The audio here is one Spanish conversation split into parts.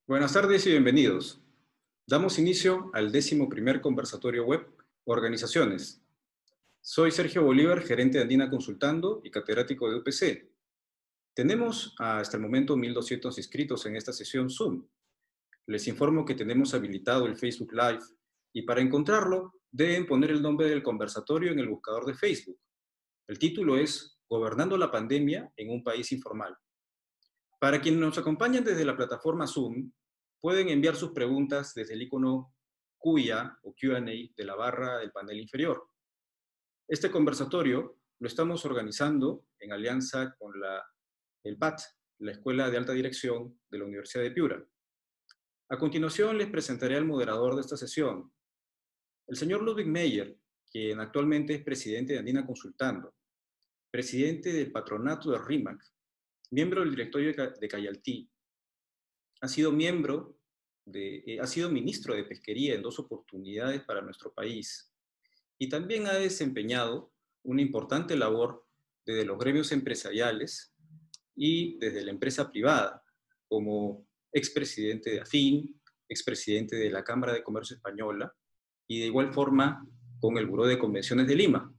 Buenas tardes y bienvenidos. Damos inicio al 11º conversatorio web Organizaciones. Soy Sergio Bolívar, gerente de Andina Consultando y catedrático de UPC. Tenemos hasta el momento 1.200 inscritos en esta sesión Zoom. Les informo que tenemos habilitado el Facebook Live y para encontrarlo deben poner el nombre del conversatorio en el buscador de Facebook. El título es Gobernando la pandemia en un país informal. Para quienes nos acompañan desde la plataforma Zoom, pueden enviar sus preguntas desde el icono QIA o Q&A de la barra del panel inferior. Este conversatorio lo estamos organizando en alianza con el PAT, la Escuela de Alta Dirección de la Universidad de Piura. A continuación les presentaré al moderador de esta sesión, el señor Ludwig Meyer, quien actualmente es presidente de Andina Consultando, presidente del patronato de RIMAC, miembro del directorio de Cayaltí. Ha sido ha sido ministro de Pesquería en 2 oportunidades para nuestro país y también ha desempeñado una importante labor desde los gremios empresariales y desde la empresa privada, como expresidente de AFIN, expresidente de la Cámara de Comercio Española y de igual forma con el Buró de Convenciones de Lima.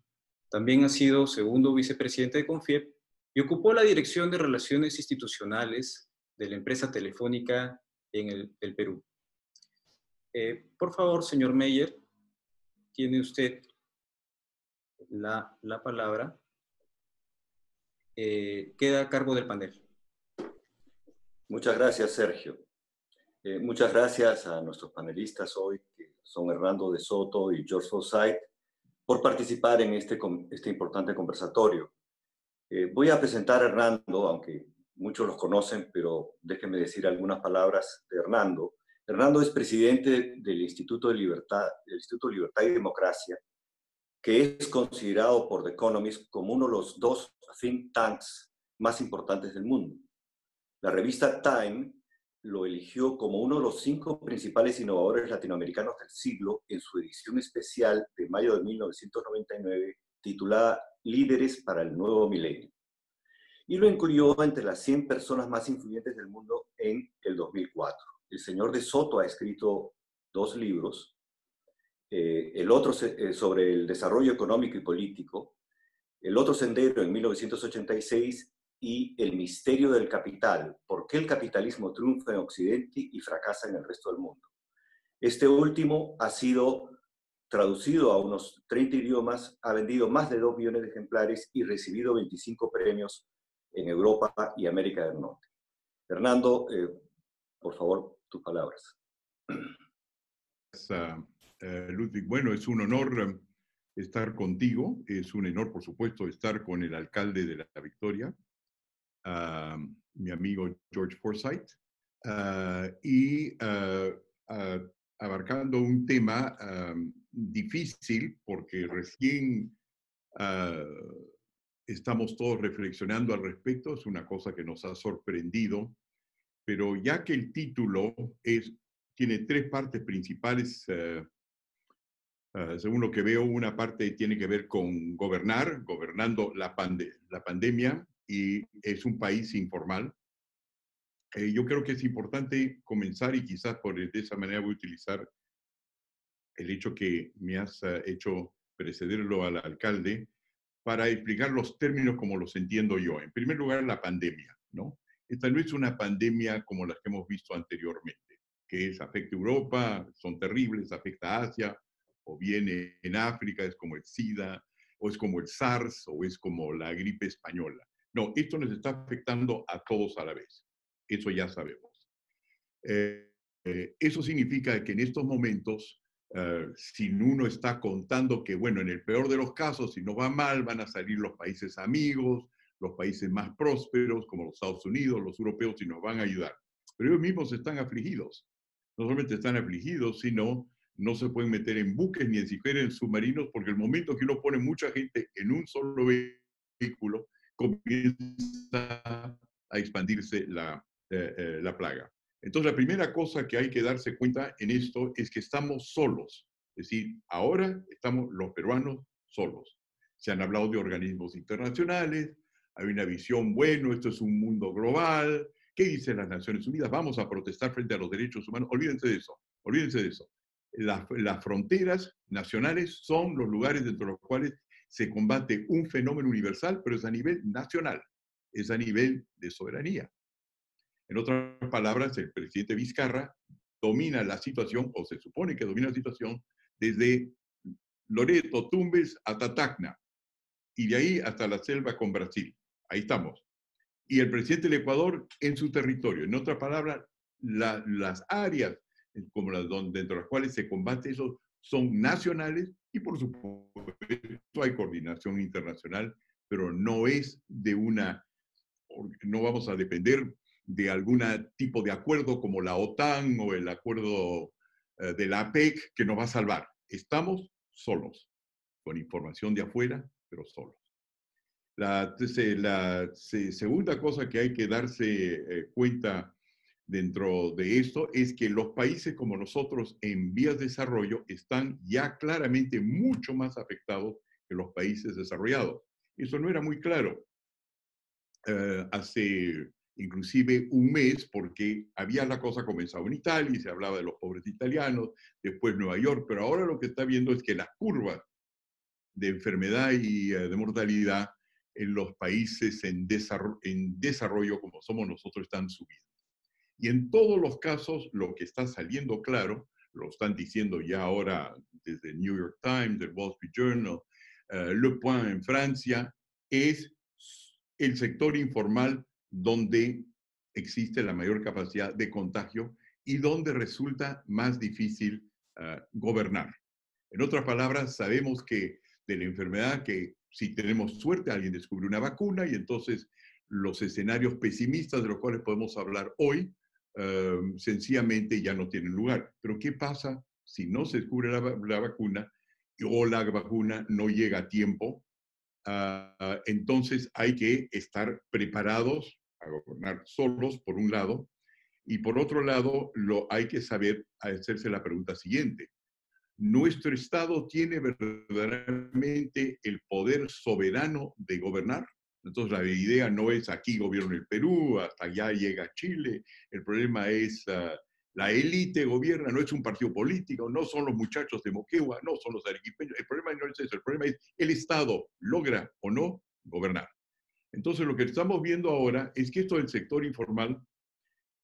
También ha sido segundo vicepresidente de CONFIEP y ocupó la dirección de Relaciones Institucionales de la empresa telefónica en el Perú. Por favor, señor Meyer, tiene usted la palabra. Queda a cargo del panel. Muchas gracias, Sergio. Muchas gracias a nuestros panelistas hoy, que son Hernando de Soto y George Forsyth, por participar en este importante conversatorio. Voy a presentar a Hernando, aunque muchos los conocen, pero déjenme decir algunas palabras de Hernando. Hernando es presidente del Instituto Libertad y Democracia, que es considerado por The Economist como uno de los 2 think tanks más importantes del mundo. La revista Time lo eligió como uno de los 5 principales innovadores latinoamericanos del siglo en su edición especial de mayo de 1999, titulada Líderes para el Nuevo Milenio. Y lo incluyó entre las 100 personas más influyentes del mundo en el 2004. El señor de Soto ha escrito 2 libros, el otro sobre el desarrollo económico y político, El otro sendero en 1986 y El misterio del capital, ¿por qué el capitalismo triunfa en Occidente y fracasa en el resto del mundo? Este último ha sido traducido a unos 30 idiomas, ha vendido más de 2 millones de ejemplares y recibido 25 premios en Europa y América del Norte. Fernando, por favor, tus palabras. Ludwig, bueno, es un honor estar contigo, es un honor, por supuesto, estar con el alcalde de La Victoria, mi amigo George Forsyth, y abarcando un tema difícil porque recién estamos todos reflexionando al respecto, es una cosa que nos ha sorprendido, pero ya que el título tiene 3 partes principales, según lo que veo, una parte tiene que ver con gobernando la pandemia, y es un país informal. Yo creo que es importante comenzar, y quizás de esa manera voy a utilizar el hecho que me has hecho precederlo al alcalde, para explicar los términos como los entiendo yo. En primer lugar, la pandemia, ¿no? Esta no es una pandemia como las que hemos visto anteriormente, que afecta a Europa, son terribles, afecta a Asia, o bien en África, es como el SIDA, o es como el SARS, o es como la gripe española. No, esto nos está afectando a todos a la vez. Eso ya sabemos. Eso significa que en estos momentos, si uno está contando que, bueno, en el peor de los casos, si no va mal, van a salir los países amigos, los países más prósperos, como los Estados Unidos, los europeos, y nos van a ayudar. Pero ellos mismos están afligidos. No solamente están afligidos, sino no se pueden meter en buques ni siquiera en submarinos, porque el momento que uno pone mucha gente en un solo vehículo, comienza a expandirse la plaga. Entonces, la primera cosa que hay que darse cuenta en esto es que estamos solos. Es decir, ahora estamos los peruanos solos. Se han hablado de organismos internacionales, hay una visión, bueno, esto es un mundo global, ¿Qué dicen las Naciones Unidas? Vamos a protestar frente a los derechos humanos. Olvídense de eso, olvídense de eso. Las fronteras nacionales son los lugares dentro de los cuales se combate un fenómeno universal, pero es a nivel nacional, es a nivel de soberanía. En otras palabras, el presidente Vizcarra domina la situación, o se supone que domina la situación, desde Loreto, Tumbes hasta Tacna, y de ahí hasta la selva con Brasil. Ahí estamos. Y el presidente del Ecuador en su territorio. En otras palabras, las áreas como dentro de las cuales se combate eso son nacionales y por supuesto hay coordinación internacional, pero no es de no vamos a depender de algún tipo de acuerdo como la OTAN o el acuerdo de la APEC que nos va a salvar. Estamos solos, con información de afuera, pero solos. La segunda cosa que hay que darse cuenta dentro de esto es que los países como nosotros en vías de desarrollo están ya claramente mucho más afectados que los países desarrollados. Eso no era muy claro hace inclusive un mes, porque había la cosa comenzado en Italia y se hablaba de los pobres italianos, después Nueva York, pero ahora lo que está viendo es que las curvas de enfermedad y de mortalidad en los países en desarrollo como somos nosotros están subiendo. Y en todos los casos lo que está saliendo claro, lo están diciendo ya ahora desde el New York Times, el Wall Street Journal, Le Point en Francia, es el sector informal donde existe la mayor capacidad de contagio y donde resulta más difícil gobernar. En otras palabras, sabemos que de la enfermedad que si tenemos suerte alguien descubre una vacuna y entonces los escenarios pesimistas de los cuales podemos hablar hoy sencillamente ya no tienen lugar. Pero ¿qué pasa si no se descubre la vacuna o la vacuna no llega a tiempo? Entonces hay que estar preparados a gobernar solos, por un lado, y por otro lado, hay que saber hacerse la pregunta siguiente. ¿Nuestro Estado tiene verdaderamente el poder soberano de gobernar? Entonces la idea no es aquí gobierno el Perú, hasta allá llega Chile, el problema es la élite gobierna, no es un partido político, no son los muchachos de Moquegua, no son los arequipeños, el problema no es eso, el problema es el Estado logra o no gobernar. Entonces lo que estamos viendo ahora es que esto del sector informal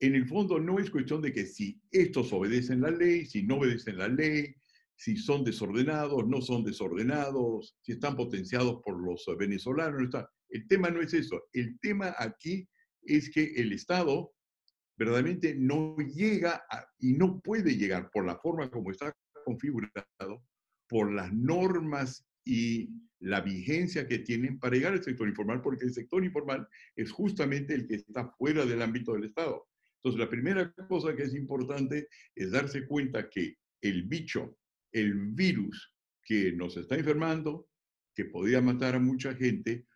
en el fondo no es cuestión de que si estos obedecen la ley, si no obedecen la ley, si son desordenados, no son desordenados, si están potenciados por los venezolanos. No está. El tema no es eso. El tema aquí es que el Estado verdaderamente no llega y no puede llegar por la forma como está configurado, por las normas y la vigencia que tienen para llegar al sector informal, porque el sector informal es justamente el que está fuera del ámbito del Estado. Entonces, la primera cosa que es importante es darse cuenta que el bicho, el virus que nos está enfermando, que podría matar a mucha gente,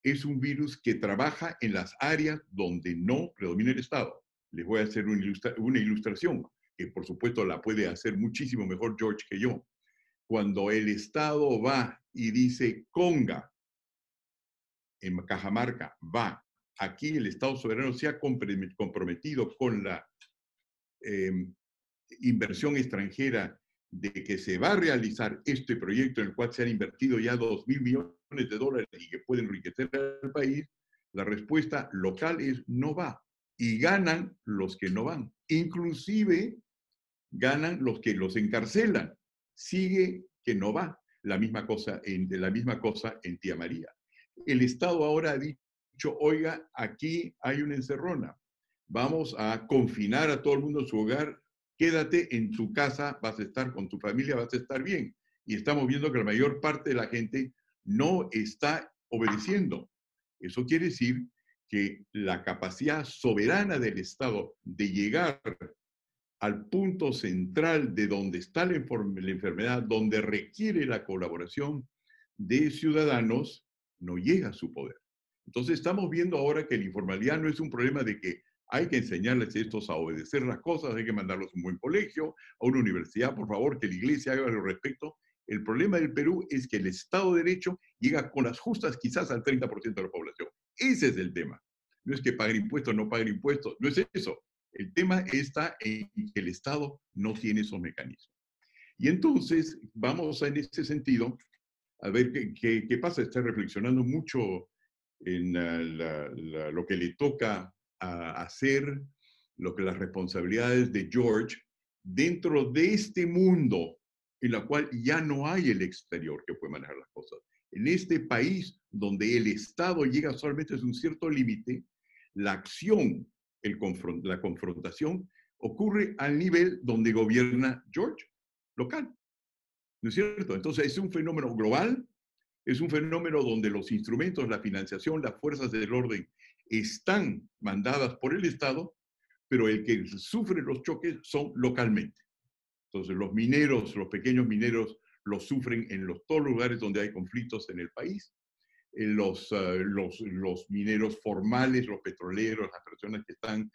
es un virus que trabaja en las áreas donde no predomina el Estado. Les voy a hacer una ilustración, que por supuesto la puede hacer muchísimo mejor George que yo. Cuando el Estado va y dice conga, en Cajamarca, va, aquí el Estado soberano se ha comprometido con la inversión extranjera de que se va a realizar este proyecto en el cual se han invertido ya 2.000 millones de dólares y que pueden enriquecer al país, la respuesta local es no va. Y ganan los que no van. Inclusive ganan los que los encarcelan. Sigue que no va. La misma cosa en Tía María. El Estado ahora ha dicho, oiga, aquí hay una encerrona. Vamos a confinar a todo el mundo en su hogar. Quédate en tu casa, vas a estar con tu familia, vas a estar bien. Y estamos viendo que la mayor parte de la gente no está obedeciendo. Eso quiere decir que la capacidad soberana del Estado de llegar al punto central de donde está la enfermedad, donde requiere la colaboración de ciudadanos, no llega a su poder. Entonces estamos viendo ahora que la informalidad no es un problema de que hay que enseñarles a estos a obedecer las cosas, hay que mandarlos a un buen colegio, a una universidad, por favor, que la iglesia haga al respecto. El problema del Perú es que el Estado de Derecho llega con las justas quizás al 30% de la población. Ese es el tema. no es que paguen impuestos, no paguen impuestos, no es eso. El tema está en que el Estado no tiene esos mecanismos. Y entonces vamos en ese sentido a ver qué pasa. Estoy reflexionando mucho en lo que le toca hacer, las responsabilidades de George dentro de este mundo en la cual ya no hay el exterior que puede manejar las cosas. En este país donde el Estado llega solamente a un cierto límite, la acción, la confrontación, ocurre al nivel donde gobierna George, local. ¿No es cierto? Entonces es un fenómeno global, es un fenómeno donde los instrumentos, la financiación, las fuerzas del orden están mandadas por el Estado, pero el que sufre los choques son localmente. Entonces los mineros, los pequeños mineros, los sufren en todos los lugares donde hay conflictos en el país. Los mineros formales, los petroleros, las personas que están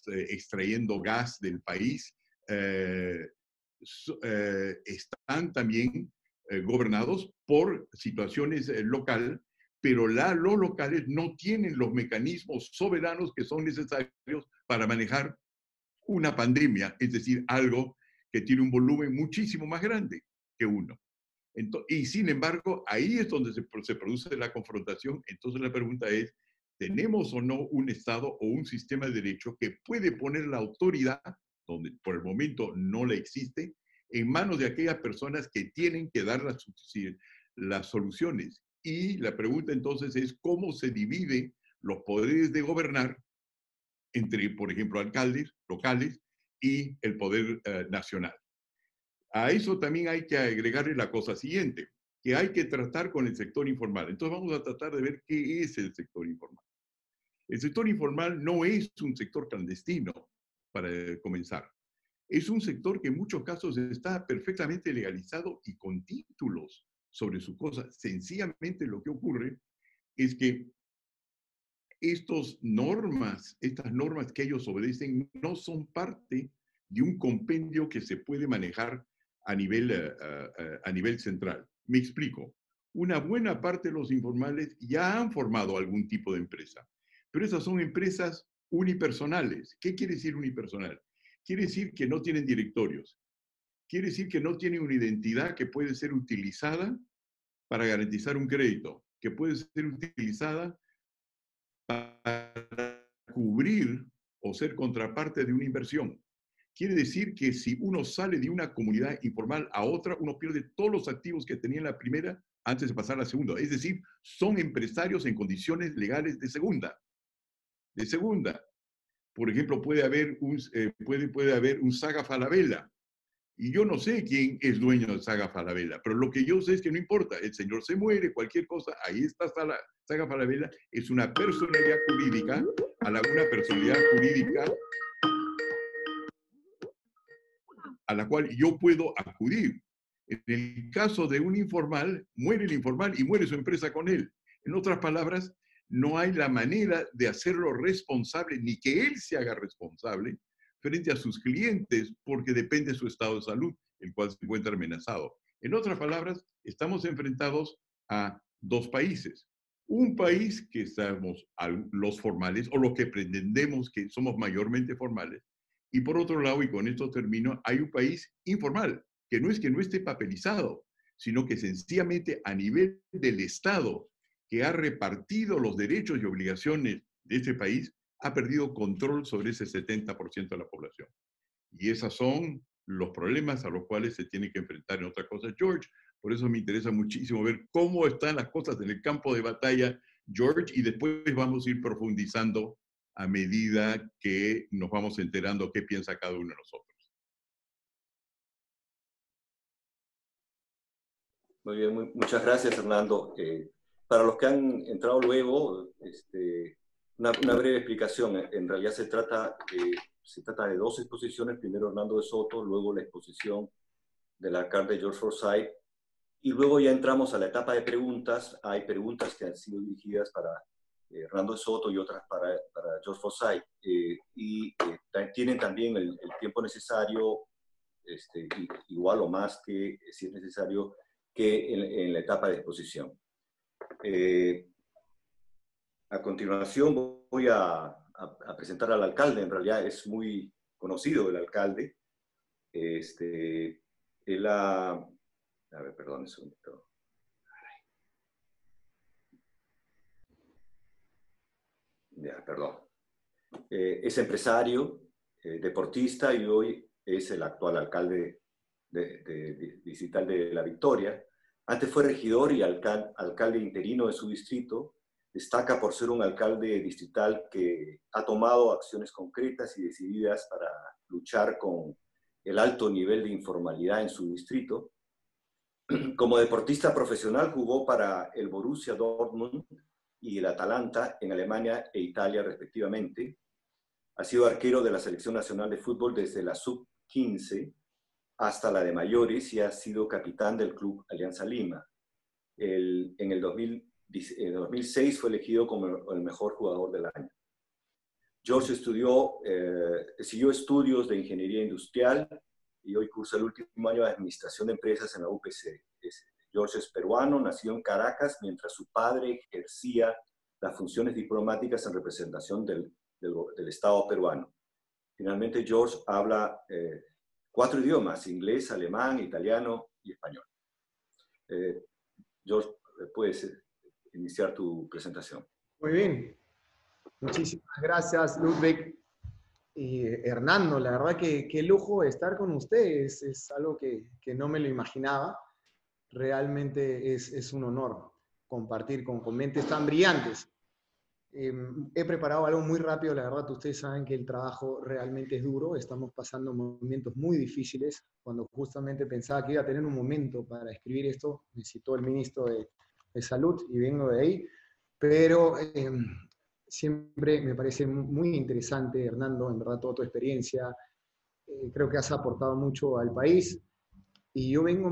extrayendo gas del país, están también gobernados por situaciones locales, pero los locales no tienen los mecanismos soberanos que son necesarios para manejar una pandemia, es decir, algo que tiene un volumen muchísimo más grande que uno. Y sin embargo, ahí es donde se produce la confrontación. Entonces la pregunta es, ¿tenemos o no un Estado o un sistema de derecho que puede poner la autoridad, donde por el momento no la existe, en manos de aquellas personas que tienen que dar las soluciones? Y la pregunta entonces es, ¿cómo se dividen los poderes de gobernar entre, por ejemplo, alcaldes locales y el poder nacional? A eso también hay que agregarle la cosa siguiente, que hay que tratar con el sector informal. Entonces vamos a tratar de ver qué es el sector informal. El sector informal no es un sector clandestino, para comenzar. Es un sector que en muchos casos está perfectamente legalizado y con títulos sobre su cosa. Sencillamente lo que ocurre es que estas normas que ellos obedecen no son parte de un compendio que se puede manejar a nivel central. Me explico. Una buena parte de los informales ya han formado algún tipo de empresa, pero esas son empresas unipersonales. ¿Qué quiere decir unipersonal? Quiere decir que no tienen directorios. Quiere decir que no tienen una identidad que puede ser utilizada para garantizar un crédito, que puede ser utilizada para cubrir o ser contraparte de una inversión. Quiere decir que si uno sale de una comunidad informal a otra, uno pierde todos los activos que tenía en la primera antes de pasar a la segunda. Es decir, son empresarios en condiciones legales de segunda. De segunda. Por ejemplo, puede haber un Saga Falabella. Y yo no sé quién es dueño de Saga Falabella, pero lo que yo sé es que no importa. El señor se muere, cualquier cosa, ahí está Saga Falabella. Es una personalidad jurídica, una personalidad jurídica a la cual yo puedo acudir. En el caso de un informal, muere el informal y muere su empresa con él. En otras palabras, no hay la manera de hacerlo responsable, ni que él se haga responsable frente a sus clientes, porque depende de su estado de salud, el cual se encuentra amenazado. En otras palabras, estamos enfrentados a dos países. Un país que estamos los formales, o los que pretendemos que somos mayormente formales, y por otro lado, y con esto termino, hay un país informal, que no es que no esté papelizado, sino que sencillamente a nivel del Estado, que ha repartido los derechos y obligaciones de este país, ha perdido control sobre ese 70% de la población. Y esos son los problemas a los cuales se tiene que enfrentar en otra cosa George. Por eso me interesa muchísimo ver cómo están las cosas en el campo de batalla George, y después vamos a ir profundizando a medida que nos vamos enterando qué piensa cada uno de nosotros. Muy bien, muchas gracias, Hernando. Para los que han entrado luego, una breve explicación. En realidad se trata de dos exposiciones. Primero Hernando de Soto, luego la exposición del alcalde George Forsyth. Y luego ya entramos a la etapa de preguntas. Hay preguntas que han sido dirigidas para Hernando de Soto y otras para George Forsyth. Tienen también el tiempo necesario, igual o más que si es necesario, que en la etapa de exposición. A continuación voy a presentar al alcalde. En realidad es muy conocido el alcalde. Él a ver, perdón un segundito. Ya, perdón. Es empresario, deportista y hoy es el actual alcalde distrital de La Victoria. Antes fue regidor y alcalde interino de su distrito. Destaca por ser un alcalde distrital que ha tomado acciones concretas y decididas para luchar con el alto nivel de informalidad en su distrito. Como deportista profesional jugó para el Borussia Dortmund y el Atalanta en Alemania e Italia respectivamente. Ha sido arquero de la Selección Nacional de Fútbol desde la sub-15 hasta la de mayores y ha sido capitán del club Alianza Lima. En el 2006 fue elegido como el mejor jugador del año. George siguió estudios de ingeniería industrial y hoy cursa el último año de administración de empresas en la UPC. George es peruano, nació en Caracas, mientras su padre ejercía las funciones diplomáticas en representación del Estado peruano. Finalmente, George habla 4 idiomas: inglés, alemán, italiano y español. George, puedes iniciar tu presentación. Muy bien. Muchísimas gracias, Ludwig y Hernando. La verdad que qué lujo estar con ustedes. Es algo que no me lo imaginaba. Realmente es un honor compartir con mentes tan brillantes. He preparado algo muy rápido. La verdad, ustedes saben que el trabajo realmente es duro. Estamos pasando momentos muy difíciles. Cuando justamente pensaba que iba a tener un momento para escribir esto, me citó el ministro de Salud y vengo de ahí. Pero siempre me parece muy interesante, Hernando, en verdad, toda tu experiencia. Creo que has aportado mucho al país. Y yo vengo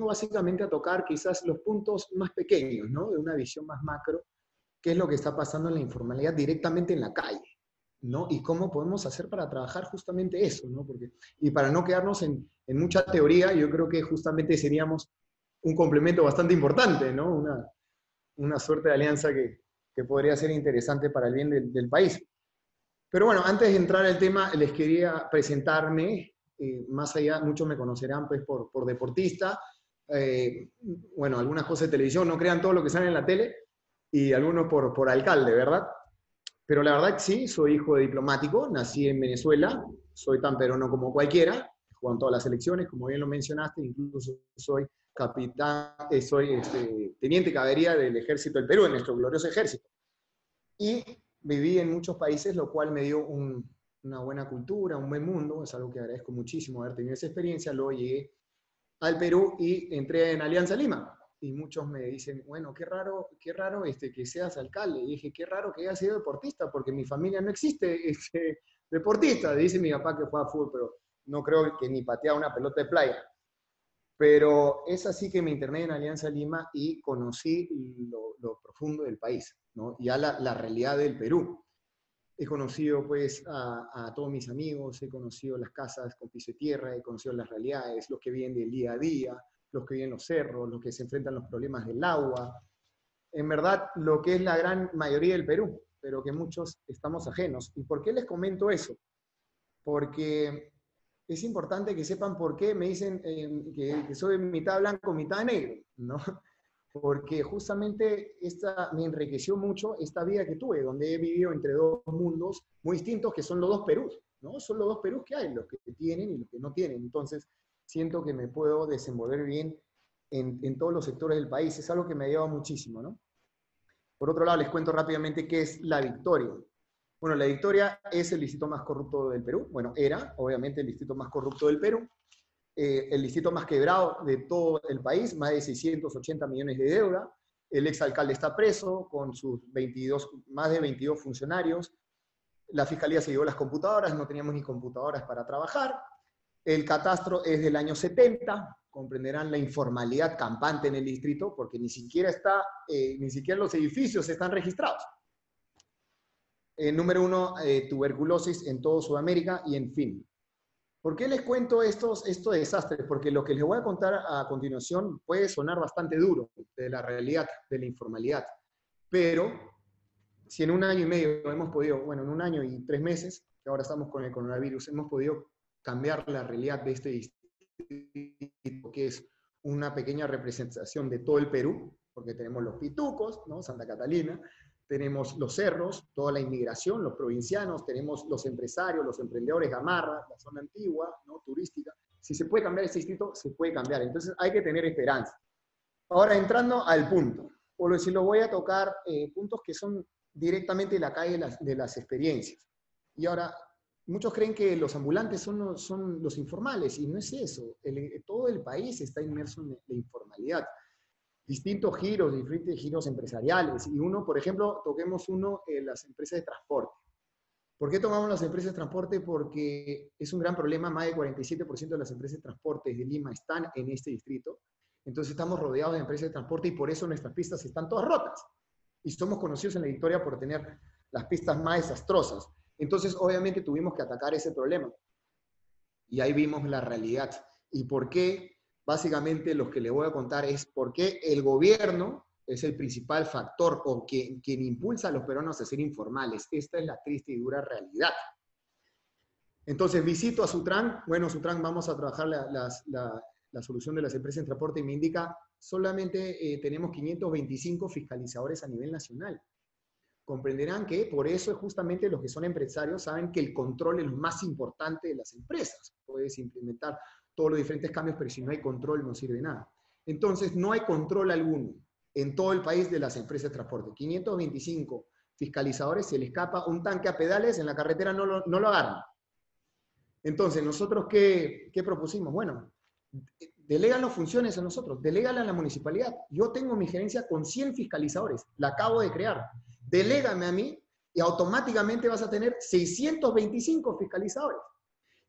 básicamente a tocar quizás los puntos más pequeños, ¿no? De una visión más macro, qué es lo que está pasando en la informalidad directamente en la calle, ¿no? Y cómo podemos hacer para trabajar justamente eso, ¿no? Y para no quedarnos en mucha teoría, yo creo que justamente seríamos un complemento bastante importante, ¿no? Una suerte de alianza que podría ser interesante para el bien del país. Pero bueno, antes de entrar al tema, les quería presentarme. Más allá, muchos me conocerán pues por deportista. Bueno, algunas cosas de televisión, no crean todo lo que sale en la tele, y algunos por alcalde, ¿verdad? Pero la verdad sí, soy hijo de diplomático, nací en Venezuela, soy tan peruano como cualquiera, juego en todas las elecciones, como bien lo mencionaste, incluso soy capitán, soy teniente caballería del Ejército del Perú, en nuestro glorioso ejército. Y viví en muchos países, lo cual me dio una buena cultura, un buen mundo. Es algo que agradezco muchísimo haber tenido esa experiencia. Luego llegué al Perú y entré en Alianza Lima. Y muchos me dicen, bueno, qué raro que seas alcalde. Y dije, qué raro que haya sido deportista, porque en mi familia no existe deportista. Dice mi papá que juega fútbol, pero no creo que ni pateaba una pelota de playa. Pero es así que me interné en Alianza Lima y conocí lo profundo del país, ¿no? Ya la realidad del Perú. He conocido pues a todos mis amigos, he conocido las casas con piso de tierra, he conocido las realidades, los que viven del día a día, los que viven en los cerros, los que se enfrentan a los problemas del agua. En verdad, lo que es la gran mayoría del Perú, pero que muchos estamos ajenos. ¿Y por qué les comento eso? Porque es importante que sepan por qué me dicen que soy mitad blanco, mitad negro, ¿no? Porque justamente me enriqueció mucho esta vida que tuve, donde he vivido entre dos mundos muy distintos, que son los dos Perús, ¿no? Son los dos Perús que hay, los que tienen y los que no tienen. Entonces, siento que me puedo desenvolver bien en todos los sectores del país. Es algo que me ha ayudado muchísimo, ¿no? Por otro lado, les cuento rápidamente qué es La Victoria. Bueno, La Victoria es el distrito más corrupto del Perú. Bueno, era, obviamente, el distrito más corrupto del Perú. El distrito más quebrado de todo el país, más de 680 millones de deuda. El exalcalde está preso con sus más de 22 funcionarios. La fiscalía se llevó las computadoras, no teníamos ni computadoras para trabajar. El catastro es del año 70, comprenderán la informalidad campante en el distrito, porque ni siquiera los edificios están registrados. Número 1, tuberculosis en toda Sudamérica y en fin. ¿Por qué les cuento estos desastres? Porque lo que les voy a contar a continuación puede sonar bastante duro de la realidad de la informalidad. Pero si en un año y medio hemos podido, bueno, en un año y 3 meses, que ahora estamos con el coronavirus, hemos podido cambiar la realidad de este distrito, que es una pequeña representación de todo el Perú, porque tenemos los pitucos, ¿no? Santa Catalina, tenemos los cerros, toda la inmigración, los provincianos, tenemos los empresarios, los emprendedores, Gamarra, la zona antigua, ¿no? Turística. Si se puede cambiar este distrito, se puede cambiar. Entonces hay que tener esperanza. Ahora, entrando al punto, por decirlo, voy a tocar puntos que son directamente de la calle de las experiencias. Y ahora, muchos creen que los ambulantes son los informales, y no es eso. Todo el país está inmerso en la informalidad. Distintos giros, diferentes giros empresariales. Y uno, por ejemplo, toquemos las empresas de transporte. ¿Por qué tomamos las empresas de transporte? Porque es un gran problema. Más del 47% de las empresas de transporte de Lima están en este distrito. Entonces estamos rodeados de empresas de transporte y por eso nuestras pistas están todas rotas. Y somos conocidos en la Victoria por tener las pistas más desastrosas. Entonces, obviamente, tuvimos que atacar ese problema. Y ahí vimos la realidad. ¿Y por qué? Básicamente, lo que le voy a contar es por qué el gobierno es el principal factor o quien impulsa a los peruanos a ser informales. Esta es la triste y dura realidad. Entonces, visito a Sutran. Bueno, Sutran, vamos a trabajar la solución de las empresas en transporte y me indica solamente tenemos 525 fiscalizadores a nivel nacional. Comprenderán que por eso es justamente los que son empresarios saben que el control es lo más importante de las empresas. Puedes implementar todos los diferentes cambios, pero si no hay control no sirve de nada. Entonces no hay control alguno en todo el país de las empresas de transporte. 525 fiscalizadores, se le escapa un tanque a pedales, en la carretera no lo agarran. Entonces, ¿nosotros qué propusimos? Bueno, delegan las funciones a nosotros, delegan a la municipalidad. Yo tengo mi gerencia con 100 fiscalizadores, la acabo de crear. Delégame a mí y automáticamente vas a tener 625 fiscalizadores.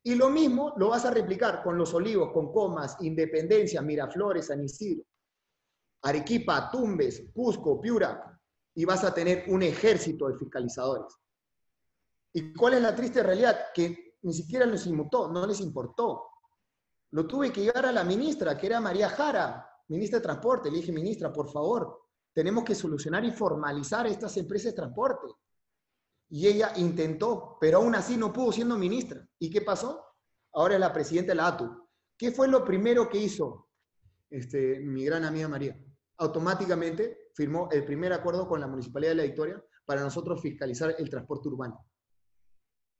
Y lo mismo lo vas a replicar con Los Olivos, con Comas, Independencia, Miraflores, San Isidro, Arequipa, Tumbes, Cusco, Piura, y vas a tener un ejército de fiscalizadores. ¿Y cuál es la triste realidad? Que ni siquiera les inmutó, no les importó. Lo tuve que llevar a la ministra, que era María Jara, ministra de Transporte. Le dije, ministra, por favor, tenemos que solucionar y formalizar estas empresas de transporte. Y ella intentó, pero aún así no pudo siendo ministra. ¿Y qué pasó? Ahora es la presidenta de la ATU. ¿Qué fue lo primero que hizo mi gran amiga María? Automáticamente firmó el primer acuerdo con la Municipalidad de La Victoria para nosotros fiscalizar el transporte urbano.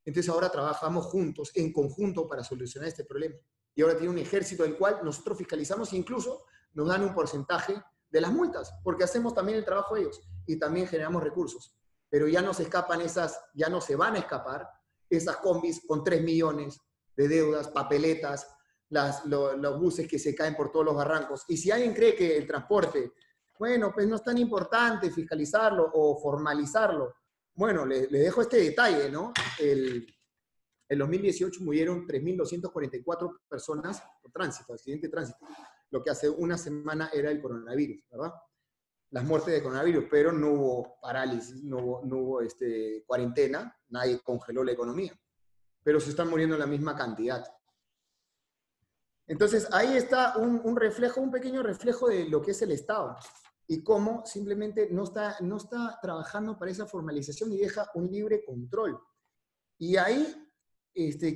Entonces ahora trabajamos juntos, en conjunto, para solucionar este problema. Y ahora tiene un ejército del cual nosotros fiscalizamos e incluso nos dan un porcentaje de las multas, porque hacemos también el trabajo de ellos y también generamos recursos. Pero ya no se escapan ya no se van a escapar esas combis con 3 millones de deudas, papeletas, los buses que se caen por todos los barrancos. Y si alguien cree que el transporte, bueno, pues no es tan importante fiscalizarlo o formalizarlo, bueno, le dejo este detalle, ¿no? En 2018 murieron 3.244 personas por tránsito, accidente de tránsito, lo que hace una semana era el coronavirus, ¿verdad? Las muertes de coronavirus, pero no hubo parálisis, no hubo cuarentena, nadie congeló la economía, pero se están muriendo la misma cantidad. Entonces, ahí está un reflejo, un pequeño reflejo de lo que es el Estado y cómo simplemente no está trabajando para esa formalización y deja un libre control. Y ahí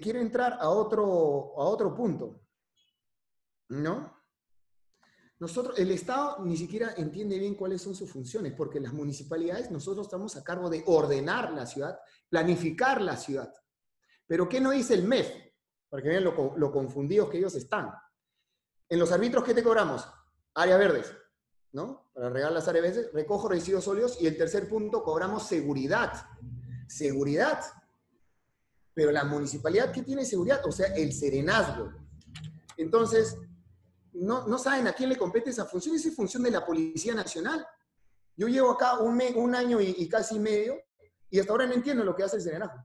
quiero entrar a otro punto, ¿no? El Estado ni siquiera entiende bien cuáles son sus funciones, porque las municipalidades, nosotros estamos a cargo de ordenar la ciudad, planificar la ciudad. Pero ¿qué no dice el MEF? Para que vean lo confundidos que ellos están. En los árbitros, ¿qué te cobramos? Áreas verdes, ¿no? Para regar las áreas verdes, recojo residuos sólidos. Y el tercer punto, cobramos seguridad. Seguridad. Pero la municipalidad, ¿qué tiene seguridad? O sea, el serenazgo. Entonces, no saben a quién le compete esa función. Esa es función de la Policía Nacional. Yo llevo acá un año y casi medio, y hasta ahora no entiendo lo que hace el serenazgo.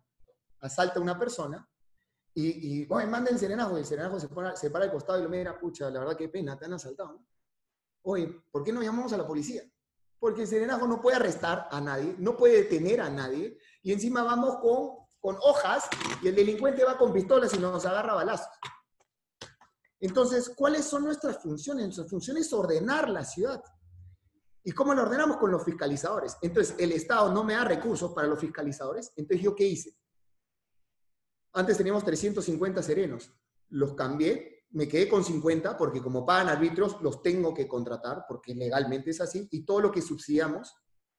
Asalta a una persona, y oye, manda el serenazgo, y el serenazgo se para al costado y lo mira, pucha, la verdad qué pena, te han asaltado, ¿no? Oye, ¿por qué no llamamos a la policía? Porque el serenazgo no puede arrestar a nadie, no puede detener a nadie, y encima vamos con hojas, y el delincuente va con pistolas y nos agarra a balazos. Entonces, ¿cuáles son nuestras funciones? Nuestra función es ordenar la ciudad. ¿Y cómo lo ordenamos? Con los fiscalizadores. Entonces, el Estado no me da recursos para los fiscalizadores. Entonces, ¿yo qué hice? Antes teníamos 350 serenos. Los cambié, me quedé con 50 porque como pagan arbitrios, los tengo que contratar porque legalmente es así. Y todo lo que subsidiamos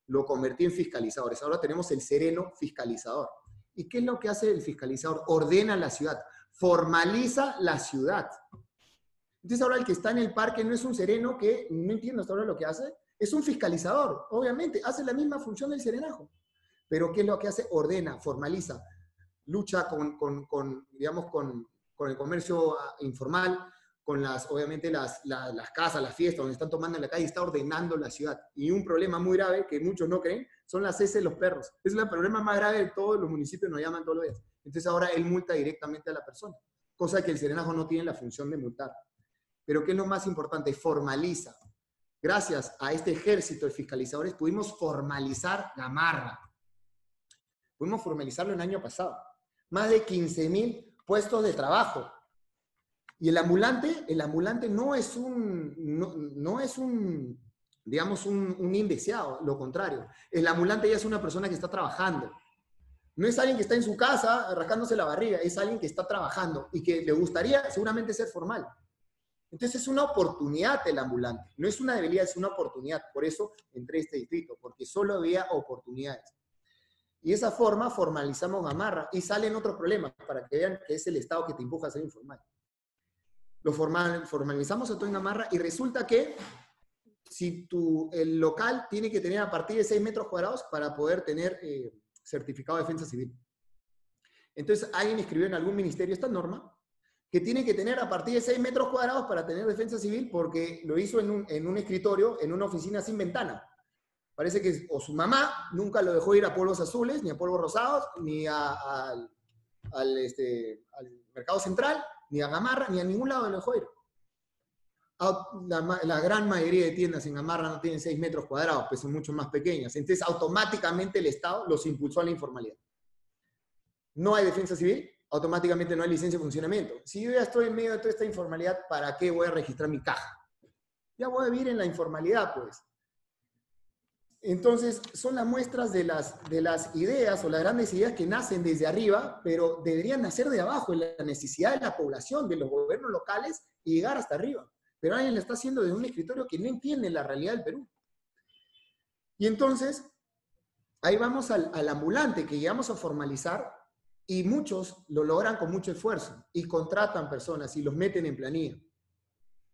lo convertí en fiscalizadores. Ahora tenemos el sereno fiscalizador. ¿Y qué es lo que hace el fiscalizador? Ordena la ciudad, formaliza la ciudad. Entonces ahora el que está en el parque no es un sereno que, no entiendo hasta ahora lo que hace, es un fiscalizador, obviamente, hace la misma función del serenajo. Pero ¿qué es lo que hace? Ordena, formaliza, lucha digamos, con el comercio informal, con obviamente las casas, las fiestas, donde están tomando en la calle, está ordenando la ciudad. Y un problema muy grave, que muchos no creen, son las heces de los perros. Es el problema más grave de todos los municipios, nos llaman todos los días. Entonces ahora él multa directamente a la persona, cosa que el serenajo no tiene la función de multar. Pero ¿qué es lo más importante? Formaliza. Gracias a este ejército de fiscalizadores pudimos formalizar Gamarra. Pudimos formalizarlo el año pasado. Más de 15.000 puestos de trabajo. Y el ambulante no es digamos, un indeseado, lo contrario. El ambulante ya es una persona que está trabajando. No es alguien que está en su casa rascándose la barriga, es alguien que está trabajando y que le gustaría seguramente ser formal. Entonces es una oportunidad el ambulante, no es una debilidad, es una oportunidad. Por eso entré a este distrito, porque solo había oportunidades. Y de esa forma formalizamos Gamarra y salen otros problemas para que vean que es el Estado que te empuja a ser informal. Lo formalizamos a todo en Gamarra y resulta que si el local tiene que tener a partir de 6 metros cuadrados para poder tener certificado de defensa civil. Entonces alguien escribió en algún ministerio esta norma que tiene que tener a partir de 6 metros cuadrados para tener defensa civil porque lo hizo en un escritorio, en una oficina sin ventana. Parece que o su mamá nunca lo dejó ir a polvos azules, ni a polvos rosados, ni al mercado central, ni a Gamarra, ni a ningún lado lo dejó ir. La gran mayoría de tiendas en Gamarra no tienen 6 metros cuadrados, pues son mucho más pequeñas. Entonces automáticamente el Estado los impulsó a la informalidad. No hay defensa civil, automáticamente no hay licencia de funcionamiento. Si yo ya estoy en medio de toda esta informalidad, ¿para qué voy a registrar mi caja? Ya voy a vivir en la informalidad, pues. Entonces, son las muestras de las ideas o las grandes ideas que nacen desde arriba, pero deberían nacer de abajo, en la necesidad de la población, de los gobiernos locales, y llegar hasta arriba. Pero alguien lo está haciendo desde un escritorio que no entiende la realidad del Perú. Y entonces, ahí vamos al ambulante que llegamos a formalizar, y muchos lo logran con mucho esfuerzo, y contratan personas y los meten en planilla.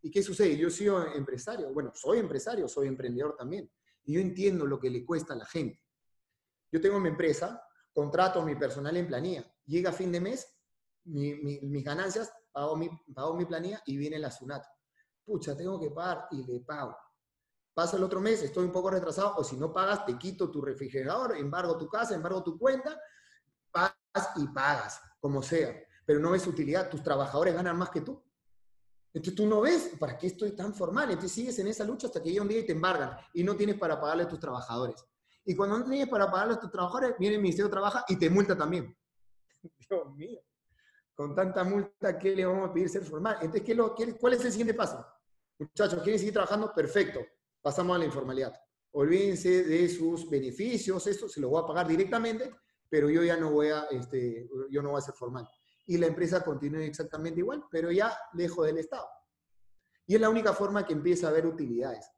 ¿Y qué sucede? Yo soy empresario, bueno, soy empresario, soy emprendedor también. Y yo entiendo lo que le cuesta a la gente. Yo tengo mi empresa, contrato a mi personal en planilla. Llega a fin de mes, mis ganancias, pago mi planilla y viene la SUNAT. Pucha, tengo que pagar y le pago. Pasa el otro mes, estoy un poco retrasado, o si no pagas, te quito tu refrigerador, embargo tu casa, embargo tu cuenta, pagas y pagas, como sea. Pero no ves utilidad, tus trabajadores ganan más que tú. Entonces tú no ves, ¿para qué estoy tan formal? Entonces sigues en esa lucha hasta que llega un día y te embargan y no tienes para pagarle a tus trabajadores. Y cuando no tienes para pagarle a tus trabajadores, viene el Ministerio de Trabajo y te multa también. Dios mío, con tanta multa, ¿qué le vamos a pedir ser formal? Entonces, ¿cuál es el siguiente paso? Muchachos, ¿quieren seguir trabajando? Perfecto, pasamos a la informalidad. Olvídense de sus beneficios, esto se lo voy a pagar directamente, pero yo ya no voy a ser formal. Y la empresa continúa exactamente igual, pero ya lejos del Estado. Y es la única forma que empieza a haber utilidades.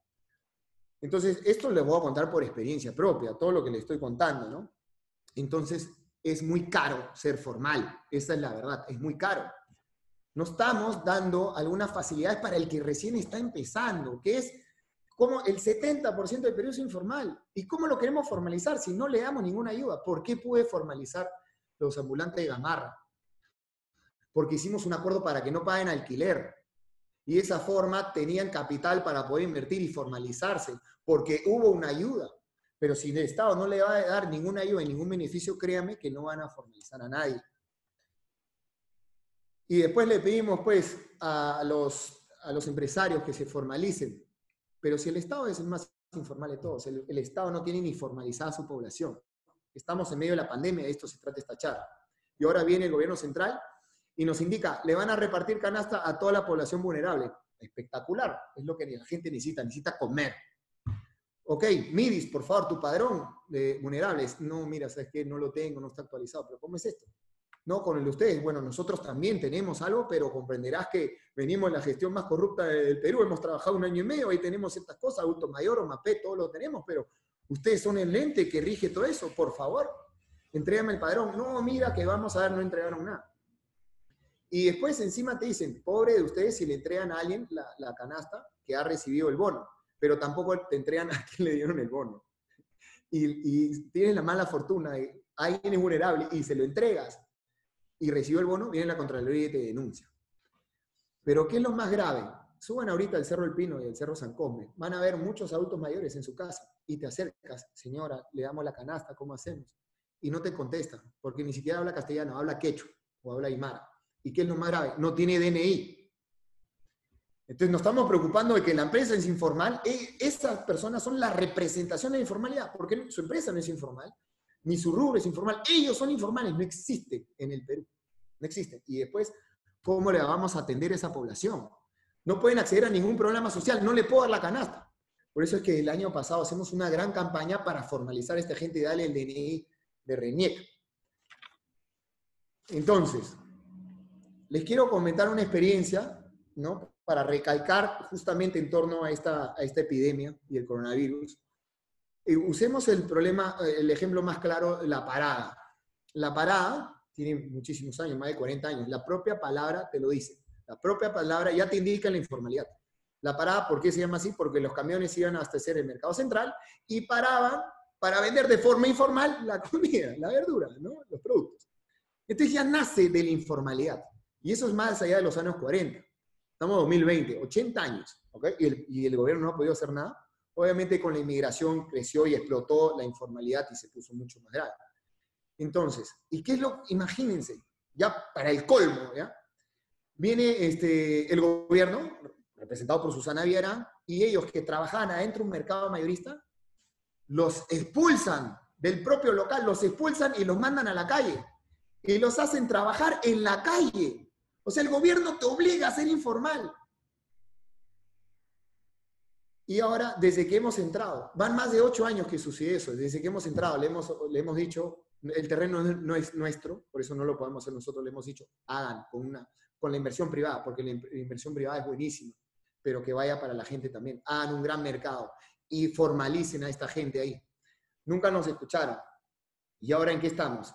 Entonces, esto les voy a contar por experiencia propia, todo lo que les estoy contando, ¿no? Entonces, es muy caro ser formal, esa es la verdad, es muy caro. No estamos dando algunas facilidades para el que recién está empezando, que es como el 70% del Perú es informal. ¿Y cómo lo queremos formalizar si no le damos ninguna ayuda? ¿Por qué puede formalizar los ambulantes de Gamarra? Porque hicimos un acuerdo para que no paguen alquiler. Y de esa forma tenían capital para poder invertir y formalizarse, porque hubo una ayuda. Pero si el Estado no le va a dar ninguna ayuda y ningún beneficio, créame que no van a formalizar a nadie. Y después le pedimos pues a los empresarios que se formalicen. Pero si el Estado es el más informal de todos, el Estado no tiene ni formalizada a su población. Estamos en medio de la pandemia, de esto se trata esta charla. Y ahora viene el gobierno central y nos indica, le van a repartir canasta a toda la población vulnerable. Espectacular, es lo que la gente necesita comer. Ok, Midis, por favor, tu padrón de vulnerables. No, mira, sabes que no lo tengo, no está actualizado, pero ¿cómo es esto? No, con el de ustedes. Bueno, nosotros también tenemos algo, pero comprenderás que venimos en la gestión más corrupta del Perú, hemos trabajado 1 año y medio, ahí tenemos ciertas cosas, adulto mayor, OMAPE, todo lo tenemos, pero ustedes son el ente que rige todo eso, por favor, entrégame el padrón. No, mira que vamos a ver, no entregaron nada. Y después encima te dicen, pobre de ustedes si le entregan a alguien la canasta que ha recibido el bono, pero tampoco te entregan a quien le dieron el bono. Y tienes la mala fortuna de alguien es vulnerable y se lo entregas y recibió el bono, viene la Contraloría y te denuncia. Pero ¿qué es lo más grave? Suban ahorita el Cerro El Pino y el Cerro San Cosme. Van a ver muchos adultos mayores en su casa y te acercas, señora, le damos la canasta, ¿cómo hacemos? Y no te contestan, porque ni siquiera habla castellano, habla quechua o habla aymara. ¿Y qué es lo más grave? No tiene DNI. Entonces nos estamos preocupando de que la empresa es informal. Esas personas son la representación de la informalidad, porque su empresa no es informal, ni su rubro es informal. Ellos son informales, no existen en el Perú. No existen. Y después, ¿cómo le vamos a atender a esa población? No pueden acceder a ningún programa social, no le puedo dar la canasta. Por eso es que el año pasado hacemos una gran campaña para formalizar a esta gente y darle el DNI de RENIEC. Entonces, les quiero comentar una experiencia, ¿no? Para recalcar justamente en torno a esta epidemia y el coronavirus. Usemos el ejemplo más claro, la parada. La parada tiene muchísimos años, más de 40 años. La propia palabra te lo dice. La propia palabra ya te indica la informalidad. La parada, ¿por qué se llama así? Porque los camiones iban a abastecer el mercado central y paraban para vender de forma informal la comida, la verdura, ¿no? Los productos. Entonces ya nace de la informalidad. Y eso es más allá de los años 40. Estamos en 2020, 80 años, ¿ok? Y el gobierno no ha podido hacer nada. Obviamente con la inmigración creció y explotó la informalidad y se puso mucho más grave. Entonces, ¿y qué es lo? Imagínense, ya para el colmo, ¿ya? Viene el gobierno, representado por Susana Villarán, y ellos que trabajaban adentro de un mercado mayorista, los expulsan del propio local, los expulsan y los mandan a la calle. Y los hacen trabajar en la calle. O sea, el gobierno te obliga a ser informal. Y ahora, desde que hemos entrado, van más de 8 años que sucede eso, desde que hemos entrado, le hemos dicho, el terreno no es nuestro, por eso no lo podemos hacer nosotros, le hemos dicho, hagan con la inversión privada, porque la inversión privada es buenísima, pero que vaya para la gente también. Hagan un gran mercado y formalicen a esta gente ahí. Nunca nos escucharon. ¿Y ahora en qué estamos?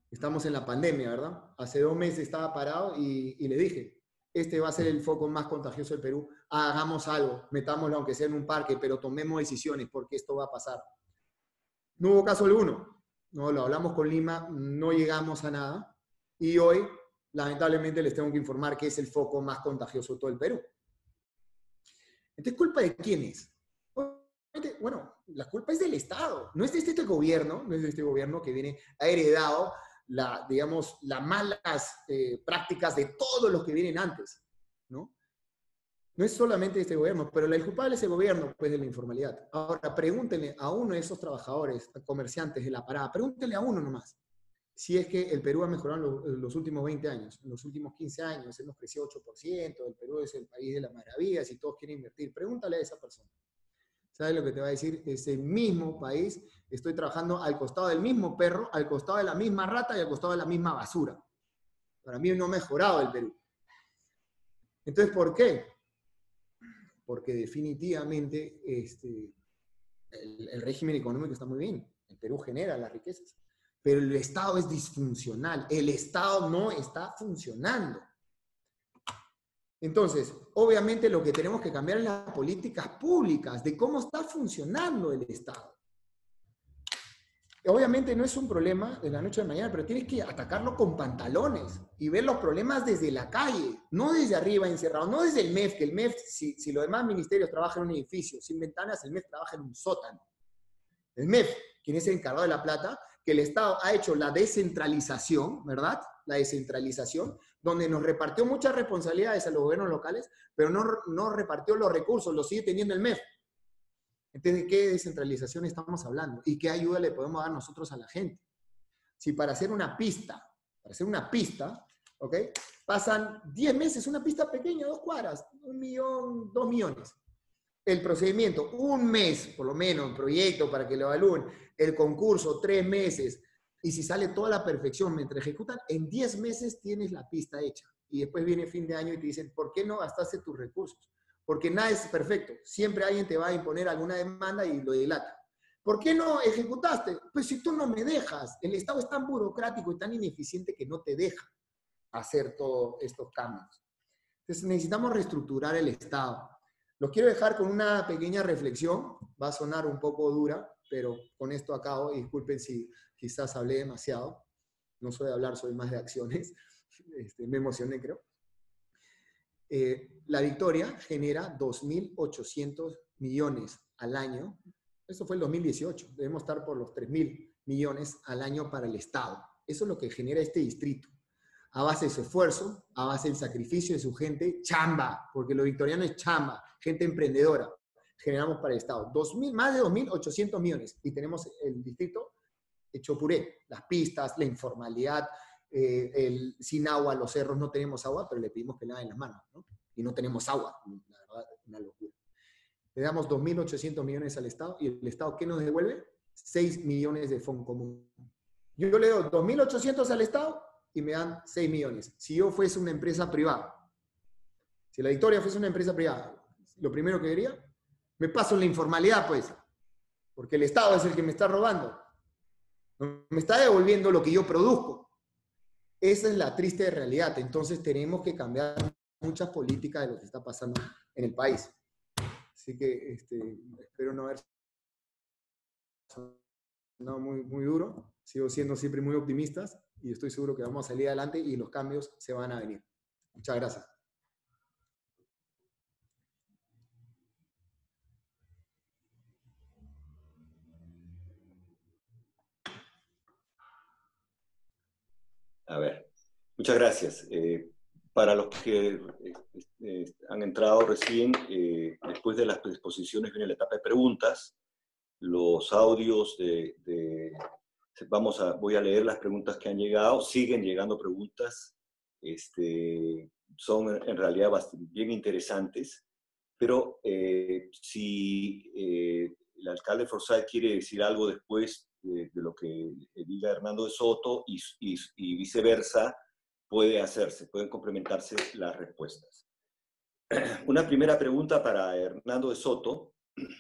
Estamos en la pandemia, ¿verdad? Hace 2 meses estaba parado y le dije, este va a ser el foco más contagioso del Perú, hagamos algo, metámoslo aunque sea en un parque, pero tomemos decisiones porque esto va a pasar. No hubo caso alguno, no lo hablamos con Lima, no llegamos a nada y hoy, lamentablemente, les tengo que informar que es el foco más contagioso de todo el Perú. Entonces, ¿culpa de quién es? Bueno, la culpa es del Estado, no es de este gobierno, no es de este gobierno que ha heredado digamos, las malas prácticas de todos los que vienen antes, ¿no? No es solamente de este gobierno, pero el culpable es el gobierno, pues, de la informalidad. Ahora, pregúntenle a uno de esos trabajadores, comerciantes de la parada, pregúntenle a uno nomás, si es que el Perú ha mejorado en los últimos 20 años, en los últimos 15 años, hemos crecido 8%, el Perú es el país de las maravillas y todos quieren invertir. Pregúntale a esa persona. ¿Sabes lo que te va a decir? Ese mismo país, estoy trabajando al costado del mismo perro, al costado de la misma rata y al costado de la misma basura. Para mí no ha mejorado el Perú. Entonces, ¿por qué? Porque definitivamente el régimen económico está muy bien. El Perú genera las riquezas. Pero el Estado es disfuncional. El Estado no está funcionando. Entonces, obviamente lo que tenemos que cambiar es las políticas públicas, de cómo está funcionando el Estado. Obviamente no es un problema de la noche a la mañana, pero tienes que atacarlo con pantalones y ver los problemas desde la calle, no desde arriba encerrado, no desde el MEF, que el MEF, si los demás ministerios trabajan en un edificio sin ventanas, el MEF trabaja en un sótano. El MEF, quien es el encargado de la plata, que el Estado ha hecho la descentralización, ¿verdad? La descentralización, donde nos repartió muchas responsabilidades a los gobiernos locales, pero no repartió los recursos, los sigue teniendo el MEF. Entonces, ¿de qué descentralización estamos hablando? ¿Y qué ayuda le podemos dar nosotros a la gente? Si para hacer una pista, ¿ok? Pasan 10 meses, una pista pequeña, 2 cuadras, 1 millón, 2 millones. el procedimiento, un mes, por lo menos, el proyecto para que lo evalúen, el concurso, 3 meses, y si sale toda la perfección mientras ejecutan, en 10 meses tienes la pista hecha. Y después viene fin de año y te dicen, ¿por qué no gastaste tus recursos? Porque nada es perfecto. Siempre alguien te va a imponer alguna demanda y lo dilata. ¿Por qué no ejecutaste? Pues si tú no me dejas. El Estado es tan burocrático y tan ineficiente que no te deja hacer todos estos cambios. Entonces necesitamos reestructurar el Estado. Los quiero dejar con una pequeña reflexión. Va a sonar un poco dura, pero con esto acabo. Y disculpen si quizás hablé demasiado. No soy de hablar, soy más de acciones. Me emocioné, creo. La victoria genera 2.800 millones al año. Eso fue el 2018. Debemos estar por los 3.000 millones al año para el Estado. Eso es lo que genera este distrito. A base de su esfuerzo, a base del sacrificio de su gente, chamba, porque lo victoriano es chamba, gente emprendedora. Generamos para el Estado más de 2.800 millones. Y tenemos el distrito hecho puré. Las pistas, la informalidad, sin agua, los cerros, no tenemos agua, pero le pedimos que laven las manos, ¿no? Y no tenemos agua, la verdad, una locura. Le damos 2.800 millones al Estado, y el Estado, ¿qué nos devuelve? 6 millones de fondo común. Yo le doy 2.800 al Estado y me dan 6 millones. Si yo fuese una empresa privada, si la Victoria fuese una empresa privada, lo primero que diría, me paso en la informalidad, pues, porque el Estado es el que me está robando. Me está devolviendo lo que yo produzco. Esa es la triste realidad. Entonces tenemos que cambiar muchas políticas de lo que está pasando en el país. Así que espero no haber sonado muy duro. Sigo siendo siempre muy optimistas y estoy seguro que vamos a salir adelante y los cambios se van a venir. Muchas gracias. A ver, muchas gracias. Para los que han entrado recién, después de las exposiciones viene la etapa de preguntas. Los audios voy a leer las preguntas que han llegado. Siguen llegando preguntas. Son en realidad bien interesantes. Pero si el alcalde Forsyth quiere decir algo después de lo que diga Hernando de Soto y viceversa, pueden complementarse las respuestas. Una primera pregunta para Hernando de Soto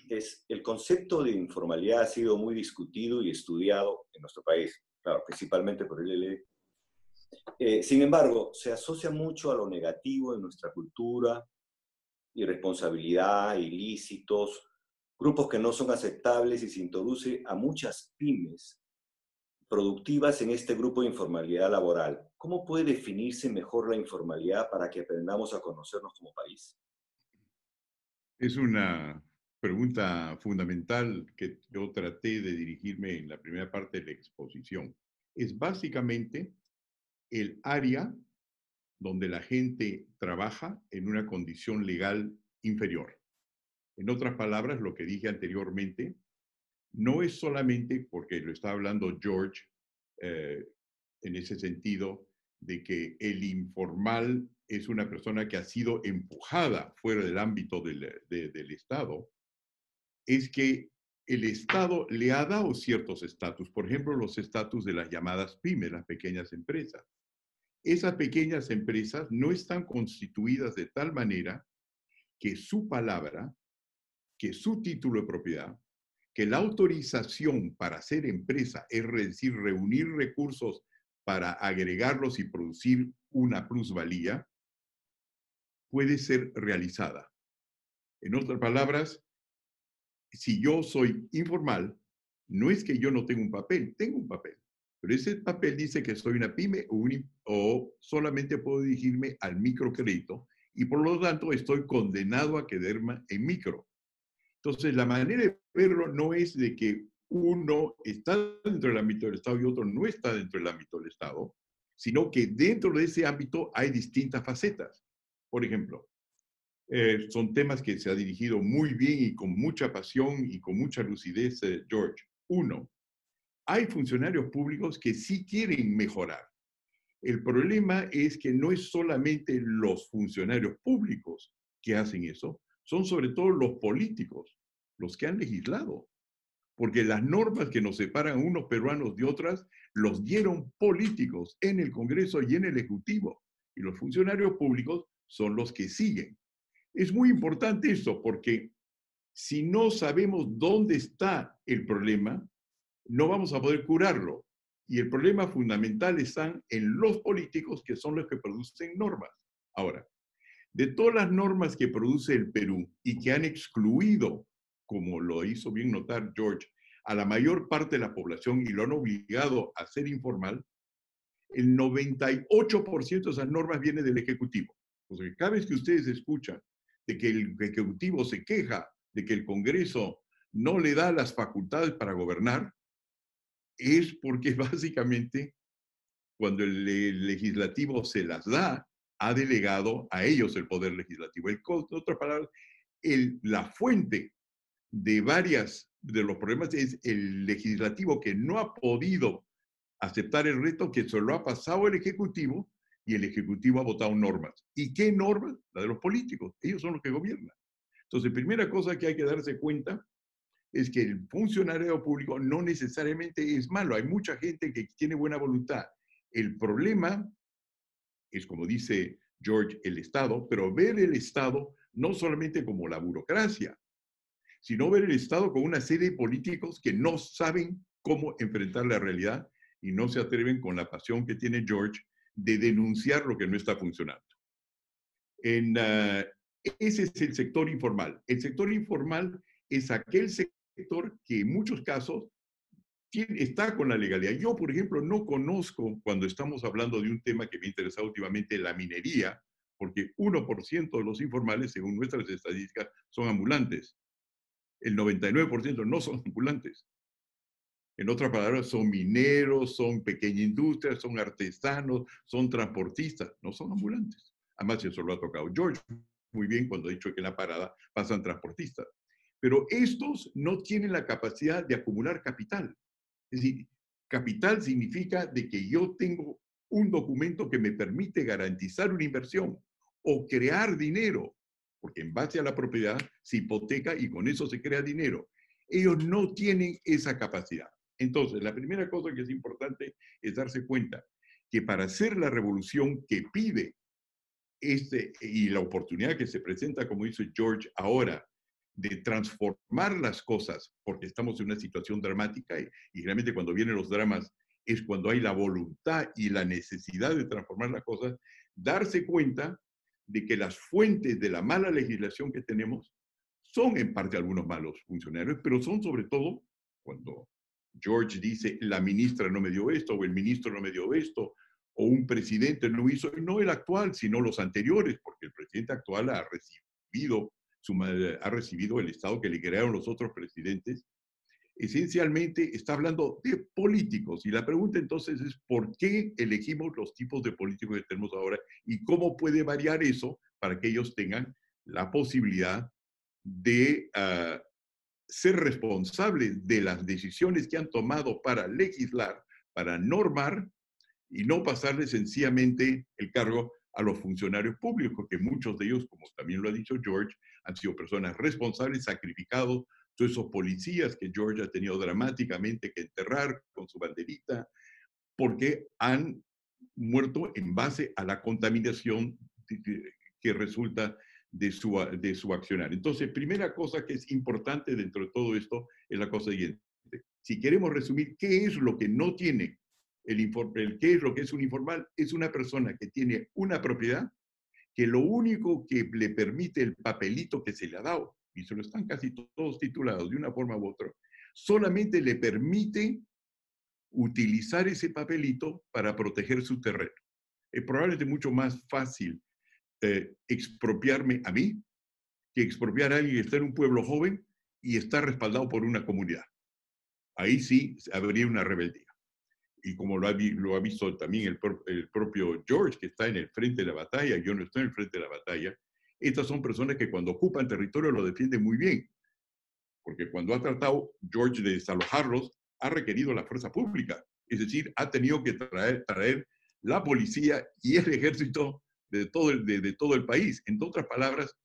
es: el concepto de informalidad ha sido muy discutido y estudiado en nuestro país, claro, principalmente por el LLE. Sin embargo, se asocia mucho a lo negativo en nuestra cultura, irresponsabilidad, ilícitos, grupos que no son aceptables, y se introduce a muchas pymes productivas en este grupo de informalidad laboral. ¿Cómo puede definirse mejor la informalidad para que aprendamos a conocernos como país? Es una pregunta fundamental que yo traté de dirigirme en la primera parte de la exposición. Es básicamente el área donde la gente trabaja en una condición legal inferior. En otras palabras, lo que dije anteriormente, no es solamente porque lo está hablando George en ese sentido, de que el informal es una persona que ha sido empujada fuera del ámbito del Estado, es que el Estado le ha dado ciertos estatus, por ejemplo, los estatus de las llamadas pymes, las pequeñas empresas. Esas pequeñas empresas no están constituidas de tal manera que su palabra, que su título de propiedad, que la autorización para ser empresa, es decir, reunir recursos para agregarlos y producir una plusvalía, puede ser realizada. En otras palabras, si yo soy informal, no es que yo no tengo un papel, pero ese papel dice que soy una pyme o solamente puedo dirigirme al microcrédito y por lo tanto estoy condenado a quedarme en micro. Entonces, la manera de verlo no es de que uno está dentro del ámbito del Estado y otro no está dentro del ámbito del Estado, sino que dentro de ese ámbito hay distintas facetas. Por ejemplo, son temas que se ha dirigido muy bien y con mucha pasión y con mucha lucidez, George. Uno, hay funcionarios públicos que sí quieren mejorar. El problema es que no es solamente los funcionarios públicos que hacen eso, son sobre todo los políticos, los que han legislado. Porque las normas que nos separan a unos peruanos de otras los dieron políticos en el Congreso y en el Ejecutivo. Y los funcionarios públicos son los que siguen. Es muy importante eso porque si no sabemos dónde está el problema, no vamos a poder curarlo. Y el problema fundamental está en los políticos que son los que producen normas. Ahora, de todas las normas que produce el Perú y que han excluido, como lo hizo bien notar George, a la mayor parte de la población y lo han obligado a ser informal, el 98% de esas normas viene del Ejecutivo. O sea, cada vez que ustedes escuchan de que el Ejecutivo se queja de que el Congreso no le da las facultades para gobernar, es porque básicamente cuando el legislativo se las da, ha delegado a ellos el poder legislativo. En otras palabras, la fuente de varias de los problemas es el legislativo que no ha podido aceptar el reto que se lo ha pasado el Ejecutivo y el Ejecutivo ha votado normas. ¿Y qué normas? La de los políticos. Ellos son los que gobiernan. Entonces, primera cosa que hay que darse cuenta es que el funcionario público no necesariamente es malo. Hay mucha gente que tiene buena voluntad. El problema es, como dice George, el Estado, pero ver el Estado no solamente como la burocracia, sino ver el Estado como una serie de políticos que no saben cómo enfrentar la realidad y no se atreven con la pasión que tiene George de denunciar lo que no está funcionando. Ese es el sector informal. El sector informal es aquel sector que en muchos casos está con la legalidad. Yo, por ejemplo, no conozco, cuando estamos hablando de un tema que me ha interesado últimamente, la minería, porque 1% de los informales, según nuestras estadísticas, son ambulantes. El 99% no son ambulantes. En otras palabras, son mineros, son pequeña industria, son artesanos, son transportistas, no son ambulantes. Además, eso lo ha tocado George muy bien cuando ha dicho que en la parada pasan transportistas. Pero estos no tienen la capacidad de acumular capital. Es decir, capital significa de que yo tengo un documento que me permite garantizar una inversión o crear dinero, porque en base a la propiedad se hipoteca y con eso se crea dinero. Ellos no tienen esa capacidad. Entonces, la primera cosa que es importante es darse cuenta que para hacer la revolución que pide y la oportunidad que se presenta, como dice George ahora, de transformar las cosas, porque estamos en una situación dramática y realmente cuando vienen los dramas es cuando hay la voluntad y la necesidad de transformar las cosas, darse cuenta de que las fuentes de la mala legislación que tenemos son en parte algunos malos funcionarios, pero son sobre todo cuando George dice la ministra no me dio esto o el ministro no me dio esto o un presidente no hizo, no el actual, sino los anteriores, porque el presidente actual ha recibido el Estado que le crearon los otros presidentes, esencialmente está hablando de políticos. Y la pregunta entonces es, ¿por qué elegimos los tipos de políticos que tenemos ahora? ¿Y cómo puede variar eso para que ellos tengan la posibilidad de ser responsables de las decisiones que han tomado para legislar, para normar, y no pasarle sencillamente el cargo a los funcionarios públicos, porque muchos de ellos, como también lo ha dicho George, han sido personas responsables, sacrificados, todos esos policías que George ha tenido dramáticamente que enterrar con su banderita, porque han muerto en base a la contaminación que resulta de su accionar. Entonces, primera cosa que es importante dentro de todo esto es la cosa siguiente. Si queremos resumir qué es lo que no tiene qué es lo que es un informal, es una persona que tiene una propiedad que lo único que le permite el papelito que se le ha dado, y se lo están casi todos titulados de una forma u otra, solamente le permite utilizar ese papelito para proteger su terreno. Es probablemente mucho más fácil expropiarme a mí que expropiar a alguien que está en un pueblo joven y está respaldado por una comunidad. Ahí sí habría una rebeldía. Y como lo ha visto también el propio George, que está en el frente de la batalla, yo no estoy en el frente de la batalla, estas son personas que cuando ocupan territorio lo defienden muy bien, porque cuando ha tratado George de desalojarlos, ha requerido la fuerza pública, es decir, ha tenido que traer la policía y el ejército de todo el país. En otras palabras,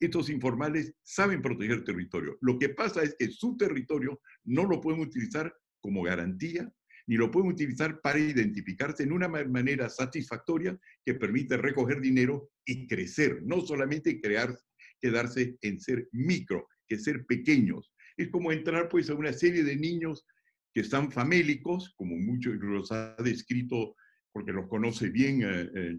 estos informales saben proteger territorio. Lo que pasa es que su territorio no lo pueden utilizar como garantía, ni lo pueden utilizar para identificarse en una manera satisfactoria que permite recoger dinero y crecer, no solamente quedarse en ser micro, que ser pequeños. Es como entrar pues a una serie de niños que están famélicos, como muchos los ha descrito, porque los conoce bien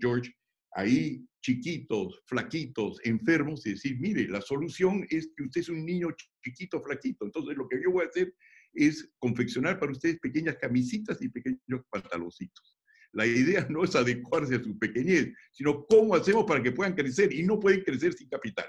George, ahí chiquitos, flaquitos, enfermos, y decir, mire, la solución es que usted es un niño chiquito, flaquito, entonces lo que yo voy a hacer es confeccionar para ustedes pequeñas camisitas y pequeños pantaloncitos. La idea no es adecuarse a su pequeñez, sino cómo hacemos para que puedan crecer, y no pueden crecer sin capital.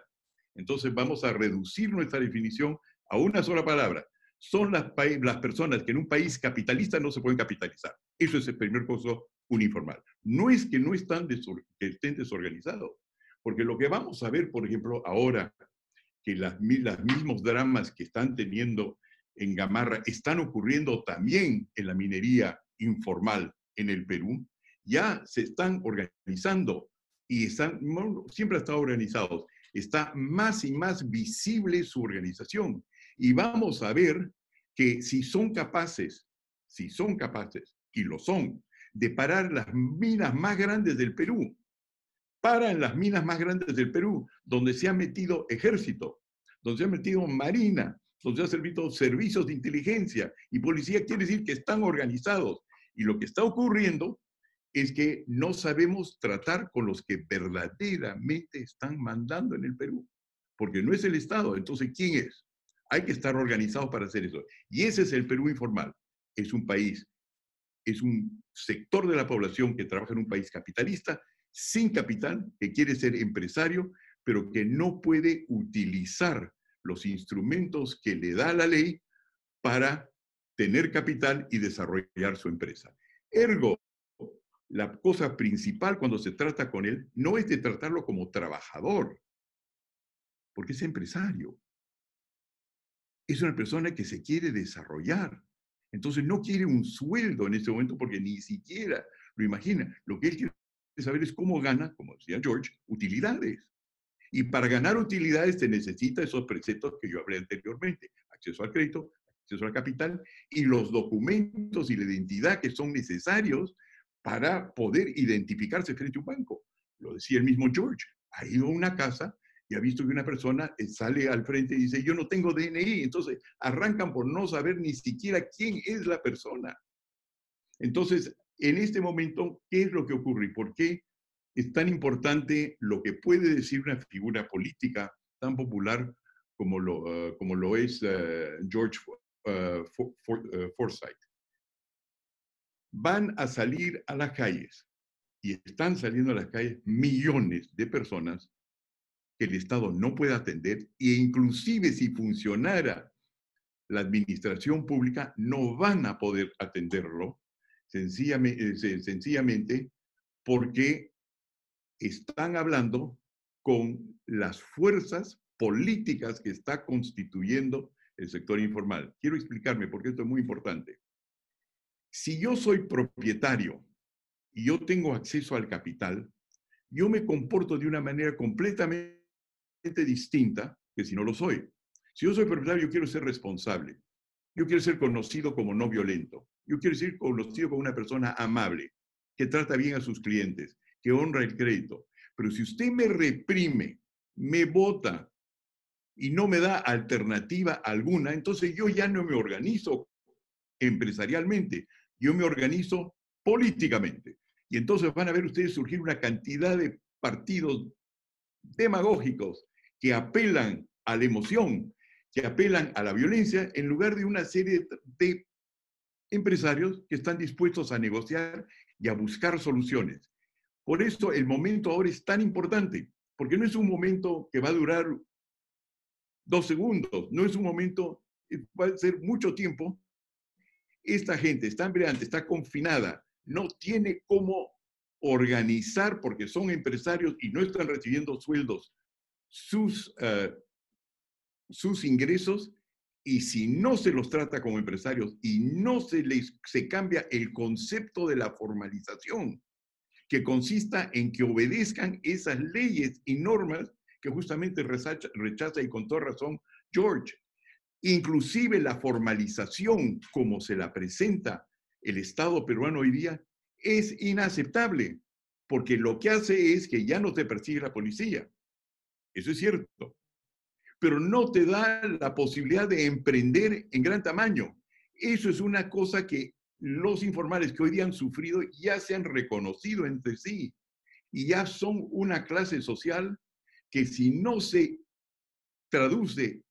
Entonces vamos a reducir nuestra definición a una sola palabra. Son las personas que en un país capitalista no se pueden capitalizar. Eso es el primer costo uniformal. No es que no estén desorganizados, porque lo que vamos a ver, por ejemplo, ahora que los mismos dramas que están teniendo en Gamarra están ocurriendo también en la minería informal en el Perú, ya se están organizando y están, siempre han estado organizados, está más y más visible su organización. Y vamos a ver que si son capaces, y lo son, de parar las minas más grandes del Perú, paran las minas más grandes del Perú, donde se ha metido ejército, donde se ha metido marina, donde se han servido servicios de inteligencia y policía, quiere decir que están organizados. Y lo que está ocurriendo es que no sabemos tratar con los que verdaderamente están mandando en el Perú, porque no es el Estado. Entonces, ¿quién es? Hay que estar organizados para hacer eso. Y ese es el Perú informal. Es un país, es un sector de la población que trabaja en un país capitalista, sin capital, que quiere ser empresario, pero que no puede utilizar los instrumentos que le da la ley para tener capital y desarrollar su empresa. Ergo, la cosa principal cuando se trata con él no es de tratarlo como trabajador, porque es empresario. Es una persona que se quiere desarrollar. Entonces no quiere un sueldo en este momento porque ni siquiera lo imagina. Lo que él quiere saber es cómo gana, como decía George, utilidades. Y para ganar utilidades se necesita esos preceptos que yo hablé anteriormente. Acceso al crédito, acceso al capital y los documentos y la identidad que son necesarios para poder identificarse frente a un banco. Lo decía el mismo George. Ha ido a una casa y ha visto que una persona sale al frente y dice, yo no tengo DNI. Entonces arrancan por no saber ni siquiera quién es la persona. Entonces, en este momento, ¿qué es lo que ocurre? ¿Por qué es tan importante lo que puede decir una figura política tan popular como lo es George Forsyth? Van a salir a las calles, y están saliendo a las calles millones de personas que el Estado no puede atender, e inclusive si funcionara la administración pública, no van a poder atenderlo, sencillamente porque están hablando con las fuerzas políticas que está constituyendo el sector informal. Quiero explicarme porque esto es muy importante. Si yo soy propietario y yo tengo acceso al capital, yo me comporto de una manera completamente distinta que si no lo soy. Si yo soy propietario, yo quiero ser responsable. Yo quiero ser conocido como no violento. Yo quiero ser conocido como una persona amable, que trata bien a sus clientes, que honra el crédito. Pero si usted me reprime, me vota y no me da alternativa alguna, entonces yo ya no me organizo empresarialmente, yo me organizo políticamente. Y entonces van a ver ustedes surgir una cantidad de partidos demagógicos que apelan a la emoción, que apelan a la violencia, en lugar de una serie de empresarios que están dispuestos a negociar y a buscar soluciones. Por eso el momento ahora es tan importante, porque no es un momento que va a durar 2 segundos, no es un momento, va a ser mucho tiempo. Esta gente está hambriante, está confinada, no tiene cómo organizar, porque son empresarios y no están recibiendo sueldos, sus ingresos, y si no se los trata como empresarios y no se cambia el concepto de la formalización, que consista en que obedezcan esas leyes y normas que justamente rechaza y con toda razón George. Inclusive la formalización como se la presenta el Estado peruano hoy día es inaceptable, porque lo que hace es que ya no te persigue la policía. Eso es cierto. Pero no te da la posibilidad de emprender en gran tamaño. Eso es una cosa que los informales que hoy día han sufrido ya se han reconocido entre sí y ya son una clase social que si no se traduce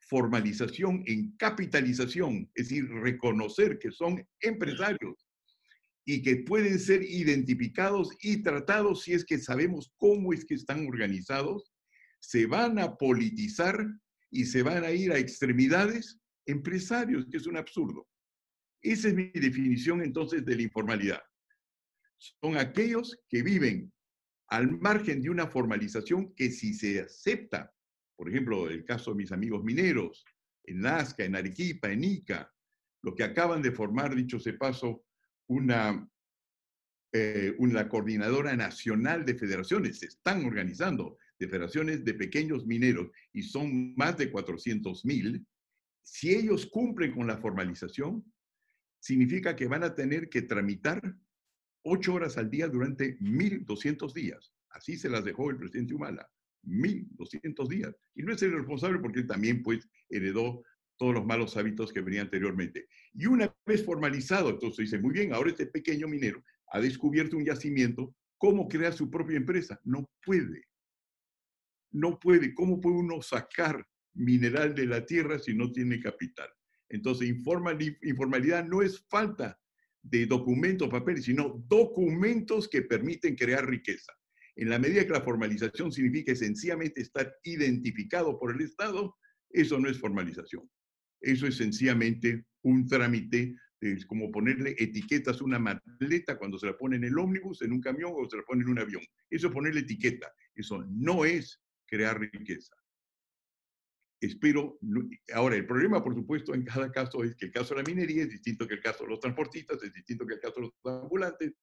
formalización en capitalización, es decir, reconocer que son empresarios y que pueden ser identificados y tratados si es que sabemos cómo es que están organizados, se van a politizar y se van a ir a extremidades empresarios, que es un absurdo. Esa es mi definición entonces de la informalidad. Son aquellos que viven al margen de una formalización que si se acepta, por ejemplo, el caso de mis amigos mineros, en Nazca, en Arequipa, en Ica, lo que acaban de formar, dicho sea paso, una coordinadora nacional de federaciones, se están organizando, de federaciones de pequeños mineros, y son más de 400,000, si ellos cumplen con la formalización, significa que van a tener que tramitar 8 horas al día durante 1.200 días. Así se las dejó el presidente Humala. 1.200 días. Y no es el responsable porque él también pues heredó todos los malos hábitos que venía anteriormente. Y una vez formalizado, entonces dice, muy bien, ahora este pequeño minero ha descubierto un yacimiento, ¿cómo crea su propia empresa? No puede. No puede. ¿Cómo puede uno sacar mineral de la tierra si no tiene capital? Entonces, informalidad no es falta de documentos, papeles, sino documentos que permiten crear riqueza. En la medida que la formalización significa sencillamente estar identificado por el Estado, eso no es formalización. Eso es sencillamente un trámite, es como ponerle etiquetas a una maleta cuando se la pone en el ómnibus, en un camión o se la pone en un avión. Eso es ponerle etiqueta. Eso no es crear riqueza. Espero, ahora el problema por supuesto en cada caso es que el caso de la minería es distinto que el caso de los transportistas, es distinto que el caso de los ambulantes.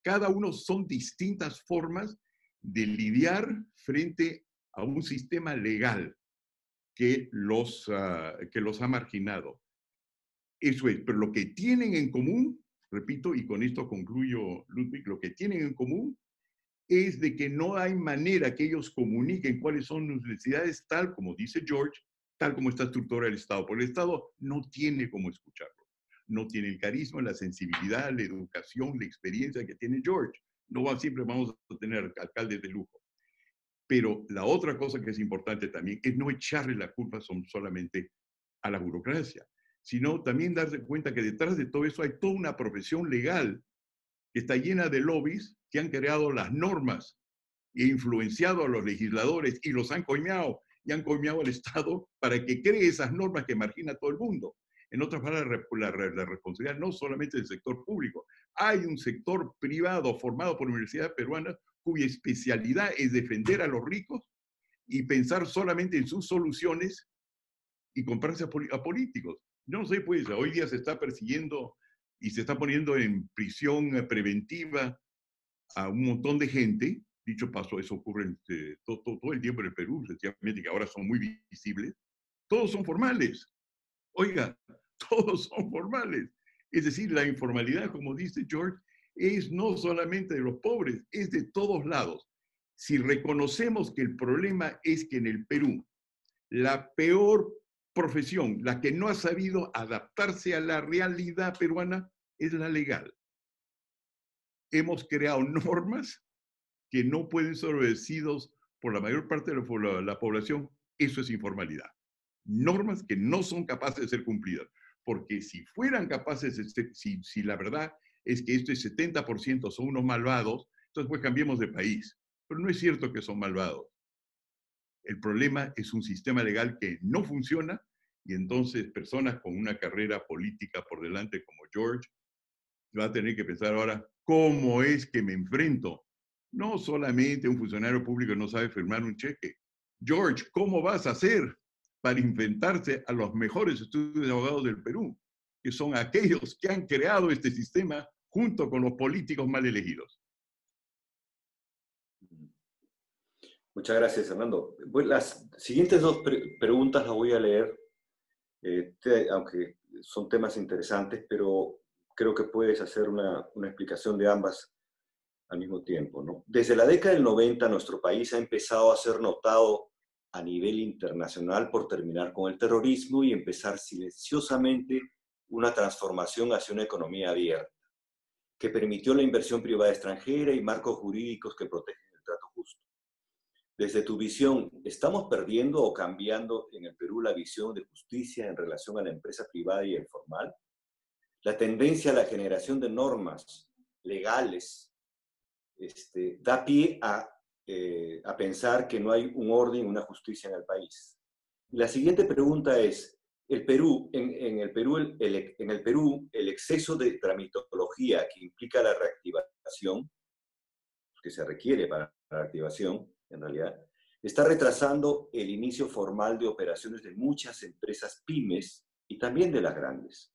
Cada uno son distintas formas de lidiar frente a un sistema legal que los ha marginado. Eso es, pero lo que tienen en común, repito, y con esto concluyo, Ludwig, lo que tienen en común es de que no hay manera que ellos comuniquen cuáles son sus necesidades, tal como dice George, tal como está estructurado el Estado. Porque el Estado no tiene cómo escucharlo. No tiene el carisma, la sensibilidad, la educación, la experiencia que tiene George. No siempre vamos a tener alcaldes de lujo. Pero la otra cosa que es importante también es no echarle la culpa solamente a la burocracia, sino también darse cuenta que detrás de todo eso hay toda una profesión legal que está llena de lobbies que han creado las normas e influenciado a los legisladores y los han coimeado y han coimeado al Estado para que cree esas normas que margina a todo el mundo. En otras palabras, la responsabilidad no solamente del sector público. Hay un sector privado formado por universidades peruanas cuya especialidad es defender a los ricos y pensar solamente en sus soluciones y comprarse a políticos. Yo no sé, pues, hoy día se está persiguiendo y se está poniendo en prisión preventiva a un montón de gente. Dicho paso, eso ocurre todo el tiempo en el Perú, sencillamente que ahora son muy visibles. Todos son formales. Oiga, todos son formales. Es decir, la informalidad, como dice George, es no solamente de los pobres, es de todos lados. Si reconocemos que el problema es que en el Perú, la peor profesión, la que no ha sabido adaptarse a la realidad peruana, es la legal. Hemos creado normas que no pueden ser obedecidos por la mayor parte de la población. Eso es informalidad. Normas que no son capaces de ser cumplidas. Porque si fueran capaces, si la verdad es que este 70% son unos malvados, entonces pues cambiemos de país. Pero no es cierto que son malvados. El problema es un sistema legal que no funciona y entonces personas con una carrera política por delante como George va a tener que pensar ahora cómo es que me enfrento. No solamente un funcionario público no sabe firmar un cheque. George, ¿cómo vas a hacer para enfrentarse a los mejores estudios de abogados del Perú, que son aquellos que han creado este sistema junto con los políticos mal elegidos? Muchas gracias, Fernando. Bueno, las siguientes dos preguntas las voy a leer, aunque son temas interesantes, pero creo que puedes hacer una explicación de ambas al mismo tiempo, ¿no? Desde la década del 90, nuestro país ha empezado a ser notado a nivel internacional por terminar con el terrorismo y empezar silenciosamente una transformación hacia una economía abierta, que permitió la inversión privada extranjera y marcos jurídicos que protegen el trato justo. Desde tu visión, ¿estamos perdiendo o cambiando en el Perú la visión de justicia en relación a la empresa privada y el formal? La tendencia a la generación de normas legales da pie a pensar que no hay un orden, una justicia en el país. La siguiente pregunta es, en el Perú, el exceso de tramitología que implica la reactivación, que se requiere para la reactivación, en realidad, está retrasando el inicio formal de operaciones de muchas empresas pymes y también de las grandes.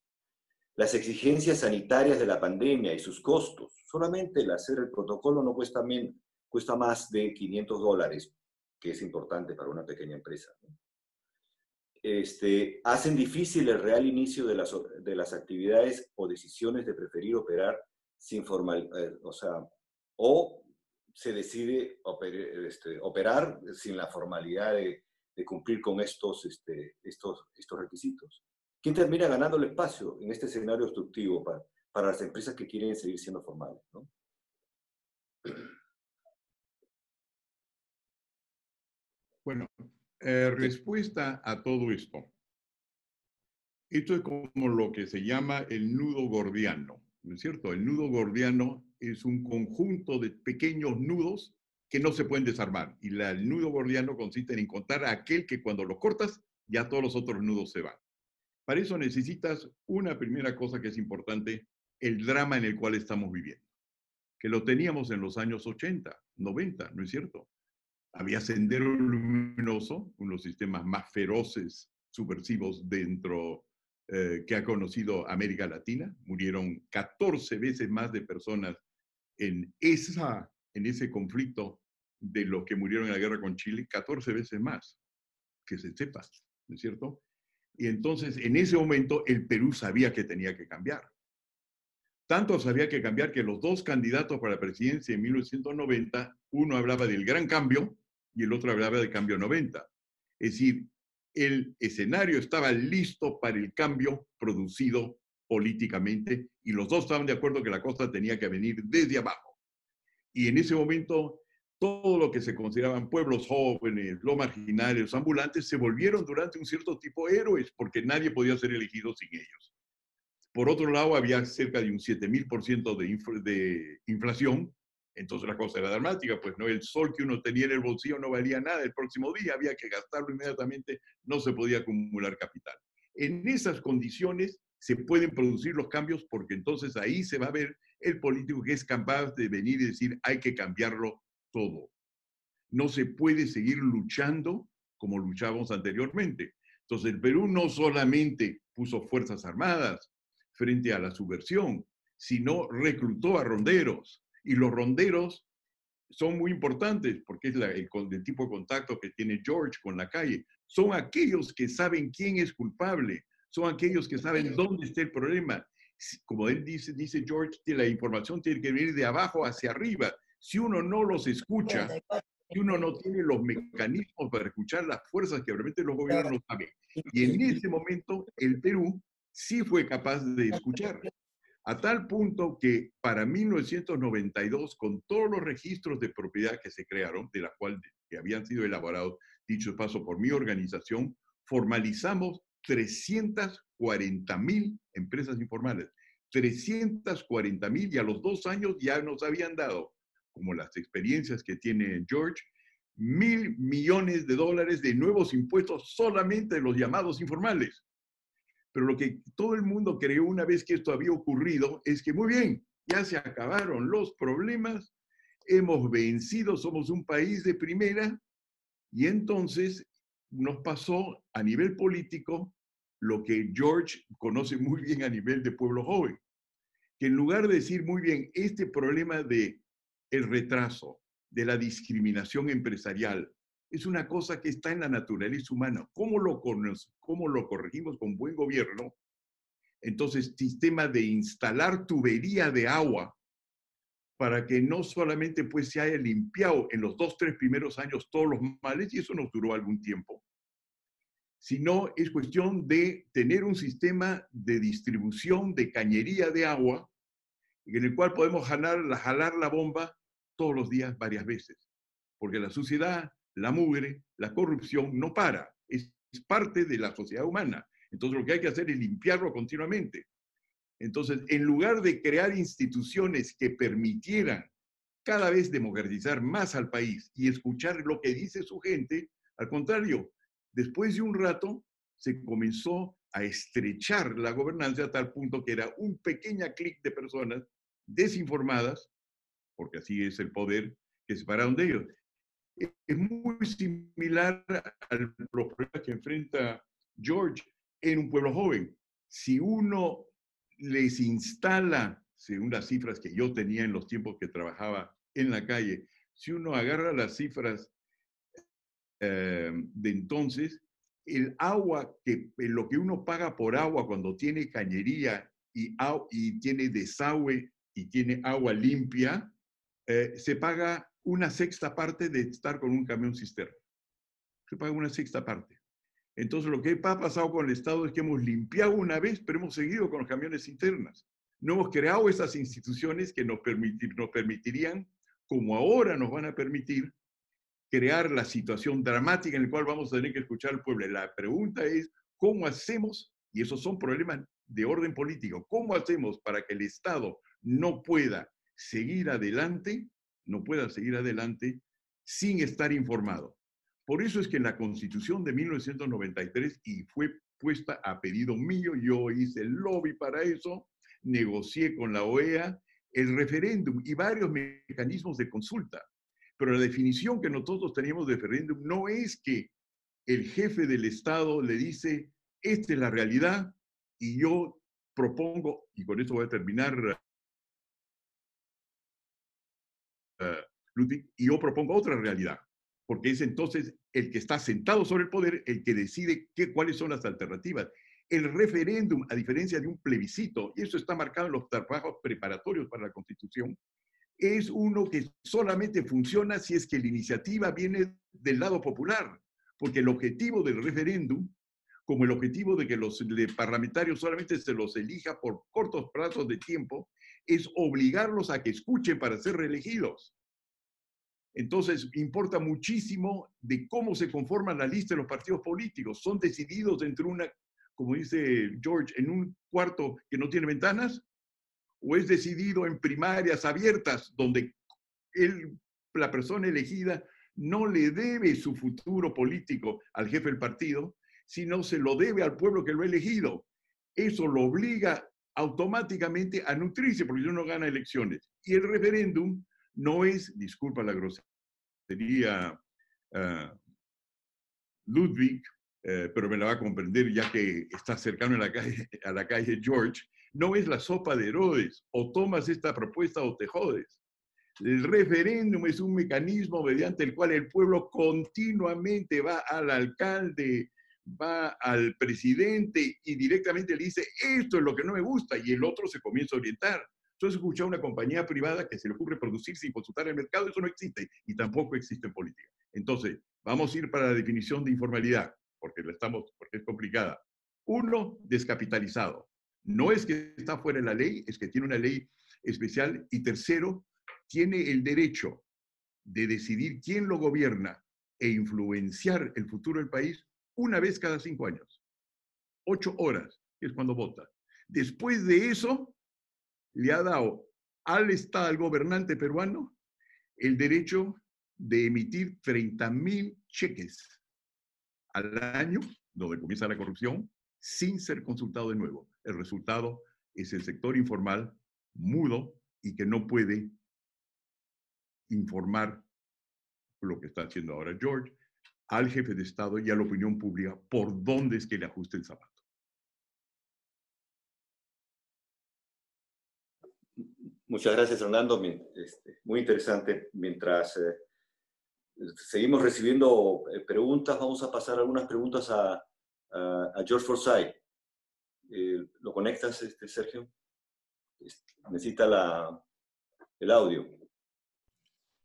Las exigencias sanitarias de la pandemia y sus costos, solamente el hacer el protocolo no cuesta más de $500, que es importante para una pequeña empresa, ¿no? Hacen difícil el real inicio de las actividades o decisiones de preferir operar sin o se decide operar sin la formalidad de cumplir con estos requisitos. ¿Quién termina ganando el espacio en este escenario obstructivo para las empresas que quieren seguir siendo formales, ¿no? Bueno, respuesta a todo esto. Esto es como lo que se llama el nudo gordiano, ¿no es cierto? El nudo gordiano es un conjunto de pequeños nudos que no se pueden desarmar. Y el nudo gordiano consiste en encontrar a aquel que cuando lo cortas, ya todos los otros nudos se van. Para eso necesitas una primera cosa que es importante, el drama en el cual estamos viviendo, que lo teníamos en los años 80, 90, ¿no es cierto? Había Sendero Luminoso, uno de los sistemas más feroces, subversivos que ha conocido América Latina. Murieron 14 veces más de personas en ese conflicto de los que murieron en la guerra con Chile, 14 veces más, que se sepa, ¿no es cierto? Y entonces, en ese momento, el Perú sabía que tenía que cambiar. Tanto sabía que cambiar que los dos candidatos para la presidencia en 1990, uno hablaba del gran cambio y el otro hablaba del cambio 90. Es decir, el escenario estaba listo para el cambio producido políticamente y los dos estaban de acuerdo que la cosa tenía que venir desde abajo. Y en ese momento, todo lo que se consideraban pueblos jóvenes, los marginales, los ambulantes, se volvieron durante un cierto tipo héroes porque nadie podía ser elegido sin ellos. Por otro lado, había cerca de un 7,000% de inflación, entonces la cosa era dramática, pues no, el sol que uno tenía en el bolsillo no valía nada el próximo día, había que gastarlo inmediatamente, no se podía acumular capital. En esas condiciones se pueden producir los cambios porque entonces ahí se va a ver el político que es capaz de venir y decir hay que cambiarlo todo. No se puede seguir luchando como luchábamos anteriormente. Entonces el Perú no solamente puso fuerzas armadas frente a la subversión, sino reclutó a ronderos. Y los ronderos son muy importantes porque es el tipo de contacto que tiene George con la calle. Son aquellos que saben quién es culpable, son aquellos que saben dónde está el problema. Como él dice George, la información tiene que venir de abajo hacia arriba. Si uno no los escucha, si uno no tiene los mecanismos para escuchar las fuerzas que realmente los gobiernos no saben. Y en ese momento el Perú sí fue capaz de escuchar. A tal punto que para 1992, con todos los registros de propiedad que se crearon, de la cual que habían sido elaborados, dicho de paso, por mi organización, formalizamos 340,000 empresas informales. 340,000 y a los 2 años ya nos habían dado, como las experiencias que tiene George, $1,000 millones de nuevos impuestos solamente de los llamados informales. Pero lo que todo el mundo creyó una vez que esto había ocurrido es que, muy bien, ya se acabaron los problemas, hemos vencido, somos un país de primera, y entonces nos pasó a nivel político lo que George conoce muy bien a nivel de pueblo joven, que en lugar de decir, muy bien, este problema de el retraso, de la discriminación empresarial. Es una cosa que está en la naturaleza humana. ¿Cómo lo corregimos con buen gobierno? Entonces, sistema de instalar tubería de agua para que no solamente pues se haya limpiado en los 2, 3 primeros años todos los males, y eso nos duró algún tiempo, sino es cuestión de tener un sistema de distribución de cañería de agua en el cual podemos jalar la bomba todos los días varias veces, porque la suciedad, la mugre, la corrupción no para, es parte de la sociedad humana. Entonces lo que hay que hacer es limpiarlo continuamente. Entonces, en lugar de crear instituciones que permitieran cada vez democratizar más al país y escuchar lo que dice su gente, al contrario, después de un rato se comenzó a estrechar la gobernanza a tal punto que era un pequeño clic de personas desinformadas, porque así es el poder, que se separaron de ellos. Es muy similar al problema que enfrenta George en un pueblo joven. Si uno les instala, según las cifras que yo tenía en los tiempos que trabajaba en la calle, si uno agarra las cifras de entonces, el agua, lo que uno paga por agua cuando tiene cañería y tiene desagüe y tiene agua limpia, se paga una sexta parte de estar con un camión cisterna. Se paga una sexta parte. Entonces, lo que ha pasado con el Estado es que hemos limpiado una vez, pero hemos seguido con los camiones cisternas. No hemos creado esas instituciones que nos permitirían, como ahora nos van a permitir, crear la situación dramática en la cual vamos a tener que escuchar al pueblo. La pregunta es, ¿cómo hacemos? Y esos son problemas de orden político. ¿Cómo hacemos para que el Estado no pueda seguir adelante, sin estar informado? Por eso es que en la Constitución de 1993, y fue puesta a pedido mío, yo hice el lobby para eso, negocié con la OEA, el referéndum y varios mecanismos de consulta. Pero la definición que nosotros teníamos de referéndum no es que el jefe del Estado le dice, esta es la realidad, y yo propongo, y con esto voy a terminar, Ludwig, y yo propongo otra realidad, porque es entonces el que está sentado sobre el poder el que decide cuáles son las alternativas. El referéndum, a diferencia de un plebiscito, y eso está marcado en los trabajos preparatorios para la Constitución, es uno que solamente funciona si es que la iniciativa viene del lado popular, porque el objetivo del referéndum, como el objetivo de que los parlamentarios solamente se los elija por cortos plazos de tiempo, es obligarlos a que escuchen para ser reelegidos. Entonces, importa muchísimo de cómo se conforman la lista de los partidos políticos. Son decididos dentro de una, como dice George, en un cuarto que no tiene ventanas, o es decidido en primarias abiertas, donde la persona elegida no le debe su futuro político al jefe del partido, sino se lo debe al pueblo que lo ha elegido. Eso lo obliga automáticamente a nutrirse, porque uno gana elecciones. Y el referéndum no es, disculpa la grosería, Ludwig, pero me la va a comprender ya que está cercano a la calle George, no es la sopa de Herodes, o tomas esta propuesta o te jodes. El referéndum es un mecanismo mediante el cual el pueblo continuamente va al alcalde, va al presidente y directamente le dice, esto es lo que no me gusta, y el otro se comienza a orientar. Entonces, escuchar una compañía privada que se le ocurre producir sin consultar el mercado, eso no existe, y tampoco existe en política. Entonces, vamos a ir para la definición de informalidad, porque es complicada. Uno, descapitalizado. No es que está fuera de la ley, es que tiene una ley especial. Y tercero, tiene el derecho de decidir quién lo gobierna e influenciar el futuro del país una vez cada 5 años. 8 horas, que es cuando vota. Después de eso, le ha dado al Estado, al gobernante peruano, el derecho de emitir 30.000 cheques al año, donde comienza la corrupción, sin ser consultado de nuevo. El resultado es el sector informal, mudo, y que no puede informar lo que está haciendo ahora George al jefe de Estado y a la opinión pública por dónde es que le ajuste el zapato. Muchas gracias, Fernando. Muy interesante. Mientras seguimos recibiendo preguntas, vamos a pasar algunas preguntas a George Forsyth. ¿Lo conectas, Sergio? Necesita el audio.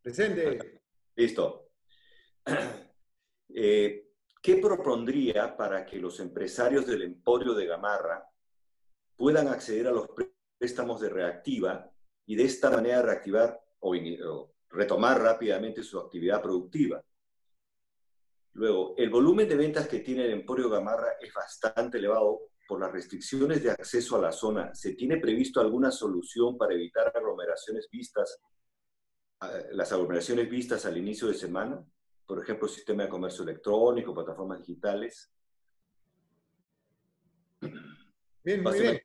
Presente. Listo. ¿Qué propondría para que los empresarios del Emporio de Gamarra puedan acceder a los préstamos de Reactiva y de esta manera reactivar o retomar rápidamente su actividad productiva? Luego, el volumen de ventas que tiene el Emporio Gamarra es bastante elevado por las restricciones de acceso a la zona. ¿Se tiene previsto alguna solución para evitar las aglomeraciones vistas al inicio de semana? Por ejemplo, sistema de comercio electrónico, plataformas digitales. Bien, muy bien.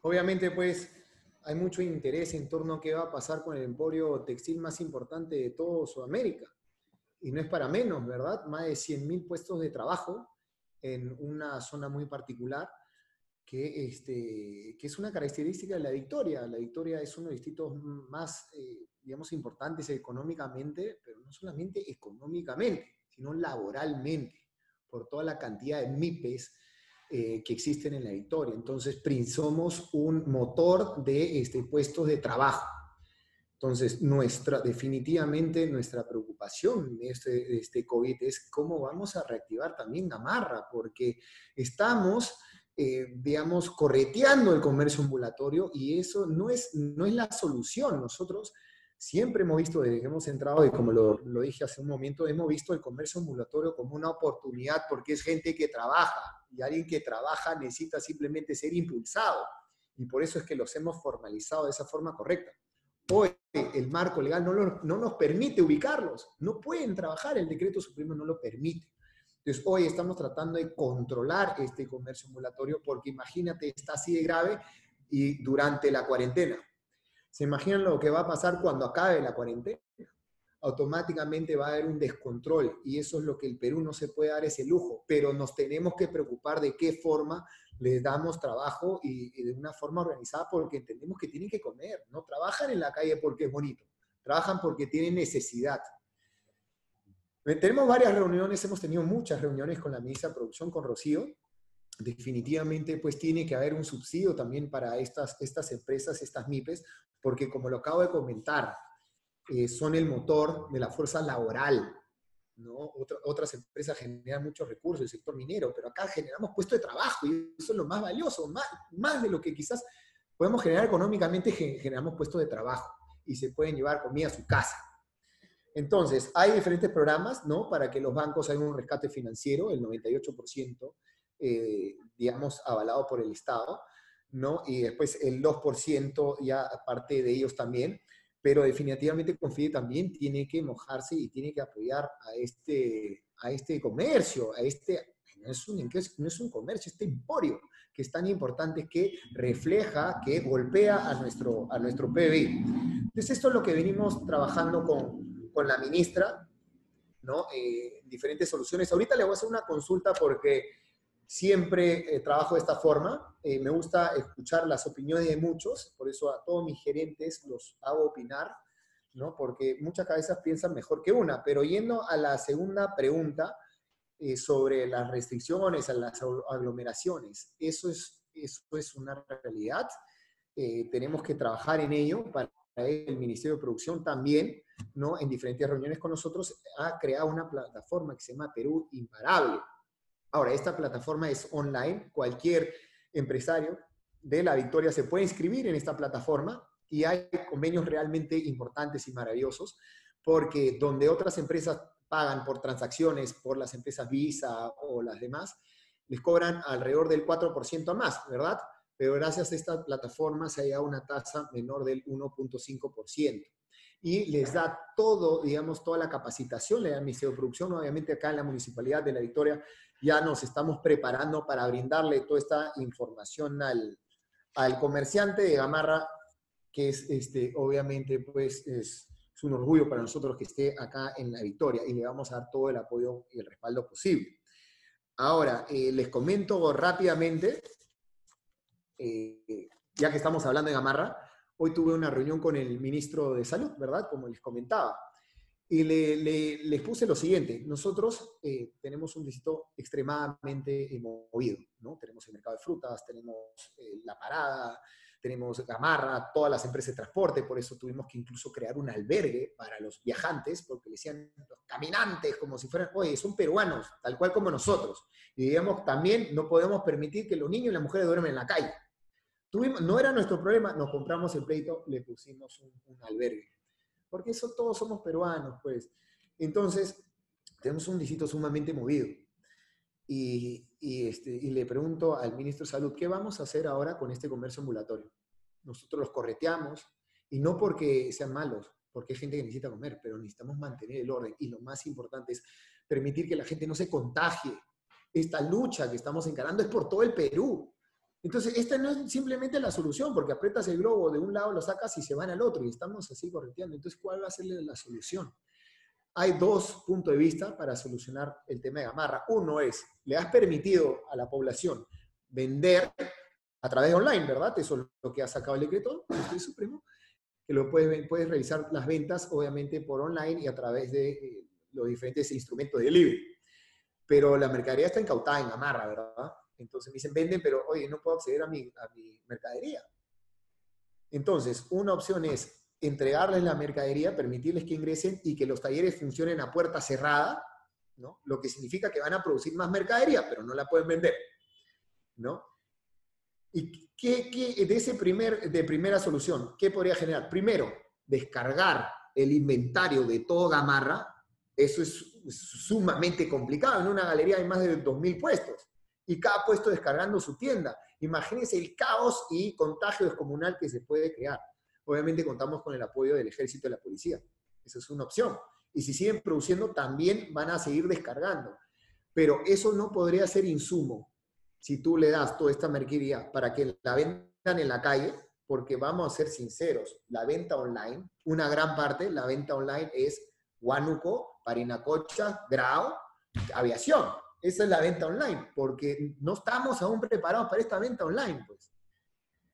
Obviamente, pues, hay mucho interés en torno a qué va a pasar con el emporio textil más importante de toda Sudamérica. Y no es para menos, ¿verdad? Más de 100.000 puestos de trabajo en una zona muy particular que es una característica de La Victoria. La Victoria es uno de los distritos más, digamos, importantes económicamente, pero no solamente económicamente, sino laboralmente, por toda la cantidad de MIPES que existen en La Victoria. Entonces, somos un motor de puestos de trabajo. Entonces, definitivamente nuestra preocupación de este COVID es cómo vamos a reactivar también Gamarra, porque estamos, digamos, correteando el comercio ambulatorio y eso no es la solución. Nosotros siempre hemos visto, desde que hemos entrado, y como lo dije hace un momento, hemos visto el comercio ambulatorio como una oportunidad porque es gente que trabaja y alguien que trabaja necesita simplemente ser impulsado y por eso es que los hemos formalizado de esa forma correcta. Hoy el marco legal no nos permite ubicarlos, no pueden trabajar, el decreto supremo no lo permite. Entonces hoy estamos tratando de controlar este comercio ambulatorio porque imagínate, está así de grave y durante la cuarentena. ¿Se imaginan lo que va a pasar cuando acabe la cuarentena? Automáticamente va a haber un descontrol y eso es lo que el Perú no se puede dar ese lujo, pero nos tenemos que preocupar de qué forma les damos trabajo y de una forma organizada porque entendemos que tienen que comer, no trabajan en la calle porque es bonito, trabajan porque tienen necesidad. Tenemos varias reuniones, hemos tenido muchas reuniones con la ministra de Producción, con Rocío. Definitivamente pues tiene que haber un subsidio también para estas empresas, estas MIPES, porque como lo acabo de comentar, son el motor de la fuerza laboral, ¿no? Otras empresas generan muchos recursos, el sector minero, pero acá generamos puestos de trabajo y eso es lo más valioso, más de lo que quizás podemos generar económicamente, generamos puestos de trabajo y se pueden llevar comida a su casa. Entonces, hay diferentes programas, ¿no? Para que los bancos hagan un rescate financiero, el 98%, digamos, avalado por el Estado, ¿no? Y después el 2% ya aparte de ellos también, pero definitivamente Confide también tiene que mojarse y tiene que apoyar a este comercio, no es un comercio, este emporio que es tan importante que refleja, que golpea a nuestro PBI. Entonces esto es lo que venimos trabajando con la ministra, ¿no? Diferentes soluciones. Ahorita le voy a hacer una consulta porque siempre trabajo de esta forma. Me gusta escuchar las opiniones de muchos, por eso a todos mis gerentes los hago opinar, ¿no? Porque muchas cabezas piensan mejor que una. Pero yendo a la segunda pregunta sobre las restricciones, a las aglomeraciones, eso es una realidad. Tenemos que trabajar en ello. Para el Ministerio de Producción también, ¿no? En diferentes reuniones con nosotros, ha creado una plataforma que se llama Perú Imparable. Ahora, esta plataforma es online, cualquier empresario de La Victoria se puede inscribir en esta plataforma y hay convenios realmente importantes y maravillosos porque donde otras empresas pagan por transacciones, por las empresas Visa o las demás, les cobran alrededor del 4% a más, ¿verdad? Pero gracias a esta plataforma se ha llegado a una tasa menor del 1.5%. Y les da todo, digamos, toda la capacitación, le da el Ministerio de Producción. Obviamente acá en la Municipalidad de La Victoria ya nos estamos preparando para brindarle toda esta información al comerciante de Gamarra, que es, obviamente, pues, es un orgullo para nosotros que esté acá en La Victoria y le vamos a dar todo el apoyo y el respaldo posible. Ahora, les comento rápidamente, ya que estamos hablando de Gamarra, Hoy tuve una reunión con el ministro de Salud, ¿verdad? Como les comentaba. Y les puse lo siguiente. Nosotros tenemos un distrito extremadamente movido, ¿no? Tenemos el mercado de frutas, tenemos La Parada, tenemos Gamarra, todas las empresas de transporte, por eso tuvimos que incluso crear un albergue para los viajantes, porque le decían los caminantes como si fueran, oye, son peruanos, tal cual como nosotros. Y digamos, también no podemos permitir que los niños y las mujeres duermen en la calle. No era nuestro problema, nos compramos el pleito, le pusimos un albergue. Porque eso todos somos peruanos, pues. Entonces, tenemos un distrito sumamente movido. Y le pregunto al ministro de Salud, ¿qué vamos a hacer ahora con este comercio ambulatorio? Nosotros los correteamos, y no porque sean malos, porque hay gente que necesita comer, pero necesitamos mantener el orden. Y lo más importante es permitir que la gente no se contagie. Esta lucha que estamos encarando es por todo el Perú. Entonces, esta no es simplemente la solución, porque aprietas el globo de un lado, lo sacas y se van al otro, y estamos así correteando. Entonces, ¿cuál va a ser la solución? Hay dos puntos de vista para solucionar el tema de Gamarra. Uno es, le has permitido a la población vender a través de online, ¿verdad? Eso es lo que ha sacado el decreto del Supremo, que lo puedes realizar las ventas, obviamente, por online y a través de los diferentes instrumentos de delivery. Pero la mercadería está incautada en Gamarra, ¿verdad? Entonces me dicen, venden, pero oye, no puedo acceder a mi mercadería. Entonces, una opción es entregarles la mercadería, permitirles que ingresen y que los talleres funcionen a puerta cerrada, ¿no? Lo que significa que van a producir más mercadería, pero no la pueden vender, ¿no? ¿Y de primera solución, qué podría generar? Primero, descargar el inventario de todo Gamarra. Eso es sumamente complicado. En una galería hay más de 2.000 puestos y cada puesto descargando su tienda. Imagínense el caos y contagio descomunal que se puede crear. Obviamente contamos con el apoyo del ejército y de la policía. Esa es una opción. Y si siguen produciendo, también van a seguir descargando. Pero eso no podría ser insumo si tú le das toda esta mercadería para que la vendan en la calle, porque vamos a ser sinceros, la venta online, una gran parte, la venta online es Huánuco, Parinacocha, Grau, aviación. Esa es la venta online, porque no estamos aún preparados para esta venta online, pues.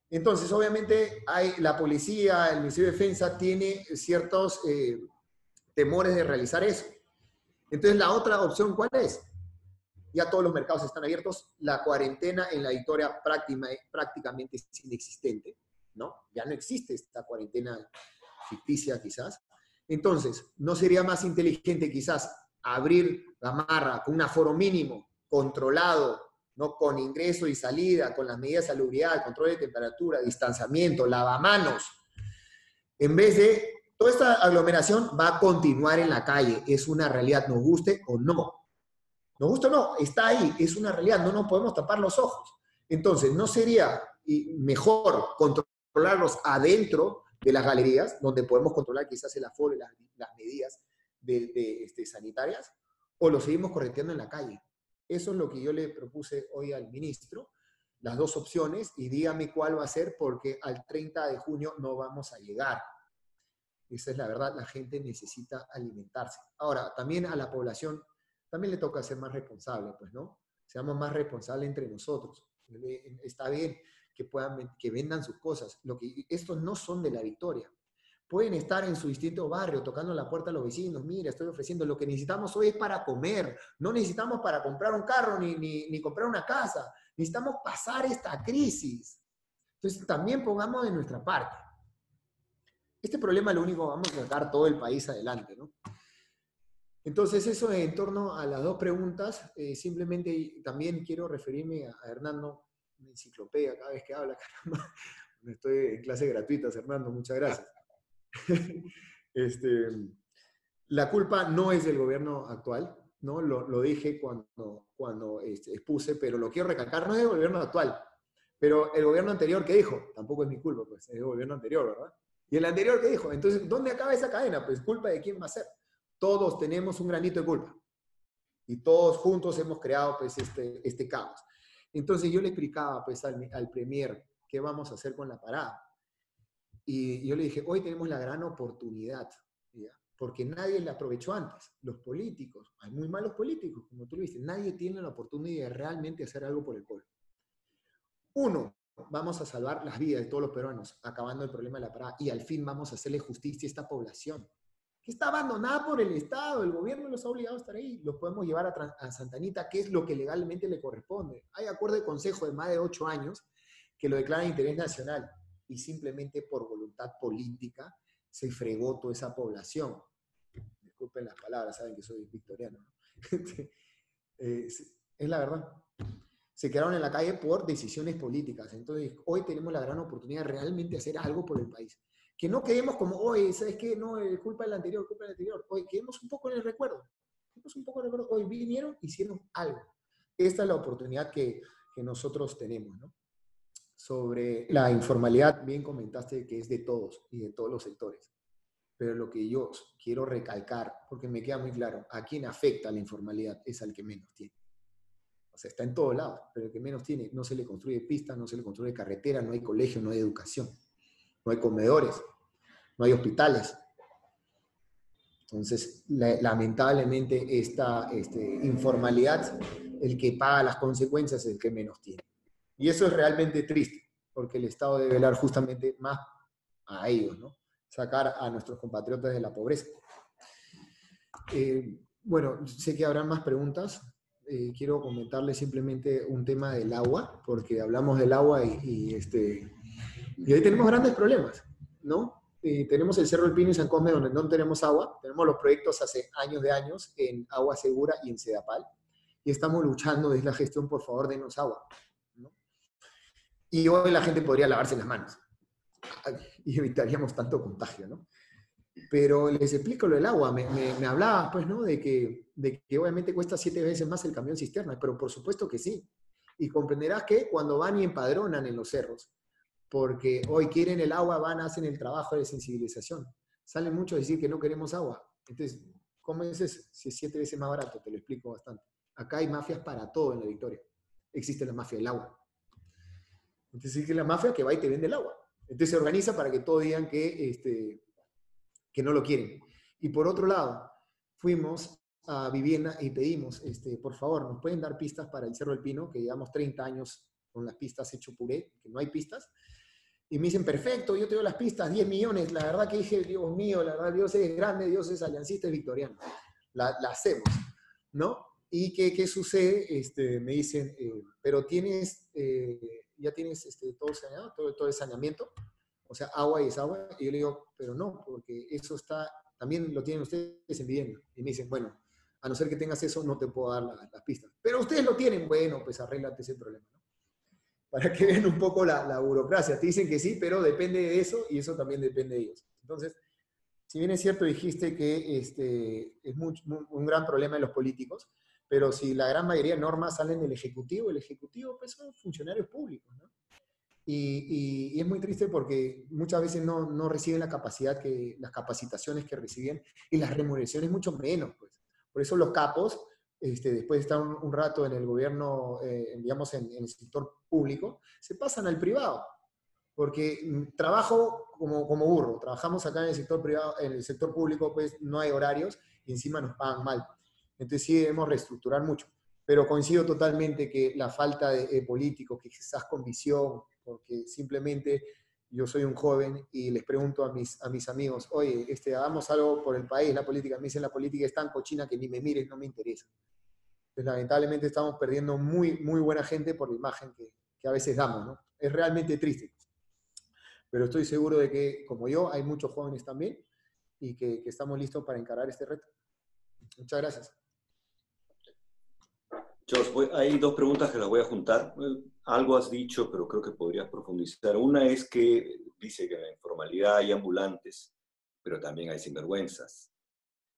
Entonces, obviamente, la policía, el Ministerio de Defensa tiene ciertos temores de realizar eso. Entonces, la otra opción, ¿cuál es? Ya todos los mercados están abiertos, la cuarentena en la Victoria prácticamente es inexistente, ¿no? Ya no existe esta cuarentena ficticia, quizás. Entonces, ¿no sería más inteligente quizás abrir Gamarra con un aforo mínimo, controlado, ¿no? Con ingreso y salida, con las medidas de salubridad, control de temperatura, distanciamiento, lavamanos? En vez de, toda esta aglomeración va a continuar en la calle, es una realidad, nos guste o no. Nos gusta o no, está ahí, es una realidad, no nos podemos tapar los ojos. Entonces, ¿no sería mejor controlarlos adentro de las galerías, donde podemos controlar quizás el aforo y las medidas sanitarias, o lo seguimos correteando en la calle? Eso es lo que yo le propuse hoy al ministro, las dos opciones, y dígame cuál va a ser, porque al 30 de junio no vamos a llegar. Esa es la verdad, la gente necesita alimentarse. Ahora, también a la población también le toca ser más responsable, pues, ¿no? Seamos más responsables entre nosotros. Está bien que vendan sus cosas. Estos no son de la Victoria. Pueden estar en su distinto barrio tocando la puerta a los vecinos. Mira, estoy ofreciendo. Lo que necesitamos hoy es para comer. No necesitamos para comprar un carro ni comprar una casa. Necesitamos pasar esta crisis. Entonces, también pongamos de nuestra parte. Este problema lo único vamos a sacar todo el país adelante, ¿no? Entonces, eso en torno a las dos preguntas. Simplemente también quiero referirme a Hernando, una enciclopedia cada vez que habla, caramba. Estoy en clases gratuitas, Hernando, muchas gracias. La culpa no es del gobierno actual, ¿no? Lo dije cuando expuse, pero lo quiero recalcar, no es del gobierno actual. Pero el gobierno anterior, ¿qué dijo? Tampoco es mi culpa, pues es el gobierno anterior, ¿verdad? Y el anterior, ¿qué dijo? Entonces, ¿dónde acaba esa cadena? Pues culpa de quién va a ser. Todos tenemos un granito de culpa. Y todos juntos hemos creado pues, este caos. Entonces yo le explicaba pues, al premier qué vamos a hacer con la parada. Y yo le dije, hoy tenemos la gran oportunidad, ¿ya? Porque nadie la aprovechó antes. Los políticos, hay muy malos políticos, como tú lo dices, nadie tiene la oportunidad de realmente hacer algo por el pueblo. Uno, vamos a salvar las vidas de todos los peruanos, acabando el problema de la parada, y al fin vamos a hacerle justicia a esta población, que está abandonada por el Estado, el gobierno los ha obligado a estar ahí, los podemos llevar a Santa Anita, que es lo que legalmente le corresponde. Hay acuerdo de consejo de más de 8 años que lo declara de interés nacional, y simplemente por voluntad política se fregó toda esa población. Disculpen las palabras, saben que soy victoriano, ¿no? Es la verdad. Se quedaron en la calle por decisiones políticas. Entonces, hoy tenemos la gran oportunidad de realmente hacer algo por el país. Que no quedemos como, oye, ¿sabes qué? No, culpa del anterior, culpa del anterior. Hoy quedemos un poco en el recuerdo. Hoy vinieron, hicieron algo. Esta es la oportunidad que nosotros tenemos, ¿no? Sobre la informalidad, bien comentaste que es de todos y de todos los sectores. Pero lo que yo quiero recalcar, porque me queda muy claro, a quien afecta la informalidad es al que menos tiene. O sea, está en todos lados, pero el que menos tiene, no se le construye pistas, no se le construye carretera, no hay colegio, no hay educación, no hay comedores, no hay hospitales. Entonces, lamentablemente, esta informalidad, el que paga las consecuencias es el que menos tiene. Y eso es realmente triste, porque el Estado debe velar justamente más a ellos, ¿no? Sacar a nuestros compatriotas de la pobreza. Bueno, sé que habrán más preguntas. Quiero comentarles simplemente un tema del agua, porque hablamos del agua y hoy tenemos grandes problemas, ¿no? Tenemos el Cerro del Pino y San Cosme donde no tenemos agua, tenemos los proyectos hace años de años en Agua Segura y en Sedapal, y estamos luchando desde la gestión, por favor, denos agua, ¿no? Y hoy la gente podría lavarse las manos y evitaríamos tanto contagio, ¿no? Pero les explico lo del agua. Me hablaba, pues, ¿no? De que obviamente cuesta 7 veces más el camión cisterna, pero por supuesto que sí. Y comprenderás que cuando van y empadronan en los cerros, porque hoy quieren el agua, van, hacen el trabajo de sensibilización. Salen muchos a decir que no queremos agua. Entonces, ¿cómo es eso? Si es 7 veces más barato, te lo explico bastante. Acá hay mafias para todo en La Victoria. Existe la mafia del agua. Entonces, existe la mafia que va y te vende el agua. Entonces se organiza para que todos digan que no lo quieren. Y por otro lado, fuimos a Vivienda y pedimos, por favor, ¿nos pueden dar pistas para el Cerro del Pino? Que llevamos 30 años con las pistas hecho puré, que no hay pistas. Y me dicen, perfecto, yo te doy las pistas, 10 millones. La verdad que dije, Dios mío, la verdad, Dios es grande, Dios es aliancista, es victoriano. La hacemos, ¿no? ¿Y qué sucede? Me dicen, pero tienes, ya tienes todo saneado, todo el saneamiento. O sea, agua y es agua. Y yo le digo, pero no, porque eso está, también lo tienen ustedes en Vivienda. Y me dicen, bueno, a no ser que tengas eso, no te puedo dar las pistas. Pero ustedes lo tienen, bueno, pues arréglate ese problema, ¿no? Para que vean un poco la burocracia. Te dicen que sí, pero depende de eso y eso también depende de ellos. Entonces, si bien es cierto, dijiste que es un gran problema de los políticos, pero si la gran mayoría de normas salen del Ejecutivo, el Ejecutivo pues son funcionarios públicos, ¿no? Y es muy triste porque muchas veces no reciben la capacidad las capacitaciones que reciben y las remuneraciones mucho menos, pues. Por eso los capos, después de estar un rato en el gobierno, digamos, en el sector público, se pasan al privado. Porque trabajo como burro, trabajamos acá en el sector privado, en el sector público, pues no hay horarios y encima nos pagan mal. Entonces sí debemos reestructurar mucho. Pero coincido totalmente que la falta de políticos, que quizás con visión, porque simplemente yo soy un joven y les pregunto a mis amigos, oye, hagamos algo por el país, la política. Me dicen, la política es tan cochina que ni me mires, no me interesa. Entonces, lamentablemente estamos perdiendo muy, muy buena gente por la imagen que a veces damos, ¿no? Es realmente triste. Pero estoy seguro de que, como yo, hay muchos jóvenes también y que estamos listos para encarar este reto. Muchas gracias. George, hay 2 preguntas que las voy a juntar. Algo has dicho, pero creo que podrías profundizar. Una es que dice que en la informalidad hay ambulantes, pero también hay sinvergüenzas,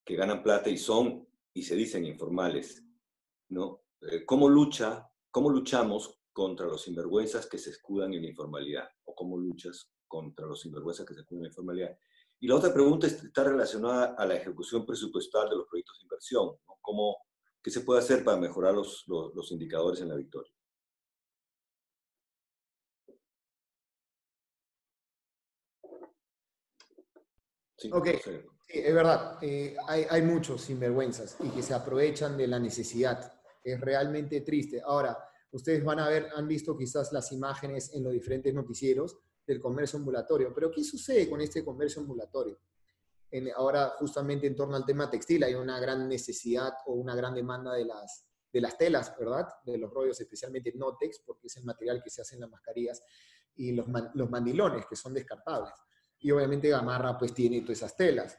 que ganan plata y se dicen informales, ¿no? ¿Cómo luchamos contra los sinvergüenzas que se escudan en la informalidad? ¿O cómo luchas contra los sinvergüenzas que se escudan en la informalidad? Y la otra pregunta está relacionada a la ejecución presupuestal de los proyectos de inversión, ¿no? ¿Qué se puede hacer para mejorar los indicadores en La Victoria? Sí, Ok, no sé. sí, es verdad. Hay muchos sinvergüenzas y que se aprovechan de la necesidad. Es realmente triste. Ahora, Ustedes han visto quizás las imágenes en los diferentes noticieros del comercio ambulatorio. Pero ¿qué sucede con este comercio ambulatorio? Ahora, justamente en torno al tema textil, hay una gran necesidad o una gran demanda de las telas, ¿verdad? De los rollos, especialmente Notex, porque es el material que se hace en las mascarillas, y los mandilones, que son descartables. Y obviamente Gamarra, pues, tiene todas esas telas.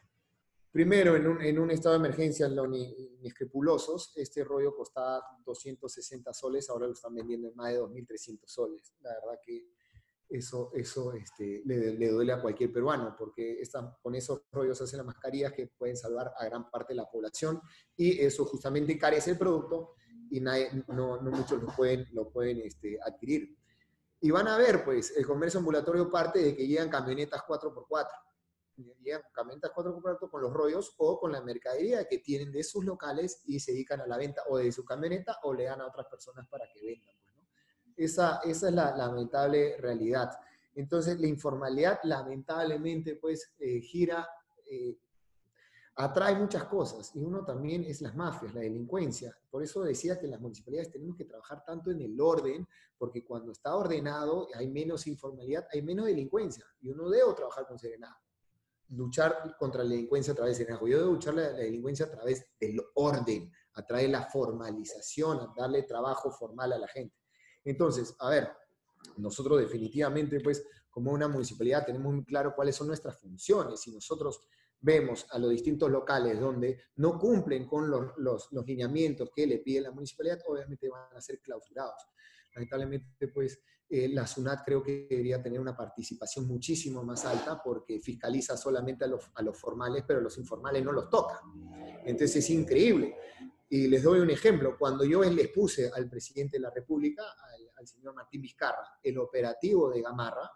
Primero, en un estado de emergencia, los inescrupulosos, este rollo costaba 260 soles, ahora lo están vendiendo en más de 2.300 soles. La verdad que eso le duele a cualquier peruano, porque con esos rollos hacen las mascarillas que pueden salvar a gran parte de la población, y eso justamente encarece el producto y no muchos lo pueden adquirir. Y van a ver, pues, el comercio ambulatorio parte de que llegan camionetas 4x4. Llegan camionetas 4x4 con los rollos o con la mercadería que tienen de sus locales y se dedican a la venta o de su camioneta o le dan a otras personas para que vendan. Pues, ¿no? Esa es la lamentable realidad. Entonces, la informalidad, lamentablemente, pues, atrae muchas cosas, y uno también es las mafias, la delincuencia. Por eso decía que las municipalidades tenemos que trabajar tanto en el orden, porque cuando está ordenado hay menos informalidad, hay menos delincuencia, y uno debe trabajar con serenidad. Luchar contra la delincuencia a través de serenidad. Yo debo luchar la delincuencia a través del orden, a través de la formalización, a darle trabajo formal a la gente. Entonces, a ver, nosotros definitivamente, pues, como una municipalidad tenemos muy claro cuáles son nuestras funciones, y nosotros vemos a los distintos locales donde no cumplen con los lineamientos que le pide la municipalidad, obviamente van a ser clausurados. Lamentablemente, pues, la SUNAT creo que debería tener una participación muchísimo más alta, porque fiscaliza solamente a los formales, pero a los informales no los toca. Entonces es increíble. Y les doy un ejemplo. Cuando yo les puse al presidente de la República, al señor Martín Vizcarra, el operativo de Gamarra,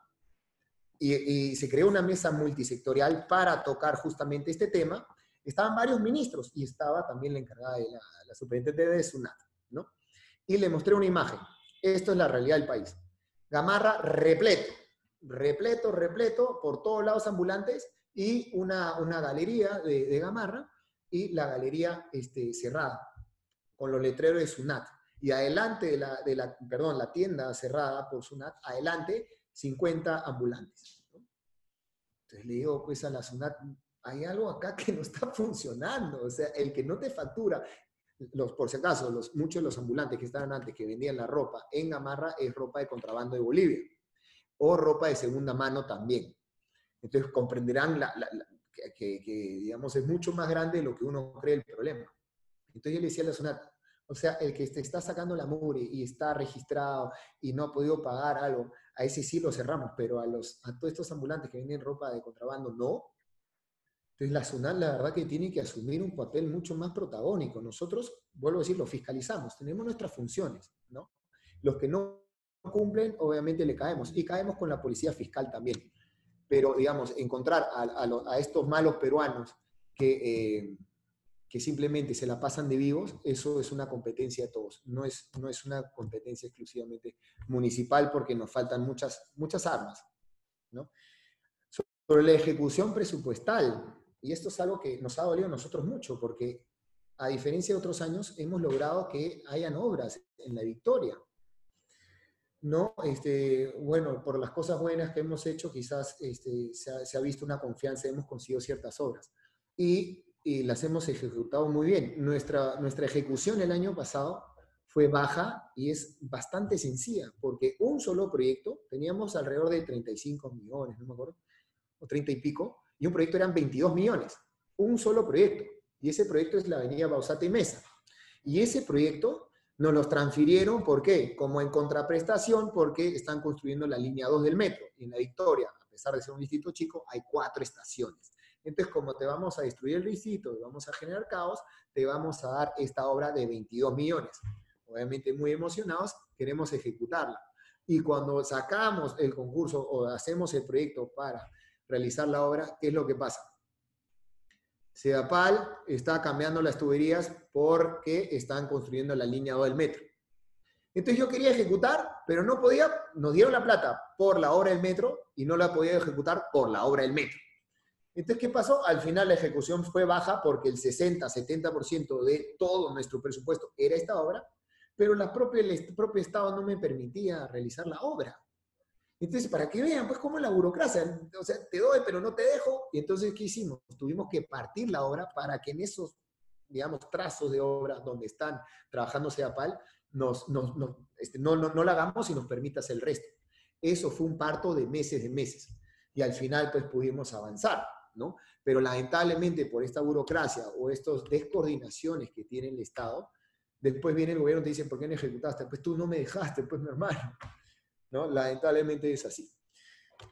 y se creó una mesa multisectorial para tocar justamente este tema, estaban varios ministros y estaba también la encargada de la superintendente de SUNAT, ¿no? Y le mostré una imagen. Esto es la realidad del país. Gamarra repleto, por todos lados ambulantes, y una galería de Gamarra, y la galería cerrada, con los letreros de SUNAT. Y adelante la tienda cerrada por SUNAT, adelante 50 ambulantes. Entonces le digo, pues, a la SUNAT, hay algo acá que no está funcionando. O sea, el que no te factura, por si acaso, muchos de los ambulantes que estaban antes, que vendían la ropa en Gamarra, es ropa de contrabando de Bolivia, o ropa de segunda mano también. Entonces comprenderán que digamos, es mucho más grande de lo que uno cree el problema. Entonces yo le decía a la SUNAT, o sea, el que te está sacando la mugre y está registrado y no ha podido pagar algo, a ese sí lo cerramos, pero a todos estos ambulantes que venden ropa de contrabando, no. Entonces la SUNAT, la verdad, que tiene que asumir un papel mucho más protagónico. Nosotros, vuelvo a decir, lo fiscalizamos, tenemos nuestras funciones, ¿no? Los que no cumplen, obviamente le caemos, y caemos con la policía fiscal también. Pero, digamos, encontrar a estos malos peruanos que simplemente se la pasan de vivos, eso es una competencia de todos. No es una competencia exclusivamente municipal, porque nos faltan muchas armas, ¿no? Sobre la ejecución presupuestal, y esto es algo que nos ha dolido a nosotros mucho, porque a diferencia de otros años, hemos logrado que hayan obras en La Victoria, ¿no? Bueno, por las cosas buenas que hemos hecho, quizás se ha visto una confianza, hemos conseguido ciertas obras. Y las hemos ejecutado muy bien. Nuestra ejecución el año pasado fue baja y es bastante sencilla, porque un solo proyecto, teníamos alrededor de 35 millones, no me acuerdo, o 30 y pico, y un proyecto eran 22 millones. Un solo proyecto. Y ese proyecto es la avenida Bausate y Mesa. Y ese proyecto nos los transfirieron, ¿por qué? Como en contraprestación, porque están construyendo la línea 2 del metro. Y en La Victoria, a pesar de ser un distrito chico, hay 4 estaciones. Entonces, como te vamos a destruir el distrito y vamos a generar caos, te vamos a dar esta obra de 22 millones. Obviamente muy emocionados, queremos ejecutarla. Y cuando sacamos el concurso o hacemos el proyecto para realizar la obra, ¿qué es lo que pasa? Sedapal está cambiando las tuberías porque están construyendo la línea 2 del metro. Entonces yo quería ejecutar, pero no podía, nos dieron la plata por la obra del metro y no la podía ejecutar por la obra del metro. Entonces, ¿qué pasó? Al final la ejecución fue baja porque el 60-70% de todo nuestro presupuesto era esta obra, pero el propio Estado no me permitía realizar la obra. Entonces, para que vean, pues, cómo es la burocracia. O sea, te doy, pero no te dejo. Y entonces, ¿qué hicimos? Tuvimos que partir la obra para que en esos, digamos, trazos de obra donde están trabajando CEDAPAL, no la hagamos y nos permitas el resto. Eso fue un parto de meses. Y al final, pues, pudimos avanzar, ¿no? Pero lamentablemente, por esta burocracia o estas descoordinaciones que tiene el Estado, después viene el gobierno y te dice, ¿por qué no ejecutaste? Pues tú no me dejaste, pues, mi hermano, ¿no? Lamentablemente es así.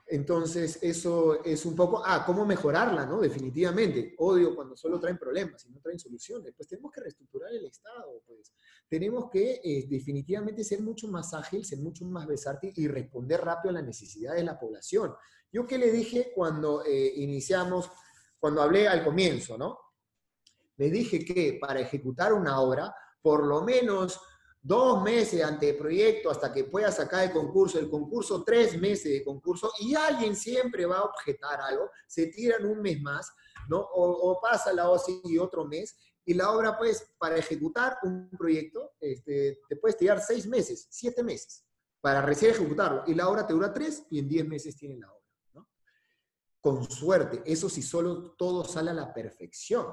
Entonces, eso es un poco, ¿cómo mejorarla, no? Definitivamente. Odio cuando solo traen problemas y no traen soluciones. Pues tenemos que reestructurar el Estado, pues. Tenemos que definitivamente ser mucho más ágil, ser mucho más versátil y responder rápido a las necesidades de la población. Yo qué le dije cuando iniciamos, cuando hablé al comienzo, ¿no? Le dije que para ejecutar una obra, por lo menos 2 meses ante el proyecto hasta que pueda sacar el concurso 3 meses de concurso, y alguien siempre va a objetar algo, se tiran un mes más, ¿no? O pasa la OSI y otro mes, y la obra, pues, para ejecutar un proyecto, te puedes tirar 6 meses, 7 meses, para recién ejecutarlo, y la obra te dura 3 y en 10 meses tienen la obra, ¿no? Con suerte, eso si solo todo sale a la perfección.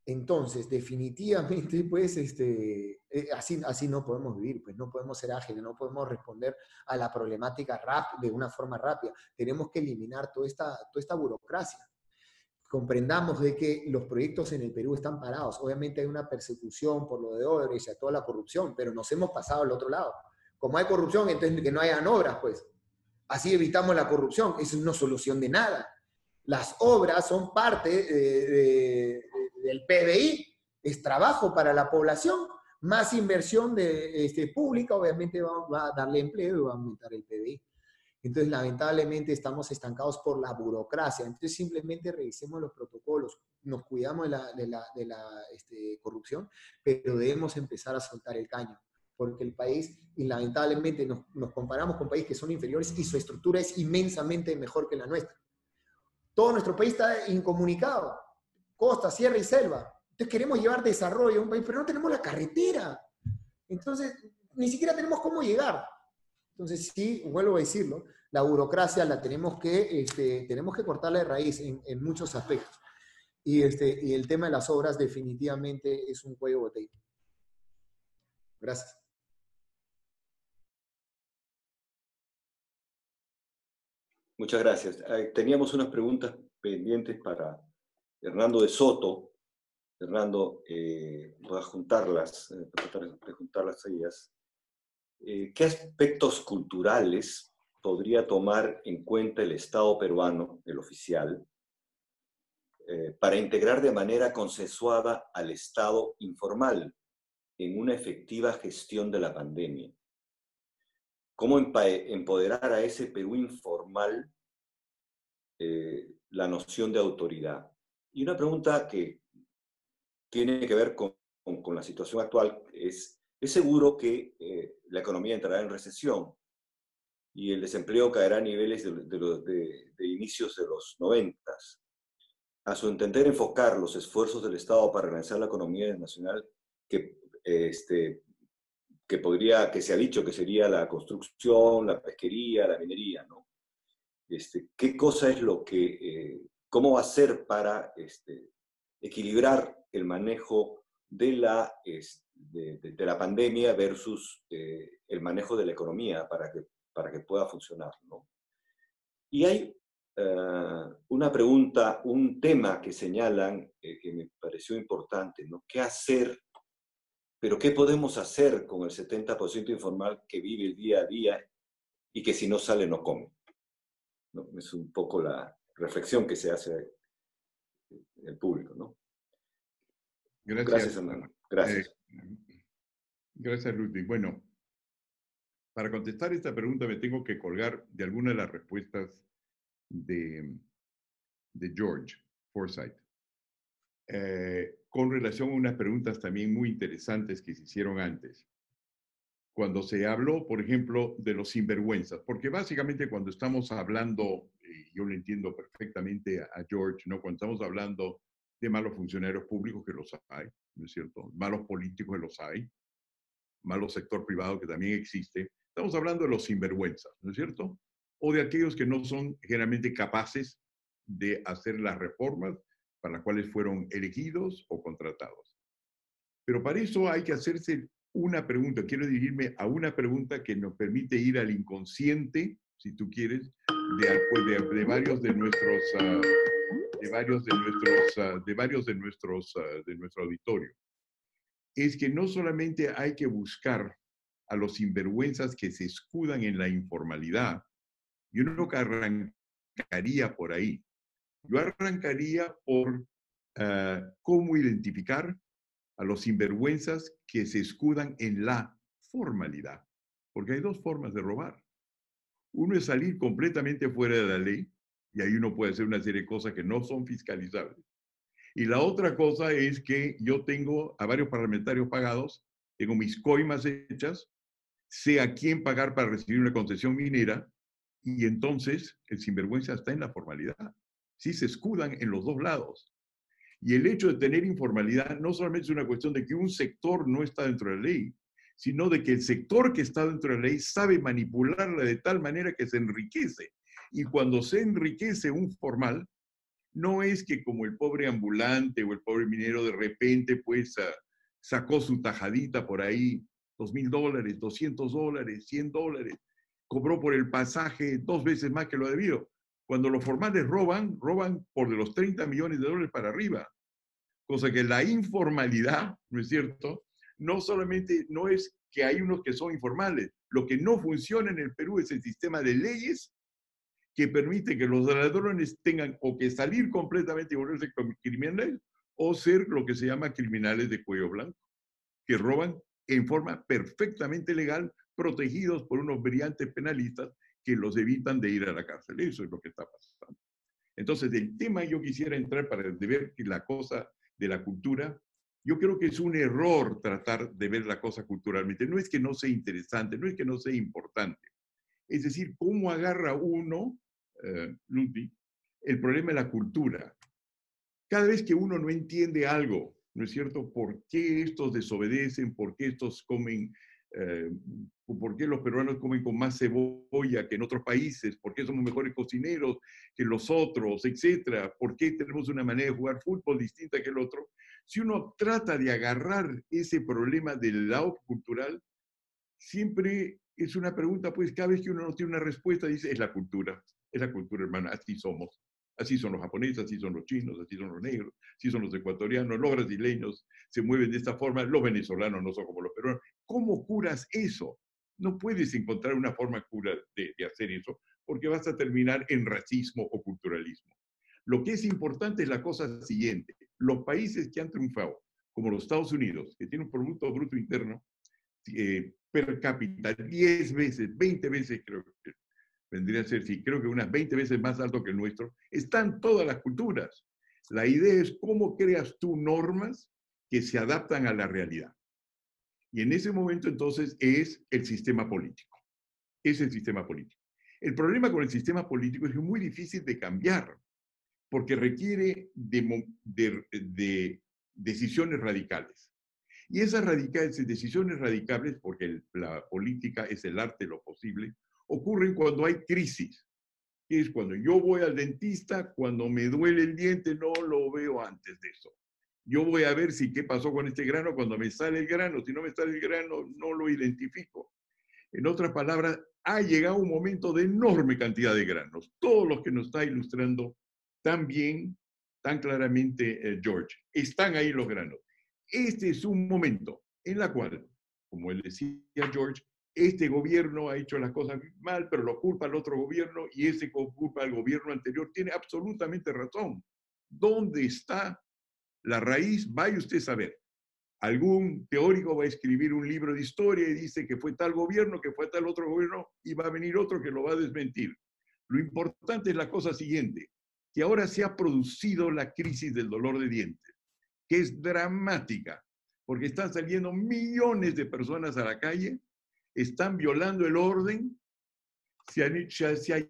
Entonces, definitivamente, pues, así no podemos vivir, pues no podemos ser ágiles, no podemos responder a la problemática de una forma rápida. Tenemos que eliminar toda esta burocracia. Comprendamos de que los proyectos en el Perú están parados. Obviamente hay una persecución por lo de Odebrecht y a toda la corrupción, pero nos hemos pasado al otro lado. Como hay corrupción, entonces que no hayan obras, pues. Así evitamos la corrupción. Eso es una solución de nada. Las obras son parte del PBI, es trabajo para la población, más inversión pública, obviamente va a darle empleo y va a aumentar el PBI. Entonces, lamentablemente, estamos estancados por la burocracia. Entonces, simplemente revisemos los protocolos, nos cuidamos de la corrupción, pero debemos empezar a soltar el caño, porque el país, y lamentablemente nos comparamos con países que son inferiores y su estructura es inmensamente mejor que la nuestra. Todo nuestro país está incomunicado, costa, sierra y selva. Entonces queremos llevar desarrollo a un país, pero no tenemos la carretera. Entonces, ni siquiera tenemos cómo llegar. Entonces, sí, vuelvo a decirlo, la burocracia la tenemos que cortarla de raíz en muchos aspectos. Y el tema de las obras definitivamente es un cuello de botella. Gracias. Muchas gracias. Teníamos unas preguntas pendientes para Hernando de Soto. Hernando, voy a juntarlas, tratar de juntarlas a ellas. ¿Qué aspectos culturales podría tomar en cuenta el Estado peruano, el oficial, para integrar de manera consensuada al Estado informal en una efectiva gestión de la pandemia? ¿Cómo empoderar a ese Perú informal la noción de autoridad? Y una pregunta que tiene que ver con la situación actual es seguro que la economía entrará en recesión y el desempleo caerá a niveles de inicios de los 90. A su entender, enfocar los esfuerzos del Estado para relanzar la economía nacional, que se ha dicho que sería la construcción, la pesquería, la minería, ¿no? ¿Qué cosa es cómo va a ser para equilibrar el manejo de la pandemia versus el manejo de la economía para que pueda funcionar, ¿no? Y hay una pregunta, un tema que señalan que me pareció importante, ¿no? ¿Qué hacer? Pero ¿qué podemos hacer con el 70% informal que vive el día a día y que si no sale no come? ¿No? Es un poco la reflexión que se hace el público, ¿no? Gracias, hermano. Gracias. Gracias, Ludwig. Bueno, para contestar esta pregunta me tengo que colgar de alguna de las respuestas de George Forsyth. Con relación a unas preguntas también muy interesantes que se hicieron antes. Cuando se habló, por ejemplo, de los sinvergüenzas, porque básicamente cuando estamos hablando, yo lo entiendo perfectamente a George, ¿no? Cuando estamos hablando de malos funcionarios públicos, que los hay, ¿no es cierto? Malos políticos, que los hay. malo sector privado que también existe. Estamos hablando de los sinvergüenzas, ¿no es cierto? O de aquellos que no son generalmente capaces de hacer las reformas para las cuales fueron elegidos o contratados. Pero para eso hay que hacerse una pregunta. Quiero dirigirme a una pregunta que nos permite ir al inconsciente, si tú quieres, de varios de nuestros, de nuestro auditorio. Es que no solamente hay que buscar a los sinvergüenzas que se escudan en la informalidad. Yo no arrancaría por ahí. Yo arrancaría por cómo identificar a los sinvergüenzas que se escudan en la formalidad. Porque hay dos formas de robar. Uno es salir completamente fuera de la ley, y ahí uno puede hacer una serie de cosas que no son fiscalizables. Y la otra cosa es que yo tengo a varios parlamentarios pagados, tengo mis coimas hechas, sé a quién pagar para recibir una concesión minera, y entonces el sinvergüenza está en la formalidad. Sí se escudan en los dos lados. Y el hecho de tener informalidad no solamente es una cuestión de que un sector no está dentro de la ley, sino de que el sector que está dentro de la ley sabe manipularla de tal manera que se enriquece. Y cuando se enriquece un formal, no es que como el pobre ambulante o el pobre minero de repente pues sacó su tajadita por ahí, $2,000, $200, $100, cobró por el pasaje 2 veces más que lo debido. Cuando los formales roban por de los $30 millones para arriba. Cosa que la informalidad, ¿no es cierto? No solamente no es que hay unos que son informales. Lo que no funciona en el Perú es el sistema de leyes que permite que los ladrones tengan o que salir completamente y volverse criminales o ser lo que se llama criminales de cuello blanco, que roban en forma perfectamente legal, protegidos por unos brillantes penalistas que los evitan de ir a la cárcel. Eso es lo que está pasando. Entonces, el tema yo quisiera entrar para ver que la cosa de la cultura, yo creo que es un error tratar de ver la cosa culturalmente. No es que no sea interesante, no es que no sea importante. Es decir, ¿cómo agarra uno, Ludwig, el problema de la cultura? Cada vez que uno no entiende algo, ¿no es cierto? ¿Por qué estos desobedecen? ¿Por qué estos comen? ¿Por qué los peruanos comen con más cebolla que en otros países? ¿Por qué somos mejores cocineros que los otros? Etcétera. ¿Por qué tenemos una manera de jugar fútbol distinta que el otro? Si uno trata de agarrar ese problema del lado cultural, siempre es una pregunta, pues cada vez que uno no tiene una respuesta, dice, es la cultura, hermana, así somos. Así son los japoneses, así son los chinos, así son los negros, así son los ecuatorianos, los brasileños se mueven de esta forma, los venezolanos no son como los peruanos. ¿Cómo curas eso? No puedes encontrar una forma cura de hacer eso, porque vas a terminar en racismo o culturalismo. Lo que es importante es la cosa siguiente. Los países que han triunfado, como los Estados Unidos, que tienen un Producto Bruto Interno per cápita 10 veces, 20 veces, creo que vendría a ser, sí, creo que unas 20 veces más alto que el nuestro, están todas las culturas. La idea es cómo creas tú normas que se adaptan a la realidad. Y en ese momento entonces es el sistema político. Es el sistema político. El problema con el sistema político es que es muy difícil de cambiar, porque requiere de decisiones radicales. Y esas decisiones radicales, porque la política es el arte de lo posible, ocurren cuando hay crisis. Que es cuando yo voy al dentista, cuando me duele el diente, no lo veo antes de eso. Yo voy a ver si qué pasó con este grano cuando me sale el grano. Si no me sale el grano, no lo identifico. En otras palabras, ha llegado un momento de enorme cantidad de granos. Todos los que nos está ilustrando tan bien, tan claramente George, están ahí los granos. Este es un momento en la cual, como él decía George, este gobierno ha hecho las cosas mal, pero lo culpa al otro gobierno y ese culpa al gobierno anterior. Tiene absolutamente razón. ¿Dónde está la raíz? Vaya usted a saber. Algún teórico va a escribir un libro de historia y dice que fue tal gobierno, que fue tal otro gobierno, y va a venir otro que lo va a desmentir. Lo importante es la cosa siguiente, que ahora se ha producido la crisis del dolor de dientes, que es dramática, porque están saliendo millones de personas a la calle, están violando el orden, se ha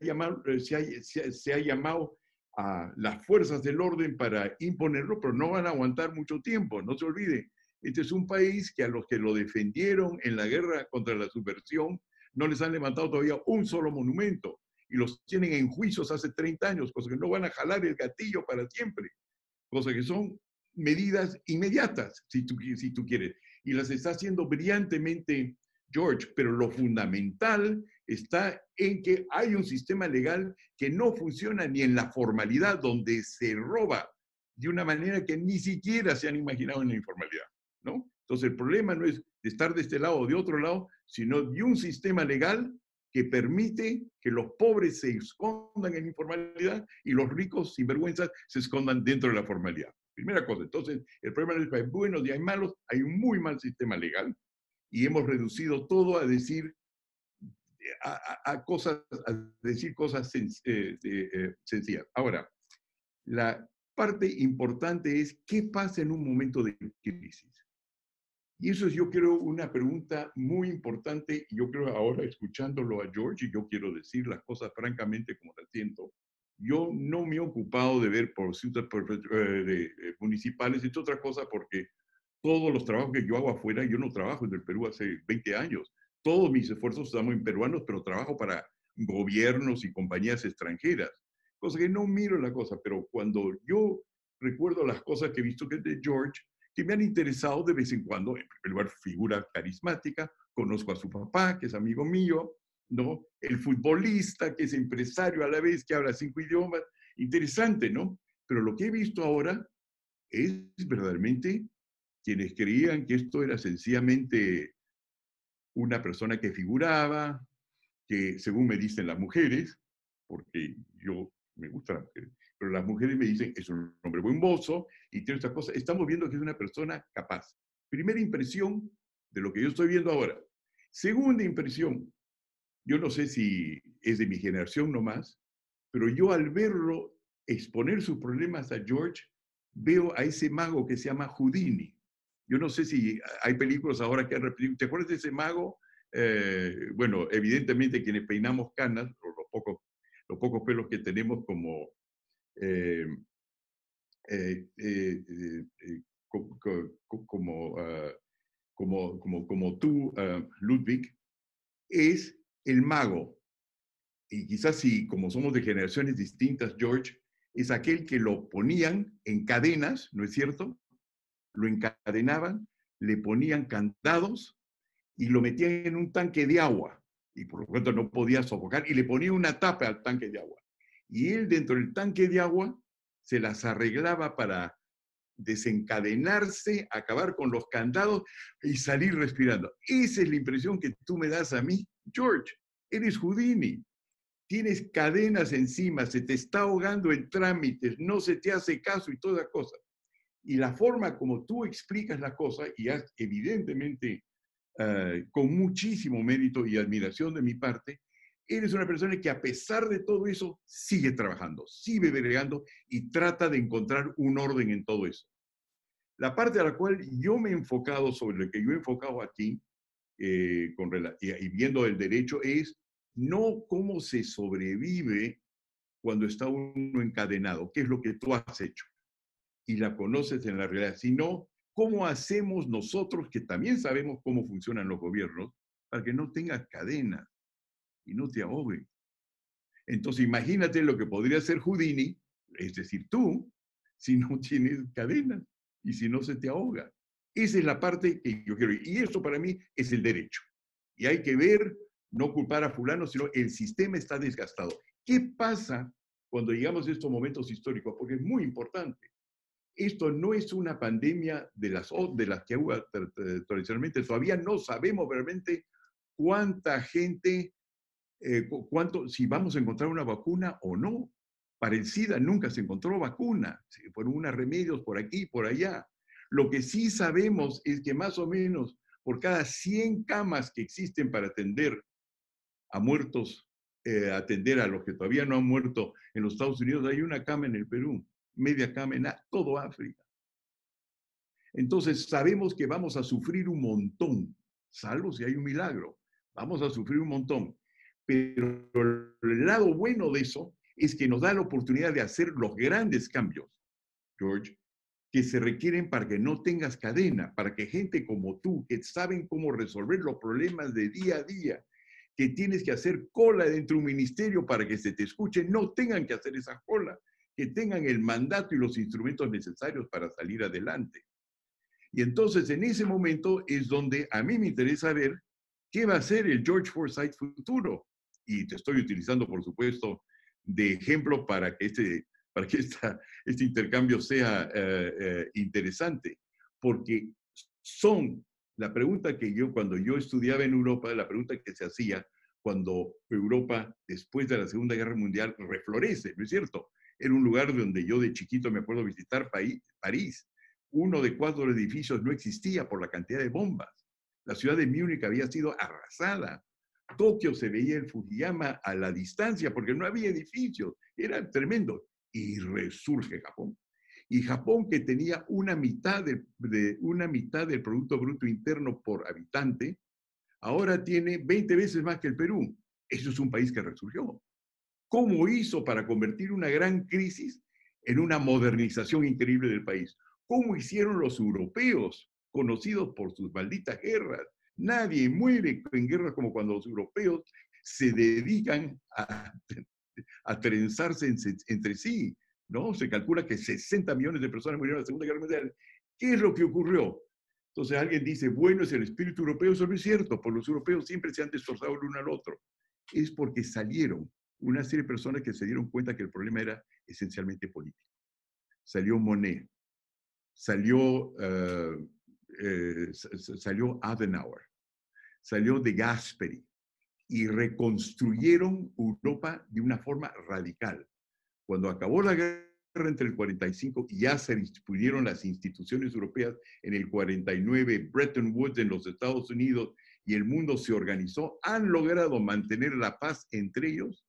llamado a las fuerzas del orden para imponerlo, pero no van a aguantar mucho tiempo. No se olvide Este es un país que a los que lo defendieron en la guerra contra la subversión no les han levantado todavía un solo monumento y los tienen en juicios hace 30 años, cosa que no van a jalar el gatillo para siempre, cosa que son medidas inmediatas, si tú quieres, y las está haciendo brillantemente George, pero lo fundamental está en que hay un sistema legal que no funciona ni en la formalidad, donde se roba de una manera que ni siquiera se han imaginado en la informalidad, ¿no? Entonces el problema no es de estar de este lado o de otro lado, sino de un sistema legal que permite que los pobres se escondan en la informalidad y los ricos, sin vergüenza, se escondan dentro de la formalidad. Primera cosa. Entonces, el problema no es que hay buenos y hay malos, hay un muy mal sistema legal y hemos reducido todo a decir, a decir cosas sencillas. Ahora, la parte importante es qué pasa en un momento de crisis. Y eso es, yo creo, una pregunta muy importante. Yo creo ahora, escuchándolo a George, y yo quiero decir las cosas francamente como las siento, yo no me he ocupado de ver por municipales, es otra cosa porque todos los trabajos que yo hago afuera, yo no trabajo en el Perú hace 20 años. Todos mis esfuerzos estamos en peruanos, pero trabajo para gobiernos y compañías extranjeras. Cosa que no miro la cosa, pero cuando yo recuerdo las cosas que he visto que es de George, que me han interesado de vez en cuando, en primer lugar, figura carismática, conozco a su papá, que es amigo mío, ¿no? El futbolista, que es empresario a la vez, que habla 5 idiomas, interesante, ¿no? Pero lo que he visto ahora es verdaderamente quienes creían que esto era sencillamente una persona que figuraba, que según me dicen las mujeres, porque yo me gustan las mujeres, pero las mujeres me dicen, es un hombre buen mozo y tiene estas cosas. Estamos viendo que es una persona capaz. Primera impresión de lo que yo estoy viendo ahora. Segunda impresión, yo no sé si es de mi generación nomás, pero yo al verlo exponer sus problemas a George, veo a ese mago que se llama Houdini. Yo no sé si hay películas ahora que han repetido. ¿Te acuerdas de ese mago? Bueno, evidentemente quienes peinamos canas, o los pocos pelos que tenemos como, como tú, Ludwig, es el mago. Y quizás si, como somos de generaciones distintas, George, es aquel que lo ponían en cadenas, ¿no es cierto? Lo encadenaban, le ponían candados y lo metían en un tanque de agua. Y por lo tanto no podía sofocar y le ponía una tapa al tanque de agua. Y él dentro del tanque de agua se las arreglaba para desencadenarse, acabar con los candados y salir respirando. Esa es la impresión que tú me das a mí, George. Eres Houdini. Tienes cadenas encima, se te está ahogando en trámites, no se te hace caso y toda cosa. Y la forma como tú explicas la cosa, y evidentemente con muchísimo mérito y admiración de mi parte, eres una persona que a pesar de todo eso sigue trabajando, sigue bregando y trata de encontrar un orden en todo eso. La parte a la cual yo me he enfocado, sobre lo que yo he enfocado aquí, y viendo el derecho, es no cómo se sobrevive cuando está uno encadenado, que es lo que tú has hecho y la conoces en la realidad, sino cómo hacemos nosotros, que también sabemos cómo funcionan los gobiernos, para que no tengas cadenas y no te ahoguen. Entonces imagínate lo que podría hacer Houdini, es decir, tú, si no tienes cadenas y si no se te ahoga. Esa es la parte que yo quiero. Y eso para mí es el derecho. Y hay que ver, no culpar a fulano, sino el sistema está desgastado. ¿Qué pasa cuando llegamos a estos momentos históricos? Porque es muy importante. Esto no es una pandemia de las que hubo tradicionalmente. Todavía no sabemos realmente cuánta gente, si vamos a encontrar una vacuna o no. Para el SIDA nunca se encontró vacuna. Fueron unos remedios por aquí y por allá. Lo que sí sabemos es que más o menos por cada 100 camas que existen para atender a muertos, atender a los que todavía no han muerto en los Estados Unidos, hay una cama en el Perú, media cama en todo África. Entonces sabemos que vamos a sufrir un montón, salvo si hay un milagro. Vamos a sufrir un montón. Pero el lado bueno de eso es que nos da la oportunidad de hacer los grandes cambios, George, que se requieren para que no tengas cadena, para que gente como tú, que saben cómo resolver los problemas de día a día, que tienes que hacer cola dentro de un ministerio para que se te escuche, no tengan que hacer esa cola, que tengan el mandato y los instrumentos necesarios para salir adelante. Y entonces en ese momento es donde a mí me interesa ver qué va a ser el George Forsyth futuro. Y te estoy utilizando, por supuesto, de ejemplo para que este intercambio sea interesante. Porque son la pregunta que yo, cuando yo estudiaba en Europa, la pregunta que se hacía cuando Europa, después de la Segunda Guerra Mundial, reflorece, ¿no es cierto? Era un lugar donde yo de chiquito me acuerdo visitar París. Uno de 4 edificios no existía por la cantidad de bombas. La ciudad de Múnich había sido arrasada. Tokio se veía el Fujiyama a la distancia porque no había edificios. Era tremendo. Y resurge Japón. Y Japón, que tenía una mitad del Producto Bruto Interno por habitante, ahora tiene 20 veces más que el Perú. Eso es un país que resurgió. ¿Cómo hizo para convertir una gran crisis en una modernización increíble del país? ¿Cómo hicieron los europeos, conocidos por sus malditas guerras? Nadie muere en guerras como cuando los europeos se dedican a trenzarse entre sí, ¿no? Se calcula que 60 millones de personas murieron en la Segunda Guerra Mundial. ¿Qué es lo que ocurrió? Entonces alguien dice, bueno, es el espíritu europeo. Eso no es cierto, porque los europeos siempre se han destrozado el uno al otro. Es porque salieron una serie de personas que se dieron cuenta que el problema era esencialmente político. Salió Monet, salió Adenauer, salió De Gasperi, y reconstruyeron Europa de una forma radical. Cuando acabó la guerra entre el 45 y ya se distribuyeron las instituciones europeas en el 49, Bretton Woods en los Estados Unidos y el mundo se organizó, han logrado mantener la paz entre ellos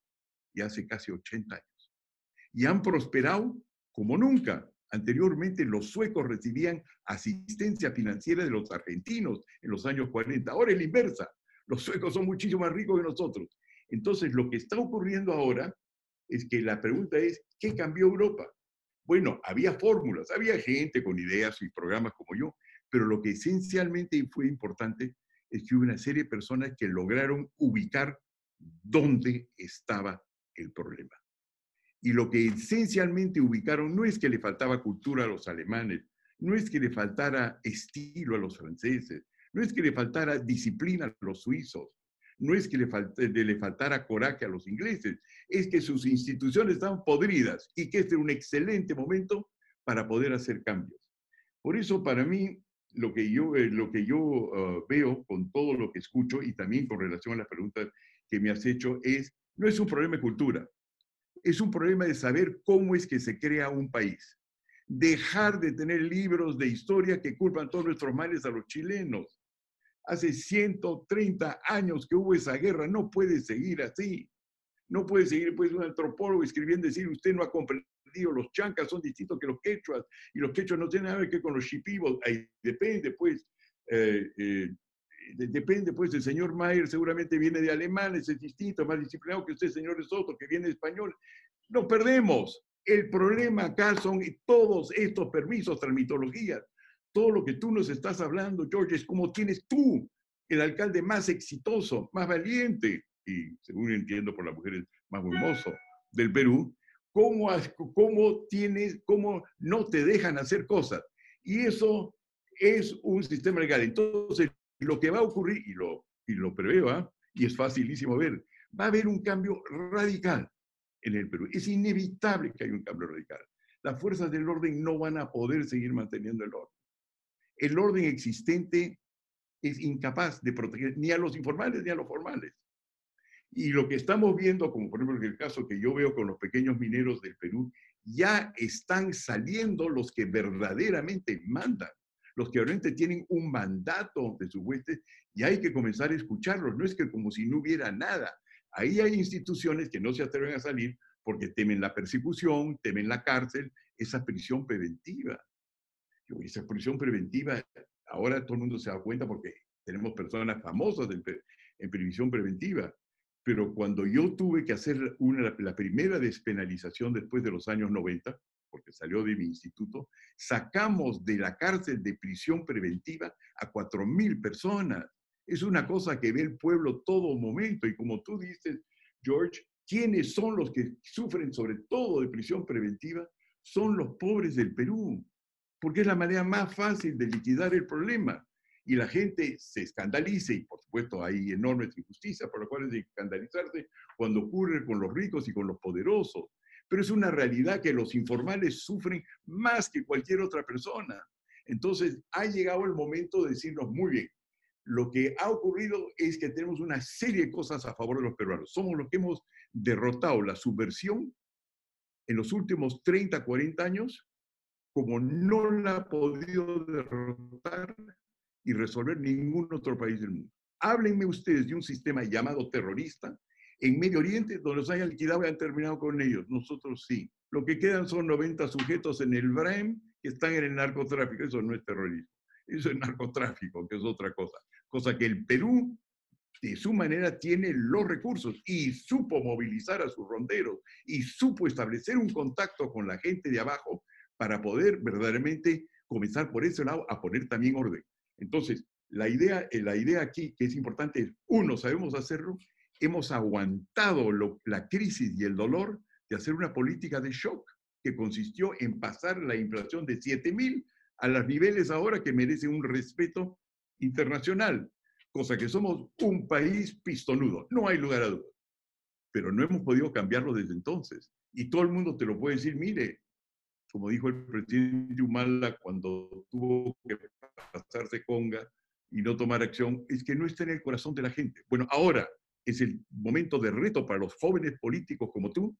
ya hace casi 80 años. Y han prosperado como nunca. Anteriormente los suecos recibían asistencia financiera de los argentinos en los años 40. Ahora es la inversa. Los suecos son muchísimo más ricos que nosotros. Entonces, lo que está ocurriendo ahora es que la pregunta es, ¿qué cambió Europa? Bueno, había fórmulas, había gente con ideas y programas como yo, pero lo que esencialmente fue importante es que hubo una serie de personas que lograron ubicar dónde estaba el problema. Y lo que esencialmente ubicaron no es que le faltaba cultura a los alemanes, no es que le faltara estilo a los franceses, no es que le faltara disciplina a los suizos, no es que le faltara coraje a los ingleses, es que sus instituciones estaban podridas y que este era un excelente momento para poder hacer cambios. Por eso, para mí, lo que yo veo con todo lo que escucho y también con relación a las preguntas que me has hecho es, no es un problema de cultura, es un problema de saber cómo es que se crea un país. Dejar de tener libros de historia que culpan todos nuestros males a los chilenos. Hace 130 años que hubo esa guerra, no puede seguir así. No puede seguir pues un antropólogo escribiendo decir usted no ha comprendido, los chancas son distintos que los quechuas y los quechuas no tienen nada que ver con los shipibos. Ahí depende pues, depende pues, el señor Mayer seguramente viene de alemanes, es distinto, más disciplinado que usted, señor Soto, que viene de español. No perdemos. El problema acá son todos estos permisos, transmitologías. Todo lo que tú nos estás hablando, George, es como tienes tú, el alcalde más exitoso, más valiente, y según entiendo por las mujeres más hermoso del Perú, cómo no te dejan hacer cosas. Y eso es un sistema legal. Entonces, lo que va a ocurrir, y lo preveo, y es facilísimo ver, va a haber un cambio radical en el Perú. Es inevitable que haya un cambio radical. Las fuerzas del orden no van a poder seguir manteniendo el orden. El orden existente es incapaz de proteger ni a los informales ni a los formales. Y lo que estamos viendo, como por ejemplo en el caso que yo veo con los pequeños mineros del Perú, ya están saliendo los que verdaderamente mandan, los que realmente tienen un mandato de sus huestes y hay que comenzar a escucharlos. No es que como si no hubiera nada. Ahí hay instituciones que no se atreven a salir porque temen la persecución, temen la cárcel, esa prisión preventiva. Esa prisión preventiva, ahora todo el mundo se da cuenta porque tenemos personas famosas en prisión preventiva. Pero cuando yo tuve que hacer la primera despenalización después de los años 90, porque salió de mi instituto, sacamos de la cárcel de prisión preventiva a 4.000 personas. Es una cosa que ve el pueblo todo momento. Y como tú dices, George, ¿quiénes son los que sufren sobre todo de prisión preventiva? Son los pobres del Perú, porque es la manera más fácil de liquidar el problema. Y la gente se escandaliza, y por supuesto hay enormes injusticias por las cuales hay que escandalizarse cuando ocurre con los ricos y con los poderosos. Pero es una realidad que los informales sufren más que cualquier otra persona. Entonces ha llegado el momento de decirnos, muy bien, lo que ha ocurrido es que tenemos una serie de cosas a favor de los peruanos. Somos los que hemos derrotado la subversión en los últimos 30, 40 años, como no la ha podido derrotar y resolver ningún otro país del mundo. Háblenme ustedes de un sistema llamado terrorista en Medio Oriente donde los hayan liquidado y han terminado con ellos. Nosotros sí. Lo que quedan son 90 sujetos en el BRAEM que están en el narcotráfico. Eso no es terrorismo. Eso es narcotráfico, que es otra cosa. Cosa que el Perú, de su manera, tiene los recursos y supo movilizar a sus ronderos y supo establecer un contacto con la gente de abajo para poder verdaderamente comenzar por ese lado a poner también orden. Entonces, la idea aquí que es importante es, uno, sabemos hacerlo, hemos aguantado la crisis y el dolor de hacer una política de shock que consistió en pasar la inflación de 7.000 a los niveles ahora que merece un respeto internacional, cosa que somos un país pistonudo, no hay lugar a dudas, pero no hemos podido cambiarlo desde entonces. Y todo el mundo te lo puede decir, mire, como dijo el presidente Humala cuando tuvo que pasarse conga y no tomar acción, es que no está en el corazón de la gente. Bueno, ahora es el momento de reto para los jóvenes políticos como tú,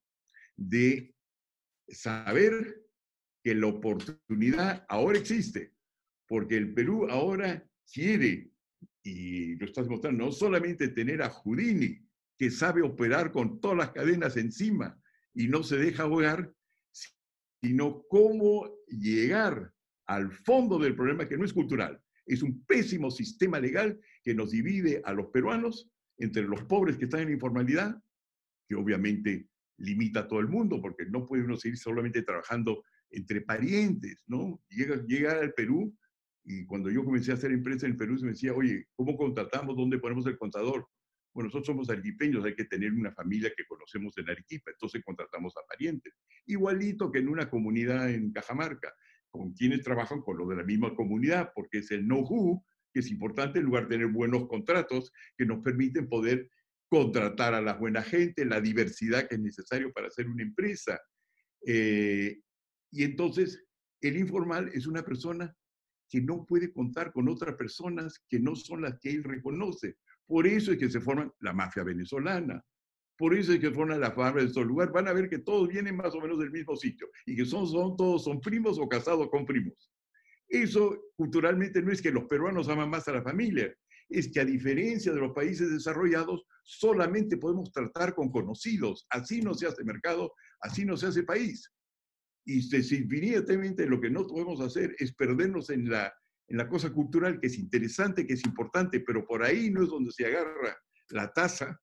de saber que la oportunidad ahora existe, porque el Perú ahora quiere, y lo estás mostrando, no solamente tener a Houdini, que sabe operar con todas las cadenas encima y no se deja ahogar, sino cómo llegar al fondo del problema, que no es cultural, es un pésimo sistema legal que nos divide a los peruanos entre los pobres que están en la informalidad, que obviamente limita a todo el mundo, porque no puede uno seguir solamente trabajando entre parientes, ¿no? Llega al Perú, y cuando yo comencé a hacer empresa en el Perú, se me decía, oye, ¿cómo contratamos? ¿Dónde ponemos el contador? Bueno, nosotros somos arequipeños, hay que tener una familia que conocemos en Arequipa, entonces contratamos a parientes. Igualito que en una comunidad en Cajamarca, con quienes trabajan con los de la misma comunidad, porque es el know-how que es importante en lugar de tener buenos contratos que nos permiten poder contratar a la buena gente, la diversidad que es necesario para hacer una empresa. Y entonces, el informal es una persona que no puede contar con otras personas que no son las que él reconoce. Por eso es que se forman la mafia venezolana. Por eso es que forman las familias de estos lugares. Van a ver que todos vienen más o menos del mismo sitio y que todos son primos o casados con primos. Eso culturalmente no es que los peruanos aman más a la familia, es que a diferencia de los países desarrollados, solamente podemos tratar con conocidos. Así no se hace mercado, así no se hace país. Y definitivamente lo que no podemos hacer es perdernos en la cosa cultural, que es interesante, que es importante, pero por ahí no es donde se agarra la taza,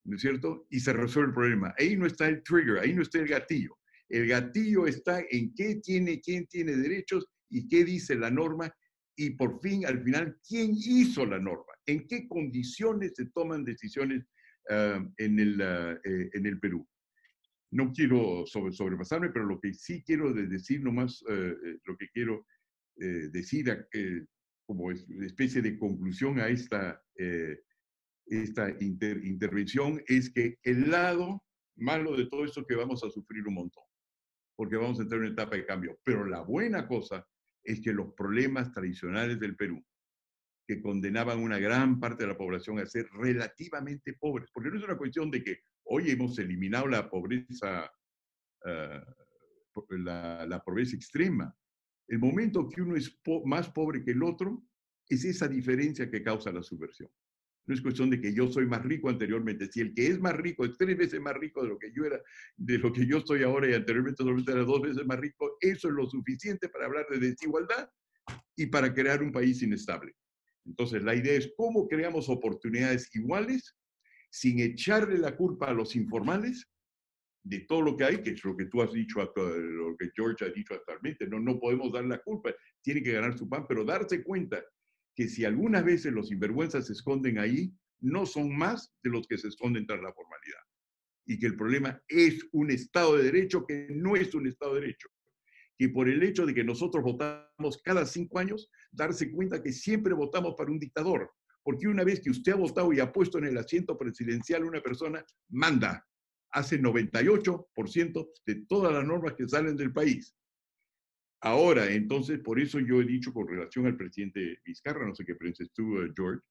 ¿no es cierto? Y se resuelve el problema. Ahí no está el trigger, ahí no está el gatillo. El gatillo está en quién tiene derechos y qué dice la norma, y por fin, al final, quién hizo la norma, en qué condiciones se toman decisiones en el Perú. No quiero sobrepasarme, pero lo que sí quiero decir nomás, lo que quiero decir como especie de conclusión a esta intervención es que el lado malo de todo esto es que vamos a sufrir un montón, porque vamos a entrar en una etapa de cambio. Pero la buena cosa es que los problemas tradicionales del Perú, que condenaban una gran parte de la población a ser relativamente pobres, porque no es una cuestión de que hoy hemos eliminado la pobreza, la pobreza extrema. El momento que uno es más pobre que el otro, es esa diferencia que causa la subversión. No es cuestión de que yo soy más rico anteriormente. Si el que es más rico es 3 veces más rico de lo que yo era, de lo que yo estoy ahora, y anteriormente solamente era 2 veces más rico, eso es lo suficiente para hablar de desigualdad y para crear un país inestable. Entonces, la idea es cómo creamos oportunidades iguales sin echarle la culpa a los informales, de todo lo que hay, que es lo que tú has dicho, lo que George ha dicho actualmente. No podemos dar la culpa, tiene que ganar su pan, pero darse cuenta que si algunas veces los sinvergüenzas se esconden ahí, no son más de los que se esconden tras la formalidad. Y que el problema es un Estado de Derecho que no es un Estado de Derecho. Que por el hecho de que nosotros votamos cada 5 años, darse cuenta que siempre votamos para un dictador. Porque una vez que usted ha votado y ha puesto en el asiento presidencial una persona, manda. Hace 98% de todas las normas que salen del país. Ahora, entonces, por eso yo he dicho con relación al presidente Vizcarra, no sé qué piensas tú, George,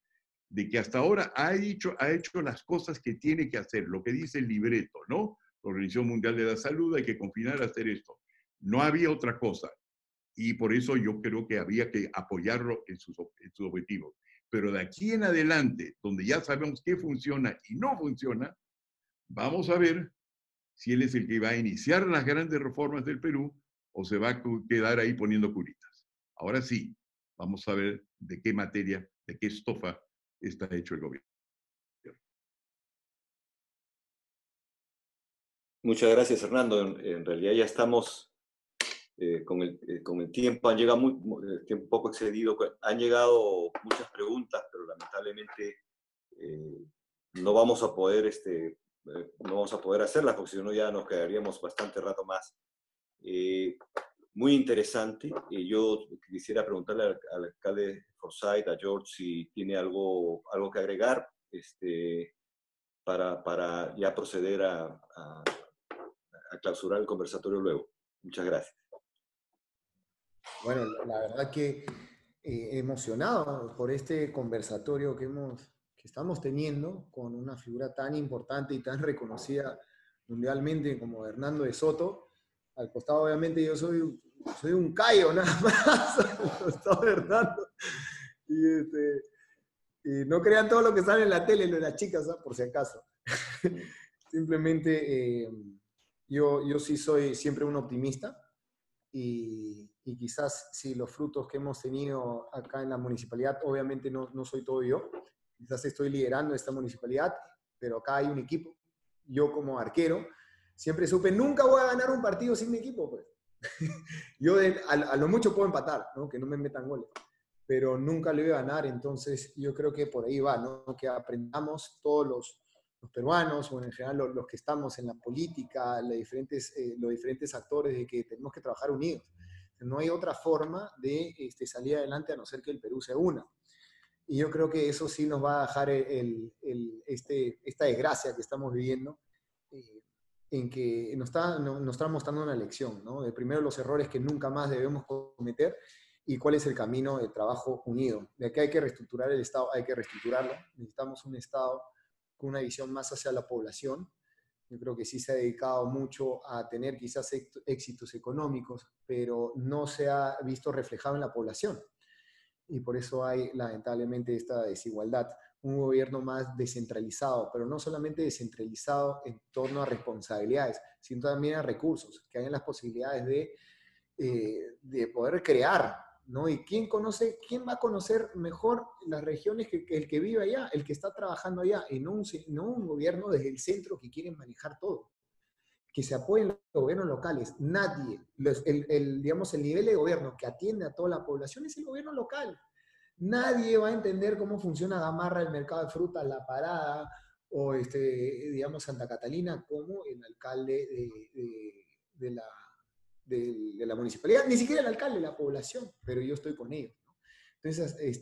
de que hasta ahora ha hecho las cosas que tiene que hacer, lo que dice el libreto, ¿no? La Organización Mundial de la Salud, hay que confinar a hacer esto. No había otra cosa. Y por eso yo creo que había que apoyarlo en sus objetivos. Pero de aquí en adelante, donde ya sabemos qué funciona y no funciona, vamos a ver si él es el que va a iniciar las grandes reformas del Perú o se va a quedar ahí poniendo curitas. Ahora sí, vamos a ver de qué materia, de qué estofa está hecho el gobierno. Muchas gracias, Hernando. En realidad ya estamos con el tiempo, han llegado el tiempo un poco excedido, han llegado muchas preguntas, pero lamentablemente no vamos a poder hacerlas, porque si no ya nos quedaríamos bastante rato más. Muy interesante. Yo quisiera preguntarle al alcalde Forsyth, a George, si tiene algo que agregar para ya proceder a clausurar el conversatorio luego. Muchas gracias. Bueno, la verdad que emocionado por este conversatorio que estamos teniendo con una figura tan importante y tan reconocida mundialmente como Hernando de Soto. Al costado, obviamente, yo soy un callo nada más al costado de Hernando. Y no crean todo lo que sale en la tele, lo de las chicas, ¿eh? Por si acaso. Simplemente yo sí soy siempre un optimista. Y quizás si los frutos que hemos tenido acá en la municipalidad, obviamente no soy todo yo, quizás estoy liderando esta municipalidad, pero acá hay un equipo. Yo como arquero siempre supe, nunca voy a ganar un partido sin mi equipo, pues. Yo a lo mucho puedo empatar, ¿no? Que no me metan goles, pero nunca lo voy a ganar, entonces yo creo que por ahí va, ¿no? Que aprendamos todos los peruanos, o en general los que estamos en la política, los diferentes actores, de que tenemos que trabajar unidos. No hay otra forma de salir adelante a no ser que el Perú se una. Y yo creo que eso sí nos va a dejar esta desgracia que estamos viviendo, en que nos está mostrando una lección, ¿no? De primero los errores que nunca más debemos cometer y cuál es el camino de trabajo unido. De aquí hay que reestructurar el Estado, hay que reestructurarlo. Necesitamos un Estado con una visión más hacia la población. Yo creo que sí se ha dedicado mucho a tener quizás éxitos económicos, pero no se ha visto reflejado en la población. Y por eso hay lamentablemente esta desigualdad. Un gobierno más descentralizado, pero no solamente descentralizado en torno a responsabilidades, sino también a recursos, que hayan las posibilidades de poder crear, ¿no? Y quién va a conocer mejor las regiones que el que vive allá, el que está trabajando allá, y no un gobierno desde el centro que quiere manejar todo. Que se apoyen los gobiernos locales. Nadie, digamos, el nivel de gobierno que atiende a toda la población es el gobierno local. Nadie va a entender cómo funciona Gamarra, el mercado de frutas, La Parada, o digamos, Santa Catalina, como el alcalde de la municipalidad, ni siquiera el alcalde, la población, pero yo estoy con ellos, ¿no? Entonces,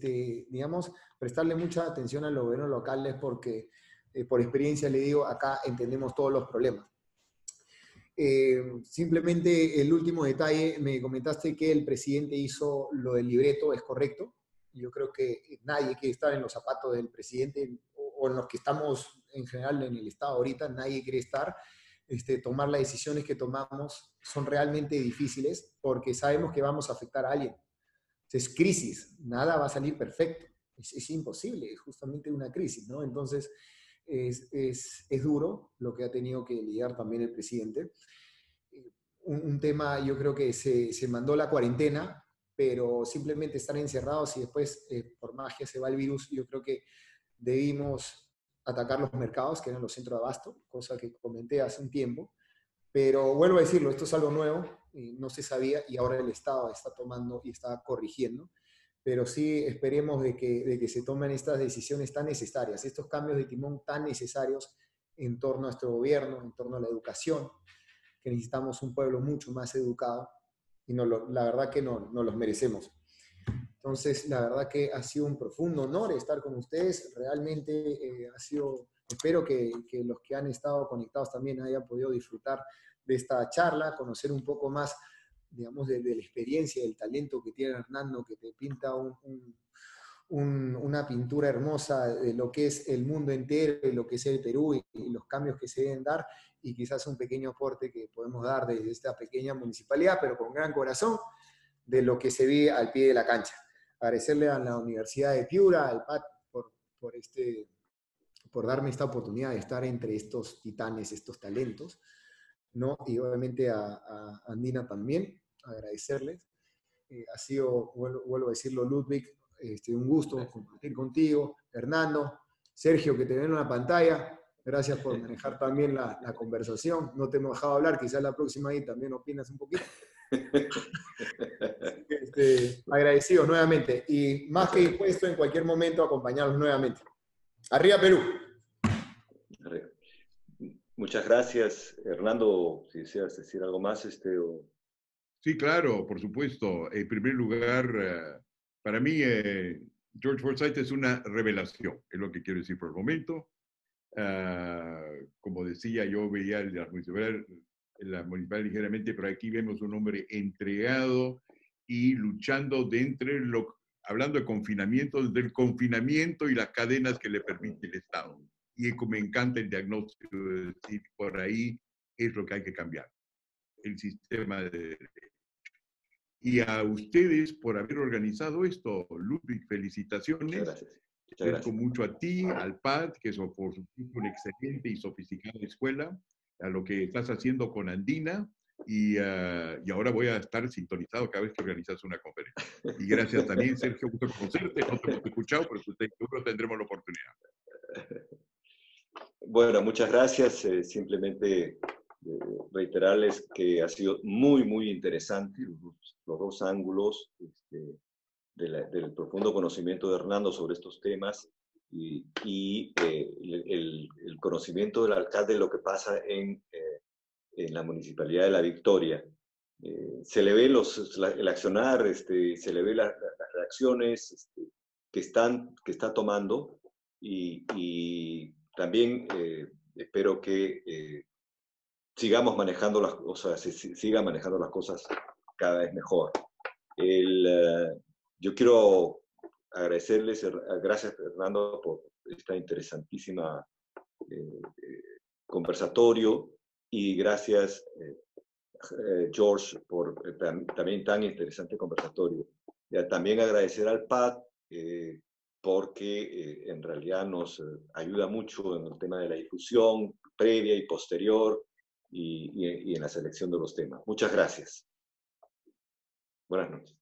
digamos, prestarle mucha atención a los gobiernos locales porque, por experiencia le digo, acá entendemos todos los problemas. Simplemente el último detalle, me comentaste que el presidente hizo lo del libreto, ¿es correcto? Yo creo que nadie quiere estar en los zapatos del presidente o en los que estamos en general en el Estado ahorita, nadie quiere estar. Tomar las decisiones que tomamos son realmente difíciles porque sabemos que vamos a afectar a alguien. Es crisis, nada va a salir perfecto, es imposible, es justamente una crisis, ¿no? Entonces, es duro lo que ha tenido que lidiar también el presidente. Un tema, yo creo que se mandó la cuarentena, pero simplemente estar encerrados y después por magia se va el virus. Yo creo que debimos atacar los mercados, que eran los centros de abasto, cosa que comenté hace un tiempo, Pero vuelvo a decirlo, esto es algo nuevo, no se sabía y ahora el Estado está tomando y está corrigiendo. Pero sí esperemos de que se tomen estas decisiones tan necesarias, estos cambios de timón tan necesarios en torno a nuestro gobierno, en torno a la educación, que necesitamos un pueblo mucho más educado y la verdad que no los merecemos. Entonces, la verdad que ha sido un profundo honor estar con ustedes. Realmente ha sido, espero que los que han estado conectados también hayan podido disfrutar de esta charla, conocer un poco más, digamos, de la experiencia, del talento que tiene Hernando, que te pinta una pintura hermosa de lo que es el mundo entero, de lo que es el Perú y los cambios que se deben dar, y quizás un pequeño aporte que podemos dar desde esta pequeña municipalidad, pero con gran corazón, de lo que se vive al pie de la cancha. Agradecerle a la Universidad de Piura, al PAT, por darme esta oportunidad de estar entre estos titanes, estos talentos, ¿no? Y obviamente a Andina también, agradecerles. Ha sido, vuelvo a decirlo, Ludwig, un gusto compartir contigo. Hernando, Sergio, que te ven en la pantalla, gracias por manejar también la conversación. No te hemos dejado hablar, quizás la próxima ahí también opinas un poquito. Agradecido nuevamente y más que dispuesto en cualquier momento a acompañarlos nuevamente. ¡Arriba Perú! Muchas gracias. Hernando, si deseas decir algo más. Sí, claro, por supuesto. En primer lugar, para mí, George Forsyth es una revelación, es lo que quiero decir por el momento. Como decía, yo veía la municipal ligeramente, pero aquí vemos un hombre entregado y luchando hablando de confinamiento, del confinamiento y las cadenas que le permite el Estado. Y me encanta el diagnóstico de decir, por ahí es lo que hay que cambiar, el sistema de derecho. Y a ustedes por haber organizado esto, Ludwig, felicitaciones. Muchas gracias. Agradezco mucho a ti, al PAD, que es por supuesto una excelente y sofisticada escuela, a lo que estás haciendo con Andina, y ahora voy a estar sintonizado cada vez que organizas una conferencia. Y gracias también, Sergio, gusto conocerte, no te hemos escuchado, pero seguro tendremos la oportunidad. Bueno, muchas gracias. Simplemente reiterarles que ha sido muy, muy interesante los dos ángulos del profundo conocimiento de Hernando sobre estos temas y el conocimiento del alcalde de lo que pasa en la Municipalidad de La Victoria. Se le ve el accionar, se le ve las reacciones que está tomando y también espero que sigamos manejando siga manejando las cosas cada vez mejor. Yo quiero agradecerles, gracias Fernando por esta interesantísima conversatorio y gracias George por también tan interesante conversatorio. También agradecer al PAD porque en realidad nos ayuda mucho en el tema de la difusión previa y posterior y en la selección de los temas. Muchas gracias. Buenas noches.